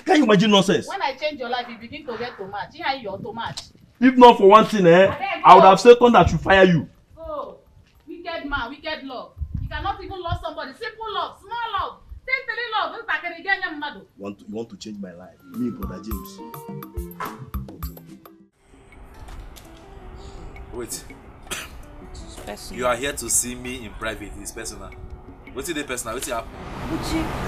S17: Can you imagine nonsense?
S15: When I change your life, you begin to get too much. Here you're too much.
S17: If not for one thing, I would have said that should fire you.
S15: Oh, wicked man, wicked love. You cannot even love somebody. Simple love, small love.
S17: You want to change my life? Me, Brother James.
S19: Wait. You are here to see me in private. It's personal. What's it personal? What's it happen?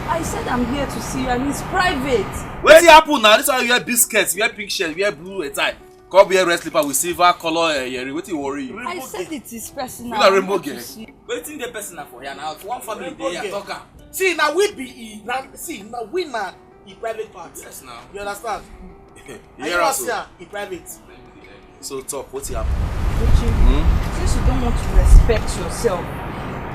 S10: I said I'm here to see you and it's private.
S19: What's it happen now? This one you wear biscuits, you wear pink shirt, you wear blue tie. Come wear red slipper with silver color. What you worry?
S10: I said it is personal.
S19: You are rainbow girl.
S20: Waiting the personal for here now. One family there, talker. See now we be now we na in private part.
S19: Yes now.
S20: You understand?
S19: Here also.
S20: In private.
S19: So talk. What's it happen?
S10: Since you don't want to respect yourself,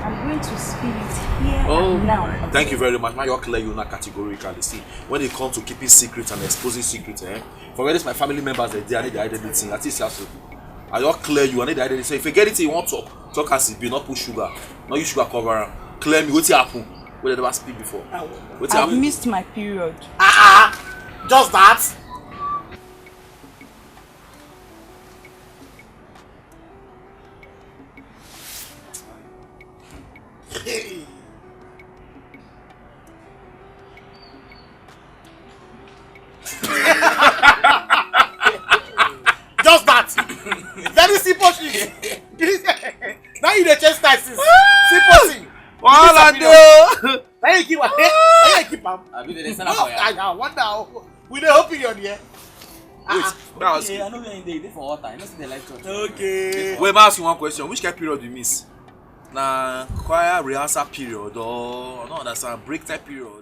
S10: I'm going to spill it here and now.
S19: Thank you very much. Now you're clear, you're not categorically. See, when it comes to keeping secrets and exposing secrets, for whether it's my family members, they need the identity. At least you have to. Are you clear? You need the identity. So if you get it, you want to talk as it be, not put sugar, not use sugar cover. Clear me. What's happen? What did I never speak before?
S10: I've missed my period.
S20: Just that. Just that. Very simple thing. Now you the chastise. Simple thing.
S19: All I do.
S20: Now you keep am.
S19: I be the center for you.
S20: I wonder. We dey hope you on here.
S19: Wait,
S20: okay, I know we are in the for water. I know see the light church. Okay.
S19: Wait, I ask you one question. Which kind of period you miss? Na choir rehearsal period or I don't understand break time period?